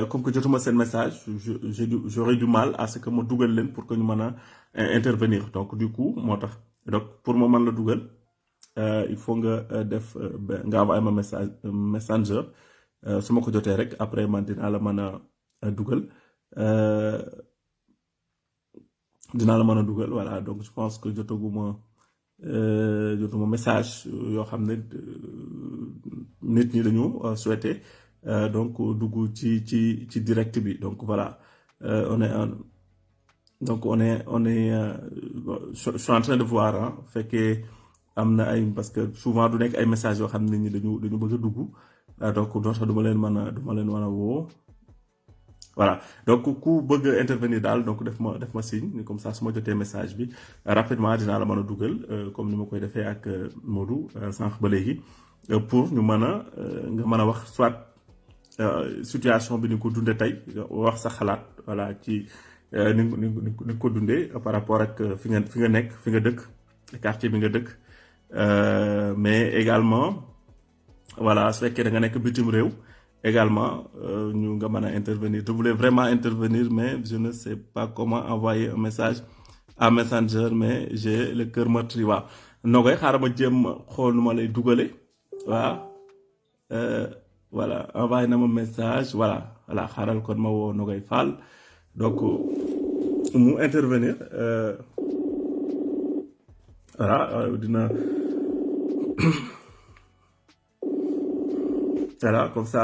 Speaker 1: comme que jotuma seen message j'aurais du mal à ce que ma dugal leen pour que ñu mën a intervenir donc du coup moo tax donc pour ma mën la dugal il faut nga def nga envoyer ma message messenger su ma ko jotee rek après man dinaa la mën a dugal voilà donc je pense que jotuma message yoo xam ne nit ñi dañu souhaité donc dugg ci direct bi donc voilà on est je suis en train de voir fekkee am na ay parce que souvent du nekk ay messages yoo xam ne nit ñi dañu bëgg a dugg donc doo tax du ma leen mën a woo voilà donc ku bëgg a intervenir daal donc def ma signe comme ça su ma jotee message bi rapidement dinaa la mën a dugal comme ni ma koy defee ak Modou sànq ba léegi pour ñu mën a nga mën a wax soit situation bi ni ko dundee tey wax sa xalaat voilà ci ni ko dundee par rapport ak fi nga nekk fi nga dëkk quartier bi nga dëkk mais également voilà su fekkee da nga nekk bitim réew également ñu nga mën a intervenir je voulais vraiment intervenir mais je ne sais pas comment envoyer un message à Messenger mais j'ai le cœur meurtri waaw Nogay xaaral ma jéem xool nu ma lay dugale waaw voilà envoyé na ma message voilà xaaral kon ma woo Nogay Fall donc mu intervenir voilà dina voilà comme ça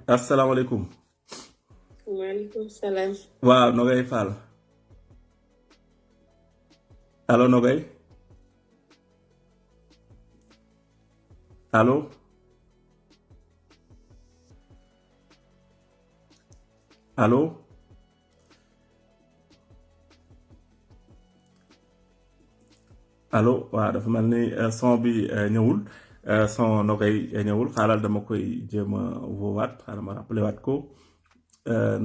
Speaker 1: asalaamaaleykum.
Speaker 4: maaleykum salaam.
Speaker 1: waaw Nogay Fall allo Nogay allo allo allo waaw dafa mel ni son bi ñëwul son Nogay ñëwul xaaral dama koy jéem a woowaat xaaral ma rappelé waat ko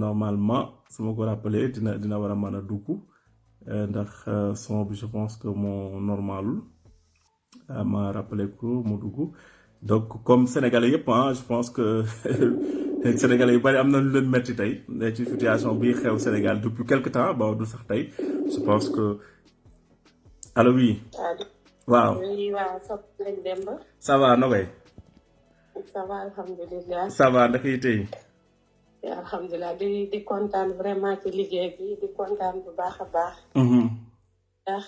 Speaker 1: normalement su ma ko rappelé dina war a mën a dugg ndax son bi je pense que moo normalul ma rappelé ko mu dugg donc comme sénégalais yëpp je pense que sénégalais yu bari am na lu leen metti tey ci situation bi xew Sénégal depuis quelque temps ba du sax tey je pense que allo oui. waaw ça va Nogay.
Speaker 4: ça va alhamdulilah.
Speaker 1: ça va ndaka yi tey.
Speaker 4: alhamdulilah di kontaan vraiment ci liggéey bi di kontaan bu baax a baax. ndax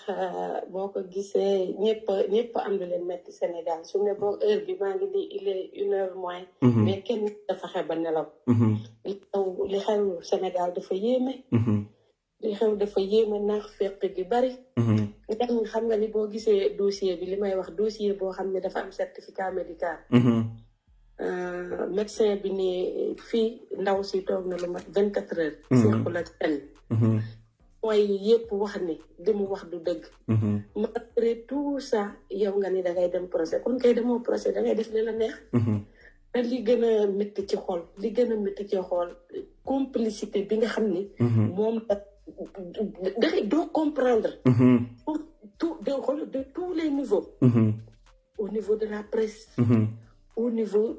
Speaker 4: boo ko gisee ñëpp am lu leen metti Sénégal su ne boo heure bi maa ngi di il est 1h moins. mais kenn dafa fexe ba nelaw. li xew Sénégal dafa yéeme. li xew dafa yéeme naax fekk gi bari. ndax xam nga ni boo gisee dossier bi li may wax dossier boo xam ne dafa am certificat médical. médecin bi ni fii ndaw si toog na lu mat 24 heures. fekku la kenn. mooy yëpp wax ni li mu wax du dëgg. malgré tout ça yow nga ni dangay dem procès kon kay demoo procès dangay def li la neex. te li gën a métti ci xol complicité bi nga xam ni. moom doo comprendre. de tous les niveaux. au niveau de la presse. au niveau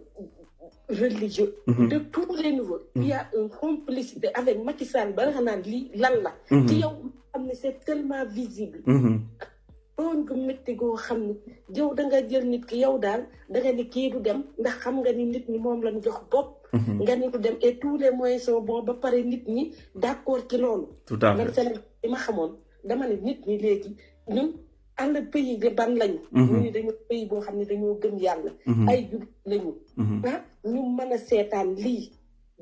Speaker 4: religieux. De tous les niveaux. Il y a une complicité avec Macky Sall ba nga naan lii lan la. ci yow xam ne c'est tellement visible. tooñ gu métti goo xam ne yow da nga jël nit ki yow daal da nga ni kii du dem ndax xam nga ni nit ñi moom lañ jox bopp. nga ni du dem et tous les moyens sont bons ba pare nit ñi d'accord ci loolu.
Speaker 1: tout à fait
Speaker 4: man Sénégal bi ma xamoon dama ne nit ñi léegi ñun àll pays de ban lañu. ñu ni dañoo pays boo xam ne dañoo gëm yàlla. ay jub lañu. ñu mën a seetaan lii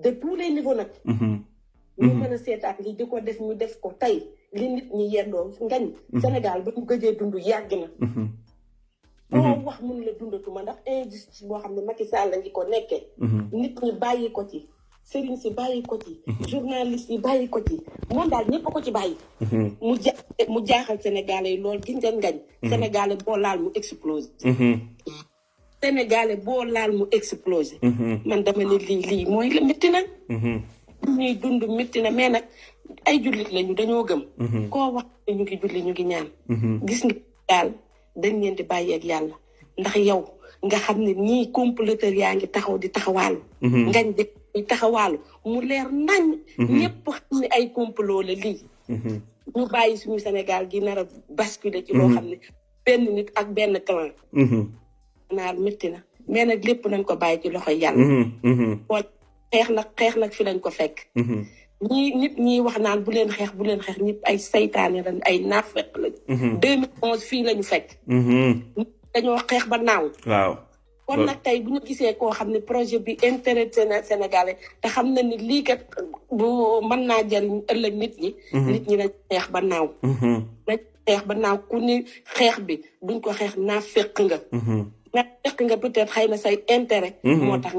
Speaker 4: de tous les niveaux nag. ñu mën a seetaan lii di ko def ñu def ko tey li nit ñi yendoo ngañ. Sénégal ba ñu gëjee dund yàgg na. boo wax mun la dundatuma ndax injustice boo xam ne Macky Sall la ngi ko nekkee. nit ñi bàyyi ko ci. sëriñ si bàyyi ko ci. journaliste yi bàyyi ko ci. moom daal ñëpp ko ci bàyyi. mu jaaxal Sénégalais yi lool gis ngeen ngañ. Sénégalais boo laal mu explose. Sénégalais boo laal mu explosé. man dama ne lii mooy la métti na. ñuy dund métti na mais nag ay jullit lañu dañoo gëm. koo wax ñu ngi julli ñu ngi ñaan. gis nga daal dañ leen di bàyyi ak yàlla ndax yow nga xam ne ñii comploteur yaa ngi taxaw di taxawaalu. ngañ de taxawaalu mu leer nañ. ñëpp xam ne ay complot la lii. ñu bàyyi suñu Sénégal gi nar a basculer ci loo xam ne benn nit ak benn clan. naar métti na mais nag lépp nañ ko bàyyi ci loxoy yàlla. xeex nag fi lañ ko fekk. nit ñi wax naan bu leen xeex ñëpp ay saytaane lañ ay naafeq lañ. 2011 fii lañu fekk. dañoo xeex ba naaw.
Speaker 1: waaw
Speaker 4: kon nag tey bu ñu gisee koo xam ne projet bi intérêt sénégalais te xam na ni lii kat bu mën naa jëriñ ëllëg nit ñi. nit ñi dañ xeex ba naaw. dañ xeex ba naaw ku ni xeex bi duñ ko xeex naafeq nga. naafeq nga peut-être xëy na say intérêt. moo tax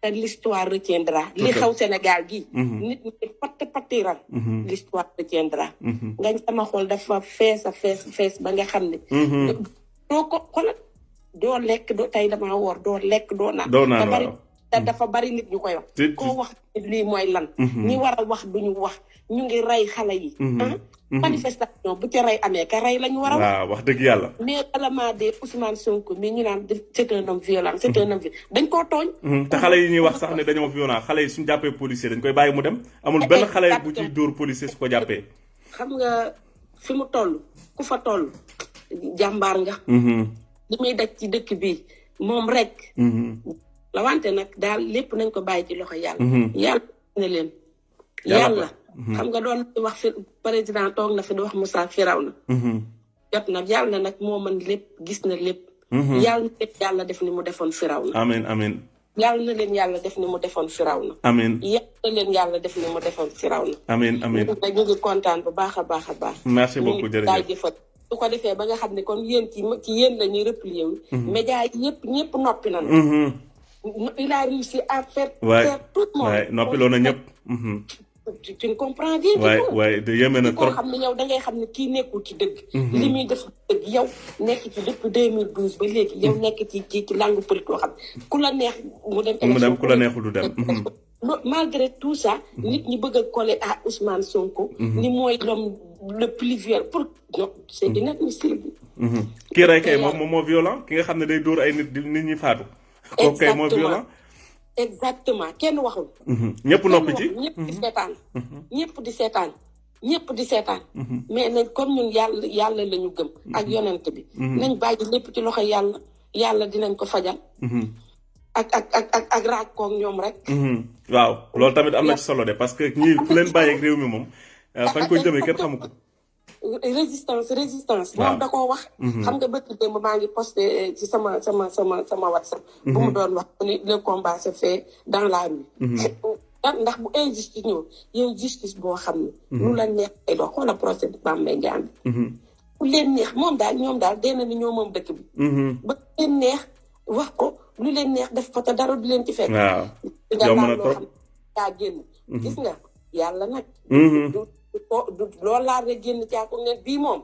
Speaker 4: te l'histoire retiendra li xew Sénégal gi nit ñi patiral l'histoire retiendra ngañ sama xol dafa fees ba nga xam ne doo ko xoolal doo lekk doo tey damaa woor doo lekk doo naan te dafa bari nit ñu koy wax koo wax lii mooy lan ñi war a wax duñu wax ñu ngi rey xale yi manifestation bu ci rey amee ka rey lañu war a
Speaker 1: waaw wax dëgg yàlla
Speaker 4: mais balamaa de Ousmane Sonko mi ñu naan c'est un homme violent c'est un homme violent dañ koo tooñ
Speaker 1: te xale yi ñuy wax sax ne dañoo violent xale yi suñu jàppee policier dañ koy bàyyi mu dem amul benn xale bu ci dóor policier su ko jàppee
Speaker 4: xam nga fi mu toll ku fa toll jàmbaar nga li muy daj ci dëkk bi moom rek la wante nag daal lépp nañ ko bàyyi ci loxo yàlla yàlla ne leen yàlla xam nga doon wax fi président toog na fi di wax Moussa Firawna jot na yàlla nag moo mën lépp gis na lépp yàlla na leen yàlla def ni mu defoon Firawna
Speaker 1: amiin amiin
Speaker 4: yàlla na leen yàlla def ni mu defoon Firawna
Speaker 1: amiin
Speaker 4: yàlla na leen yàlla def ni mu defoon Firawna
Speaker 1: amiin amiin
Speaker 4: ñu ngi kontaan bu baax a baax a baax
Speaker 1: merci beaucoup jërëjëf
Speaker 4: su ko defee ba nga xam ne kon yéen ci yéen la ñuy replier wu médias yi ñëpp noppi nañu il a réussi à faire tout le monde
Speaker 1: noppiloo na ñëpp
Speaker 4: tu ne comprends bien
Speaker 1: waay de yéeme na trop
Speaker 4: koo xam ne yow da ngay xam ne kii nekkul ci dëgg li muy def dëgg yow nekk ci depuis 2012 ba léegi yow nekk ci langue politique yoo xam ne ku la neex mu dem
Speaker 1: ku la neexul du dem
Speaker 4: malgré tout ça nit ñi bëgg a coller à Ousmane Sonko ni mooy l'homme le plus violent pour non c'est inadmissible
Speaker 1: kii rey kay moom moo violent ki nga xam ne day dóor ay nit ñi faatu kooku kay moo violent
Speaker 4: exactement kenn waxul
Speaker 1: ñëpp noppi ci
Speaker 4: ñëpp di seetaan mais nañ comme ñun yàlla la ñu gëm ak yonent bi nañ bàyyi lépp ci loxo yàlla dinañ ko fajal ak raakkoog ñoom rek
Speaker 1: waaw loolu tamit am na ci solo de parce que ñii ku leen bàyyi ak réew mi moom fañ koy jëmee kenn xamu ko
Speaker 4: résistance moom da koo wax xam nga bëgg démb maa ngi posté ci sama WhatsApp bu mu doon wax ni le combat se fait dans la rue ndax bu injustice ñëw yow justice boo xam ne lu la neex ay doo xoola procès Mame Mbaye Niang bu leen neex moom daal ñoom daal dee na ni ñoo moom dëkk bi ba leen neex wax ko lu leen neex def ko te dara du leen ci fekk
Speaker 1: waaw yow mën a trop
Speaker 4: yaa génn gis nga yàlla nag du loolu laa rek génn caako ne bii moom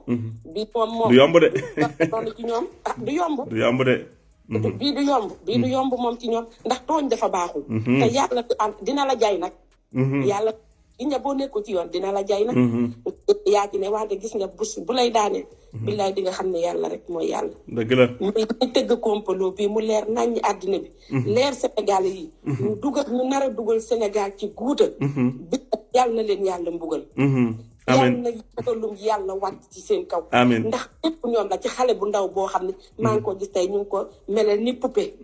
Speaker 1: du yomb de
Speaker 4: loolu ci ñoom du yomb
Speaker 1: de
Speaker 4: bii du yomb moom ci ñoom ndax tooñ dafa baaxul te yàlla dina la jay nag yàlla gi nga boo nekkul ci yoon dina la jay nag yaa ci ne wante gis nga bu lay daanee billaay di nga xam ne yàlla rek mooy yàlla.
Speaker 1: dëgg la
Speaker 4: muy tëgg complot bi mu leer naññ àddina bi. leer Sénégal yi. ñu nar a dugal Sénégal ci guuta. bi yàlla na leen yàlla mbugal.
Speaker 1: amiin
Speaker 4: yàlla na mbugalum yàlla wàcc ci seen kaw.
Speaker 1: amiin
Speaker 4: ndax lépp ñoom la ci xale bu ndaw boo xam ne. maa ngi ko gis tey ñu ngi ko melal ni poupée.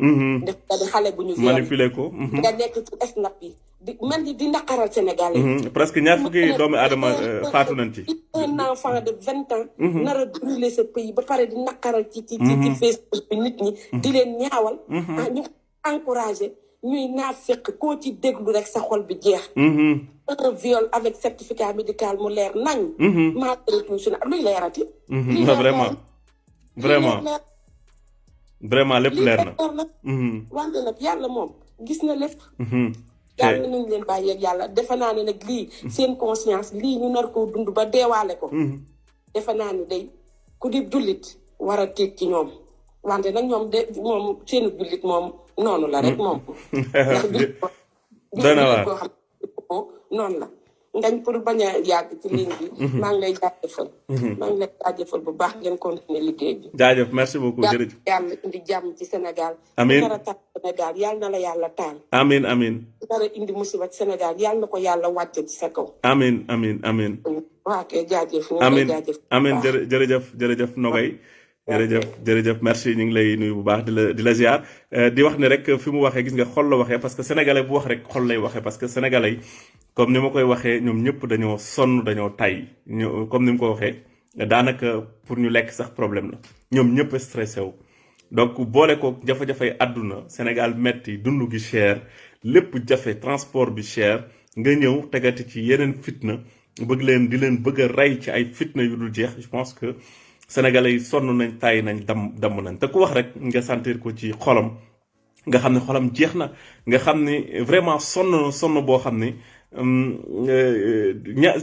Speaker 4: def ko di xale bu ñu.
Speaker 1: manipuler ko.
Speaker 4: nga nekk ci snap yi. mel ni di naqaral Sénégal yi.
Speaker 1: presque ñaar fukki doomu aadama faatu nañ ci.
Speaker 4: un enfant de 20 ans. nar a brûler ce pays ba pare di naqaral ci Facebook bi nit ñi. di leen ñaawal. ñu encouragé ñuy naafeq koo ci déglu rek sa xol bi jeex. un viol avec certificat médical mu leer nañ. maa luy leerati.
Speaker 1: vraiment lépp leer na.
Speaker 4: wante nag yàlla moom gis na lépp. yàlla nañ leen bàyyi ak yàlla defe naa ne nag lii seen conscience lii ñu nar koo dund ba deewaale ko. defe naa ne day ku di jullit war a tiit ci ñoom wante nag ñoom moom seen jullit moom noonu la rek moom. ndax jullit koo xam ne noonu la. ngañ pour bañ a yàgg ci ligne bi. maa ngi lay jaajëfal. maa ngi lay jaajëfal bu baax ngeen continuer liggéey bi.
Speaker 1: jaajëf merci beaucoup jërëjëf.
Speaker 4: yàlla indi jàmm ci Sénégal.
Speaker 1: amiin
Speaker 4: nar a taal Sénégal yàlla na la yàlla taal.
Speaker 1: amiin amiin.
Speaker 4: nar a indi musiba ci Sénégal yàlla na ko yàlla wàcce ci sa kaw.
Speaker 1: amiin amiin amiin.
Speaker 4: waa kay jaajëf.
Speaker 1: amiin amiin jërëjëf Nogay. jërëjëf merci ñu ngi lay nuyu bu baax di la ziar di wax ne rek fi mu waxee gis nga xol la waxee parce que sénégalais bu wax rek xol lay waxee parce que sénégalais yi comme ni ma koy waxee ñoom ñëpp dañoo sonn dañoo tay comme ni mu ko waxee daanaka pour ñu lekk sax problème la ñoom ñëpp stressé wu. donc boole ko jafe-jafey àdduna Sénégal metti dund gi cher lépp jafe transport bi cher nga ñëw tegati ci yeneen fitna bëgg leen di leen bëgg a rey ci ay fitna yu dul jeex je pense que sénégalais yi sonn nañ tàyyi nañ damm nañ te ku wax rek nga sentir ko ci xolam nga xam ne xolam jeex na nga xam ni vraiment sonn boo xam ni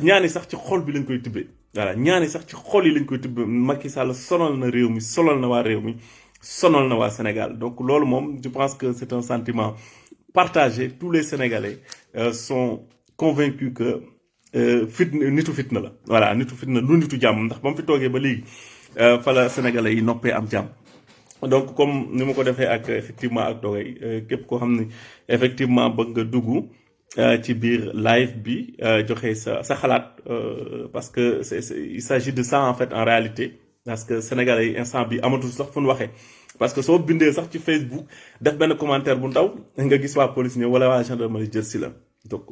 Speaker 1: ñaani sax ci xol bi lañ koy tibbee voilà ñaani sax ci xol yi lañ koy tibbee Macky Sall sonal na réew mi sonal na waa réew mi sonal na waa Sénégal donc loolu moom je pense que c'est un sentiment partagé tous les Sénégalais sont convaincus que nitu fitna la voilà nitu fitna lu nitu jàmm ndax ba mu fi toogee ba léegi fa la Sénégalais yi noppee am jàmm donc comme ni ma ko defee ak effectivement ak Dogay képp koo xam ne effectivement bëgg nga dugg ci biir live bi joxe sa xalaat parce que il s'agit de ça en fait en réalité parce que Sénégalais yi instant bi amatul sax fu ñu waxee parce que soo bindee sax ci Facebook def benn commentaire bu ndaw nga gis waa police ñëw wala waa gendarmerie jël si la donc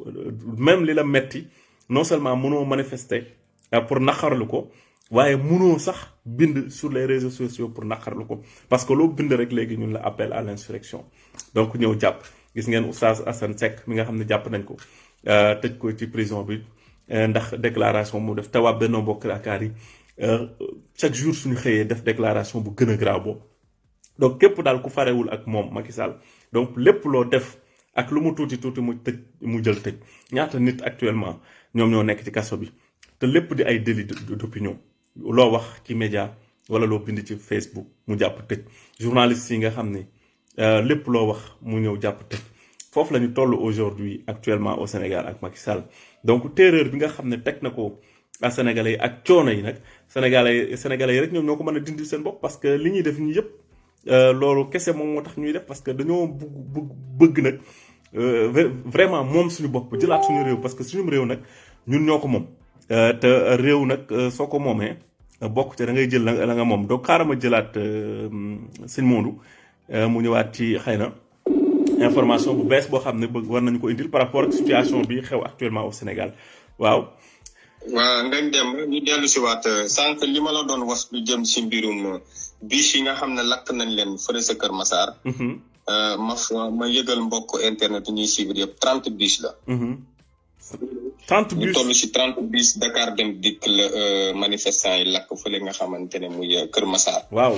Speaker 1: même li la metti non seulement mënoo manifester pour naqarlu ko waaye mënoo sax bind sur les réseaux sociaux pour naqarlu ko parce que loo bind rek léegi ñun la appel à l'insurrection donc ñëw jàpp gis ngeen Oustaz Assane Seck mi nga xam ne jàpp nañ ko tëj ko ci prison bi ndax déclaration mu def te waa Benno Bokk Yaakaar yi chaque jour suñu xëyee def déclaration bu gën a grave boobu donc képp daal ku farewul ak moom Macky Sall donc lépp loo def ak lu mu tuuti mu jël tëj ñaata nit actuellement ñoom ñoo nekk ci kaso bi te lépp di ay délit d'opinion loo wax ci média wala loo bind ci Facebook mu jàpp tëj journalistes yi nga xam ne lépp loo wax mu ñëw jàpp tëj foofu la ñu toll aujourd'hui actuellement au Sénégal ak Macky Sall donc terreur bi nga xam ne teg na ko à Sénégalais yi ak coono yi nag Sénégalais yi rek ñoom ñoo ko mën a dindi seen bopp parce que li ñuy def ñi yëpp loolu kese moom moo tax ñuy def parce que dañoo bëgg nag vraiment moom suñu bopp jëlaat suñu réew parce que suñu réew nag ñun ñoo ko moom te réew nag soo ko moomee bokk te da ngay jël la nga moom donc xaaral ma jëlaat sëñ Modou mu ñëwaat ci xëy na information bu bees boo xam ne bëgg war nañu ko indil par rapport ak situation bi xew actuellement au Sénégal waaw.
Speaker 2: waaw Ngagne Demba ñu dellu si waat sànq li ma la doon wax lu jëm si mbirum bis yi nga xam ne lakk nañ leen fële sa Kër Massar. ma yëgal mbokk internet ñuy suivre yëpp 30 bis la.
Speaker 1: 30 bis
Speaker 2: ñu toll si 30 bis Dakar Dem Dikk la manifestant yi lakk fële nga xamante ne muy Kër Massar.
Speaker 1: waaw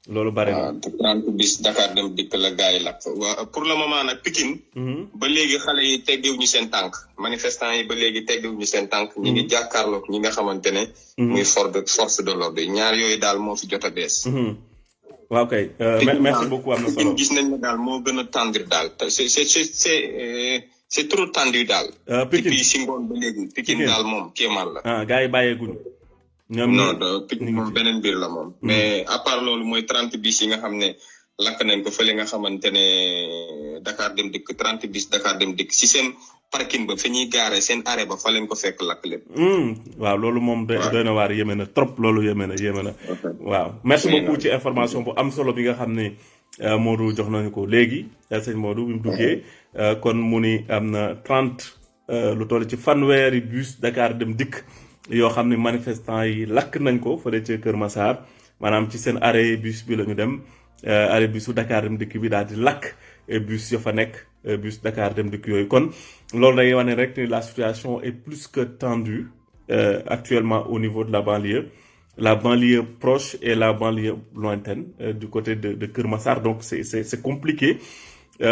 Speaker 1: loolu bari na.
Speaker 2: 30 bis Dakar Dem Dikk la gars yi lakk waaw pour le moment nag Pikine. ba léegi xale yi teggiwuñu seen tànk manifestant yi ba léegi teggiwuñu seen tànk. ñi ngi jàkkaarloog ñi nga xamante ne. muy force de l'ordre ñaar yooyu daal moo fi jot a bees.
Speaker 1: waaw kay merci beaucoup am na solo
Speaker 2: gis nañ ne daal moo gën a tendre daal c'est trop tendu daal.
Speaker 1: Pikine
Speaker 2: depuis si ngoon ba léegi Pikine daal moom kéemaan la.
Speaker 1: gars yi bàyyeeguñu.
Speaker 2: non pic moom beneen biir la moom. mais à part loolu mooy 30 bis yi nga xam ne lakk nañ ko fële nga xamante ne Dakar Dem Dikk 30 bis Dakar Dem Dikk si seen parking ba fi ñuy gaare seen arrêt ba fa leen ko fekk lakk lépp.
Speaker 1: waaw loolu moom doy na waar yéeme na trop loolu yéeme na. waaw merci beaucoup ci information bu am solo bi nga xam ne Modou jox nañu ko léegi sëñ Modou bi mu duggee kon mu ni am na 30 lu toll ci fanweeri bus Dakar Dem Dikk yoo xam ne manifestants yi lakk nañ ko fële ca Kër Massar maanaam ci seen arrêt bus bi la ñu dem arrêt busu Dakar Dem Dikk bi daal di lakk bus ya fa nekk bus Dakar Dem Dikk yooyu kon loolu day wane rek ni la situation est plus que tendue actuellement au niveau de la banlieue proche et la banlieue lointaine du côté de Kër Massar donc c'est compliqué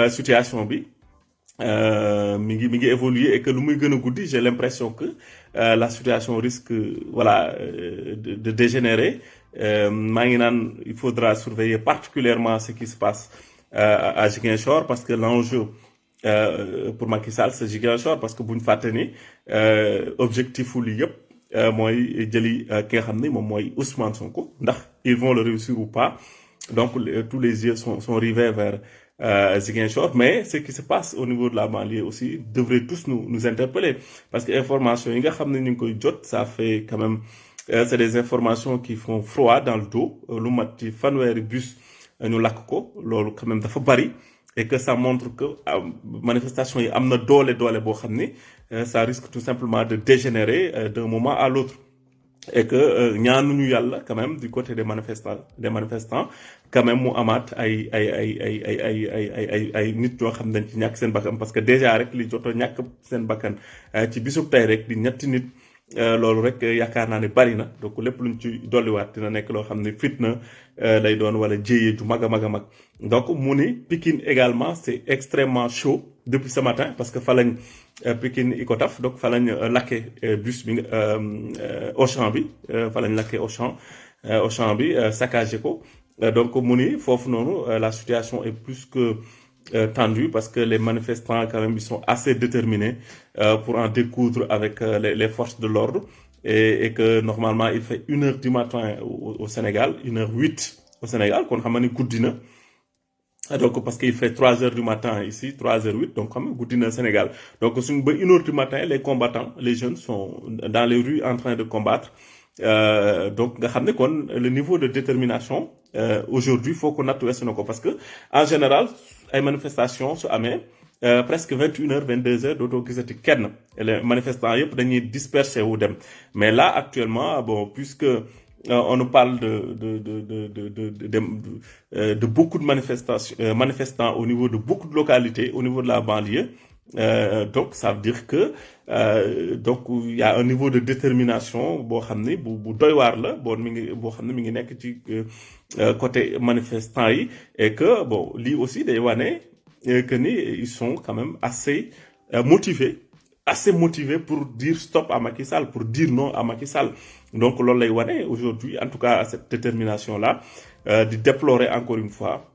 Speaker 1: situation bi mi ngi évoluer et que lu muy gën a guddi j'ai l'impression que la situation risque de dégénérer maa ngi naan il faudra surveiller particulièrement ce qui se passe à Ziguinchor parce que l'enjeu pour Macky Sall c'est Ziguinchor parce que bu ñu fàtte ni objectif wu lii yëpp mooy jëli ki nga xam ne moom mooy Ousmane Sonko ndax ils vont le réussir ou pas donc tous les yeux sont rivés vers Ziguinchor mais ce qui se passe au niveau de la banlieue aussi devrait tous nous interpeller parce que information yi nga xam ne ñu ngi koy jot ça fait quand même c'est des informations qui font froid dans le dos lu mat ci fanweeri bus ñu lakk ko loolu quand même dafa bari et que ça montre que manifestation yi am na doole boo xam ni ça risque tout simplement de dégénérer d'un moment à l'autre et que ñaanuñu yàlla quand même du côté des manifestants quand même mu amaat ay nit yoo xam dañ ci ñàkk seen bakkan parce que déjà rek li joto ñàkk seen bakkan ci bisub tey rek di ñetti nit loolu rek yaakaar naa ne bari na donc lépp luñ ci dolliwaat dina nekk loo xam ne fitna lay doon wala jéyee ju mag a mag donc mu ni Pikine également c'est extrêmement chaud depuis ce matin parce que fa lañ Pikine Icotaf donc fa lañ lakke bus bi Auchan bi fa lañ lakke Auchan bi saccagé ko donc mu ni foofu noonu la situation est plus que tendue parce que les manifestants quand même ils sont assez déterminés pour en découdre avec les forces de l'ordre et que normalement il fait 1h du matin au Sénégal 1h08 au Sénégal kon xam nga ni guddi na donc parce qu'il fait 3h du matin ici 3h08 donc xam nga guddi na Sénégal donc suñ ba 1h du matin les combattants les jeunes sont dans les rues en train de combattre donc nga xam ne kon le niveau de détermination aujourd'hui faut qu'on natt na ko parce que en général ay manifestations su amee presque 21h 22h dootoo gisati kenn les manifestants yëpp dañuy disperser wu dem mais là actuellement bon puisque on nous parle de beaucoup de manifestants au niveau de beaucoup de localités au niveau de la banlieue donc ça veut dire que donc il y a un niveau de détermination boo xam ne bu doy waar la boo xam ne mi ngi nekk ci côté manifestants yi et que bon lii aussi day wane que ni ils sont quand même assez motivés pour dire stop à Macky Sall pour dire non à Macky Sall donc loolu lay wane aujourd'hui en tout cas cette détermination là di déplorer encore une fois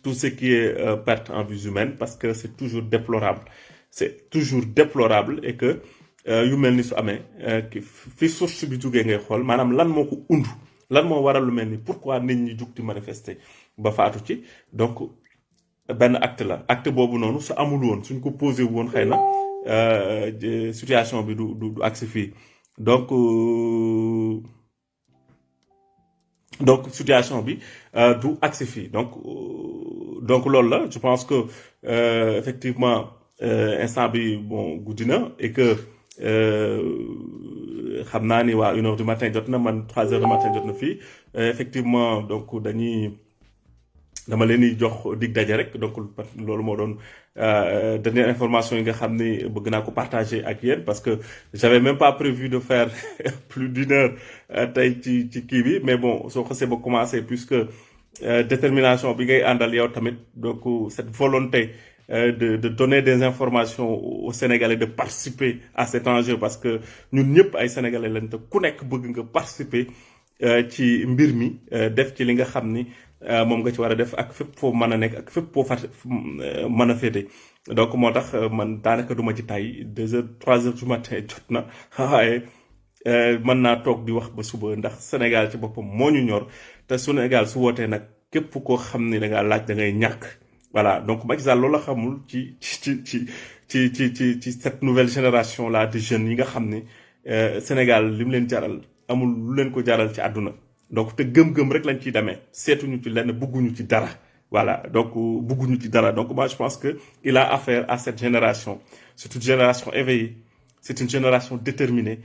Speaker 1: tout ce qui est perte en vies humaines parce que c'est toujours déplorable et que yu mel ni su amee fi source bi jógee ngay xool maanaam lan moo ko undu lan moo waral lu mel ni pourquoi nit ñi jug di manifester ba faatu ci donc benn acte boobu noonu su amul woon suñ ko posé woon xëy na situation bi du agsi fii donc situation bi du agsi fii donc loolu la je pense que effectivement instant bi bon guddi na et que xam naa ni waa 1h du matin jot na man 3h du matin jot na fii effectivement donc dama leen di jox dig daje rek donc loolu moo doon dernière information yi nga xam ni bëgg naa ko partager ak yéen parce que j'avais même pas prévu de faire plus d'une heure tey ci kii bi mais bon soo xasee ba commencer puisque détermination bi ngay àndal yow tamit donc cette volonté de donner des informations aux Sénégalais de participer à cet enjeu parce que ñun ñëpp ay Sénégalais lañ te ku nekk bëgg nga participer ci mbir mi def ci li nga xam ni moom nga ci war a def ak fépp foo mën a nekk ak fépp foo mën a féete donc moo tax man daanaka duma ci tay 2h 3h du matin jot na waaye mën naa toog di wax ba suba ndax Sénégal ci boppam moo ñu ñor te Sénégal su wootee nag képp koo xam ne da ngaa laaj da ngay ñàkk voilà donc Macky Sall loolu la xamul ci cette nouvelle génération là de jeunes yi nga xam ne Sénégal li mu leen jaral amul lu leen ko jaral ci àdduna donc te gëm-gëm rek lañ ciy demee seetuñu ci lenn bugguñu ci dara voilà donc bugguñu ci dara donc moi je pense que il a affaire à cette génération. C'est une génération éveillée, c'est une génération déterminée,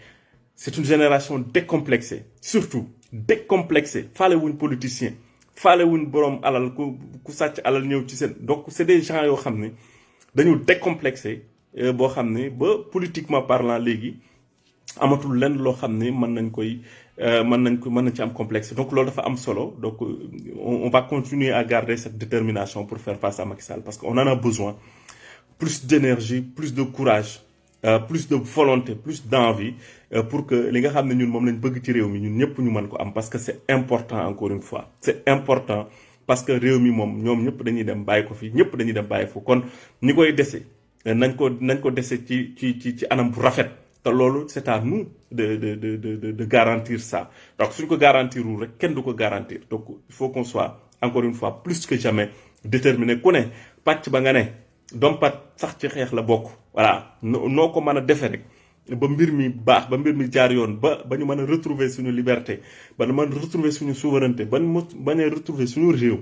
Speaker 1: c'est une génération décomplexée, surtout décomplexée. Fallait un politicien, fallait un borom alal ku sàcc alal ñëw ci seen donc c'est des gens yoo xam ne dañu décomplexé boo xam ne ba politiquement parlant léegi amatul lenn loo xam ne mën nañ ci am complexe donc loolu dafa am solo donc on va continuer à garder cette détermination pour faire face à Macky Sall parce qu'on en a besoin. Plus d'énergie, plus de courage, plus de volonté, plus d'envie pour que les gens ñun moom lañ bëgg ci réew mi ñun ñëpp ñu mën ko am parce que c'est important encore une fois. C'est important parce que réew mi moom ñoom ñëpp dañuy dem bàyyi ko fi ñëpp dañuy dem bàyyi fu kon ñi koy dese nañ ko dese ci anam bu rafet te loolu c'est à nous de garantir ça donc suñ ko garantirul rek kenn du ko garantir donc il faut qu'on soit encore une fois plus que jamais déterminé ku ne pàcc ba nga ne. dompat sax ci xeex la bokk voilà noo ko mën a defee rek ba mbir mi baax ba mbir mi jaar yoon ba ñu mën a retrouver suñu liberté ba ñu mën a retrouver suñu souveraineté ba ñu mën a retrouver suñu réew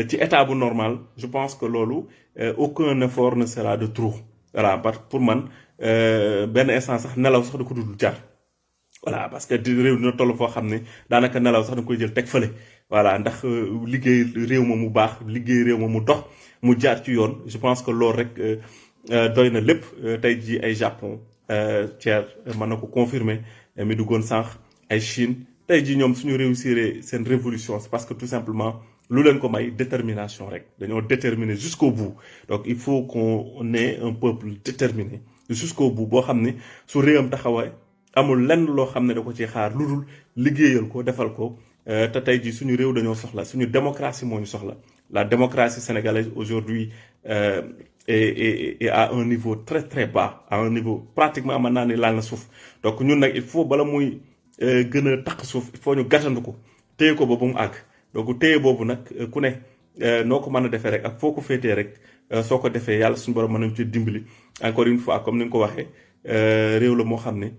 Speaker 1: ci état bu normal je pense que loolu aucun effort ne sera de trop voilà pour man benn instant sax nelaw sax da ko dul jaar voilà parce que réew dina toll foo xam ne daanaka nelaw sax da koy jël teg fële voilà ndax liggéey réew ma mu baax liggéey réew ma mu dox mu jaar ci yoon je pense que loolu rek doy na lépp tey jii ay Japon Thier mën na ko confirmer mi duggoon sànq ay Chine tey jii ñoom suñu réussir seen révolution c'est parce que tout simplement lu leen ko may détermination rek dañoo déterminer jusqu'au bout donc il faut qu'on ait un peuple déterminé jusqu'au bout boo xam ne su réewam taxawee amul lenn loo xam ne da ko ci xaar lu dul liggéeyal ko defal ko te tey jii suñu réew dañoo soxla suñu démocratie moo ñu soxla la démocratie sénégalaise aujourd'hui est à un niveau très très bas à un niveau pratiquement mën naa ne laal na suuf donc ñun nag il faut bala muy gën a taq suuf il faut ñu gàttandu ko téye ko ba mu àgg donc téye boobu nag ku ne noo ko mën a defee rek ak foo ko féetee rek soo ko defee yàlla suñu borom mën nañu ci dimbali encore une fois comme ni nga ko waxee réew la moo xam ne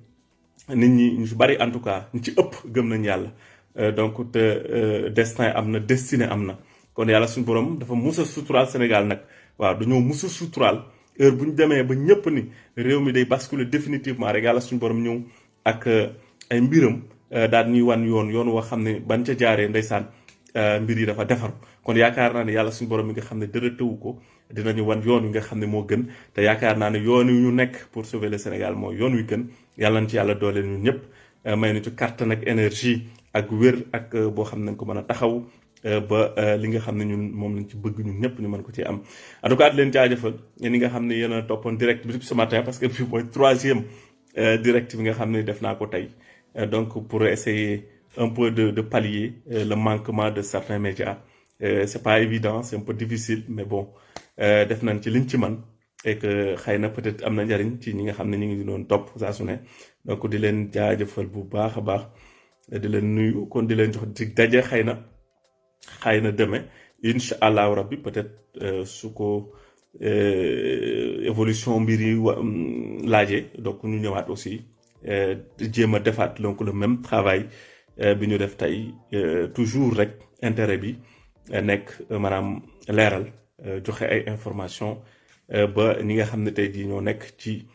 Speaker 1: nit ñi ñu bari en tout cas ñu ci ëpp gëm nañ yàlla donc te destin am na destinée am na kon yàlla suñu borom dafa musa suturaal Sénégal nag waaw dañoo musa suturaal heure bu ñu demee ba ñëpp ni réew mi day basculer définitivement rek yàlla suñu borom ñëw ak ay mbiram daal ñuy wan yoon woo xam ne ban ca jaaree ndeysaan mbir yi dafa defaru kon yaakaar naa ne yàlla suñu borom mi nga xam ne dara tëwu ko dinañu wan yoon wi nga xam ne moo gën te yaakaar naa ne yoon wi ñu nekk pour sauver le Sénégal mooy yoon wi gën yàlla na ci yàlla doole ñun ñëpp may na ci kàttan ak énergie ak wér ak boo xam ne nañ ko mën a taxaw ba li nga xam ne ñun moom lañ ci bëgg ñun ñëpp ñu mën ko ci am en tout cas di leen jaajëfal yéen ñi nga xam ne yéen a toppoon direct bi ce matin parce que puis mooy 3e direct bi nga xam ne def naa ko tey donc pour essayer un peu de pallier le manquement de certains médias c'est pas évident c'est un peu difficile mais bon def nañ ci liñ ci man et que xëy na peut-être am na njariñ ci ñi nga xam ne ñu ngi doon topp saa su ne donc di leen jaajëfal bu baax a baax di leen nuyu kon di leen jox dig daje xëy na demee incha allahu rabbi peut-être su ko évolution mbir yi laajee donc ñu ñëwaat aussi jéem a defaat donc le même travail bi ñu def tey toujours rek intérêt bi nekk maanaam leeral joxe ay information ba ñi nga xam ne tey jii ñoo nekk ci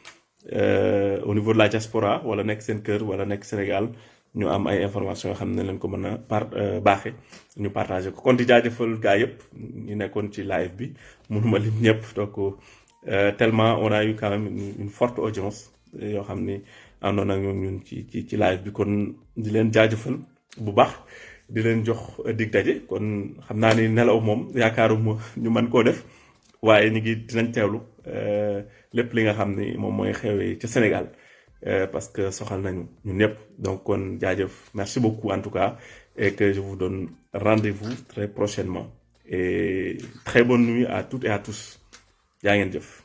Speaker 1: au niveau de la diaspora wala nekk seen kër wala nekk Sénégal ñu am ay information yoo xam ne leen ko mën a baaxe ñu partagé ko kon di jaajëfal gaa yëpp ñu nekkoon ci live bi mënuma lim ñëpp donc tellement on a eu quand même une forte audience yoo xam ni àndoon ak ñun ci live bi kon di leen jaajëfal bu baax di leen jox dig daje kon xam naa ni nelaw moom yaakaaruma ñu mën koo def waaye ñu ngi dinañ teewlu lépp li nga xam ni moom mooy xewee ca Sénégal parce que soxal nañu ñun ñëpp donc kon jaajëf merci beaucoup en tout cas et que je vous donne rendez-vous très prochainement et très bonne nuit à toutes et à tous jaa ngeen jëf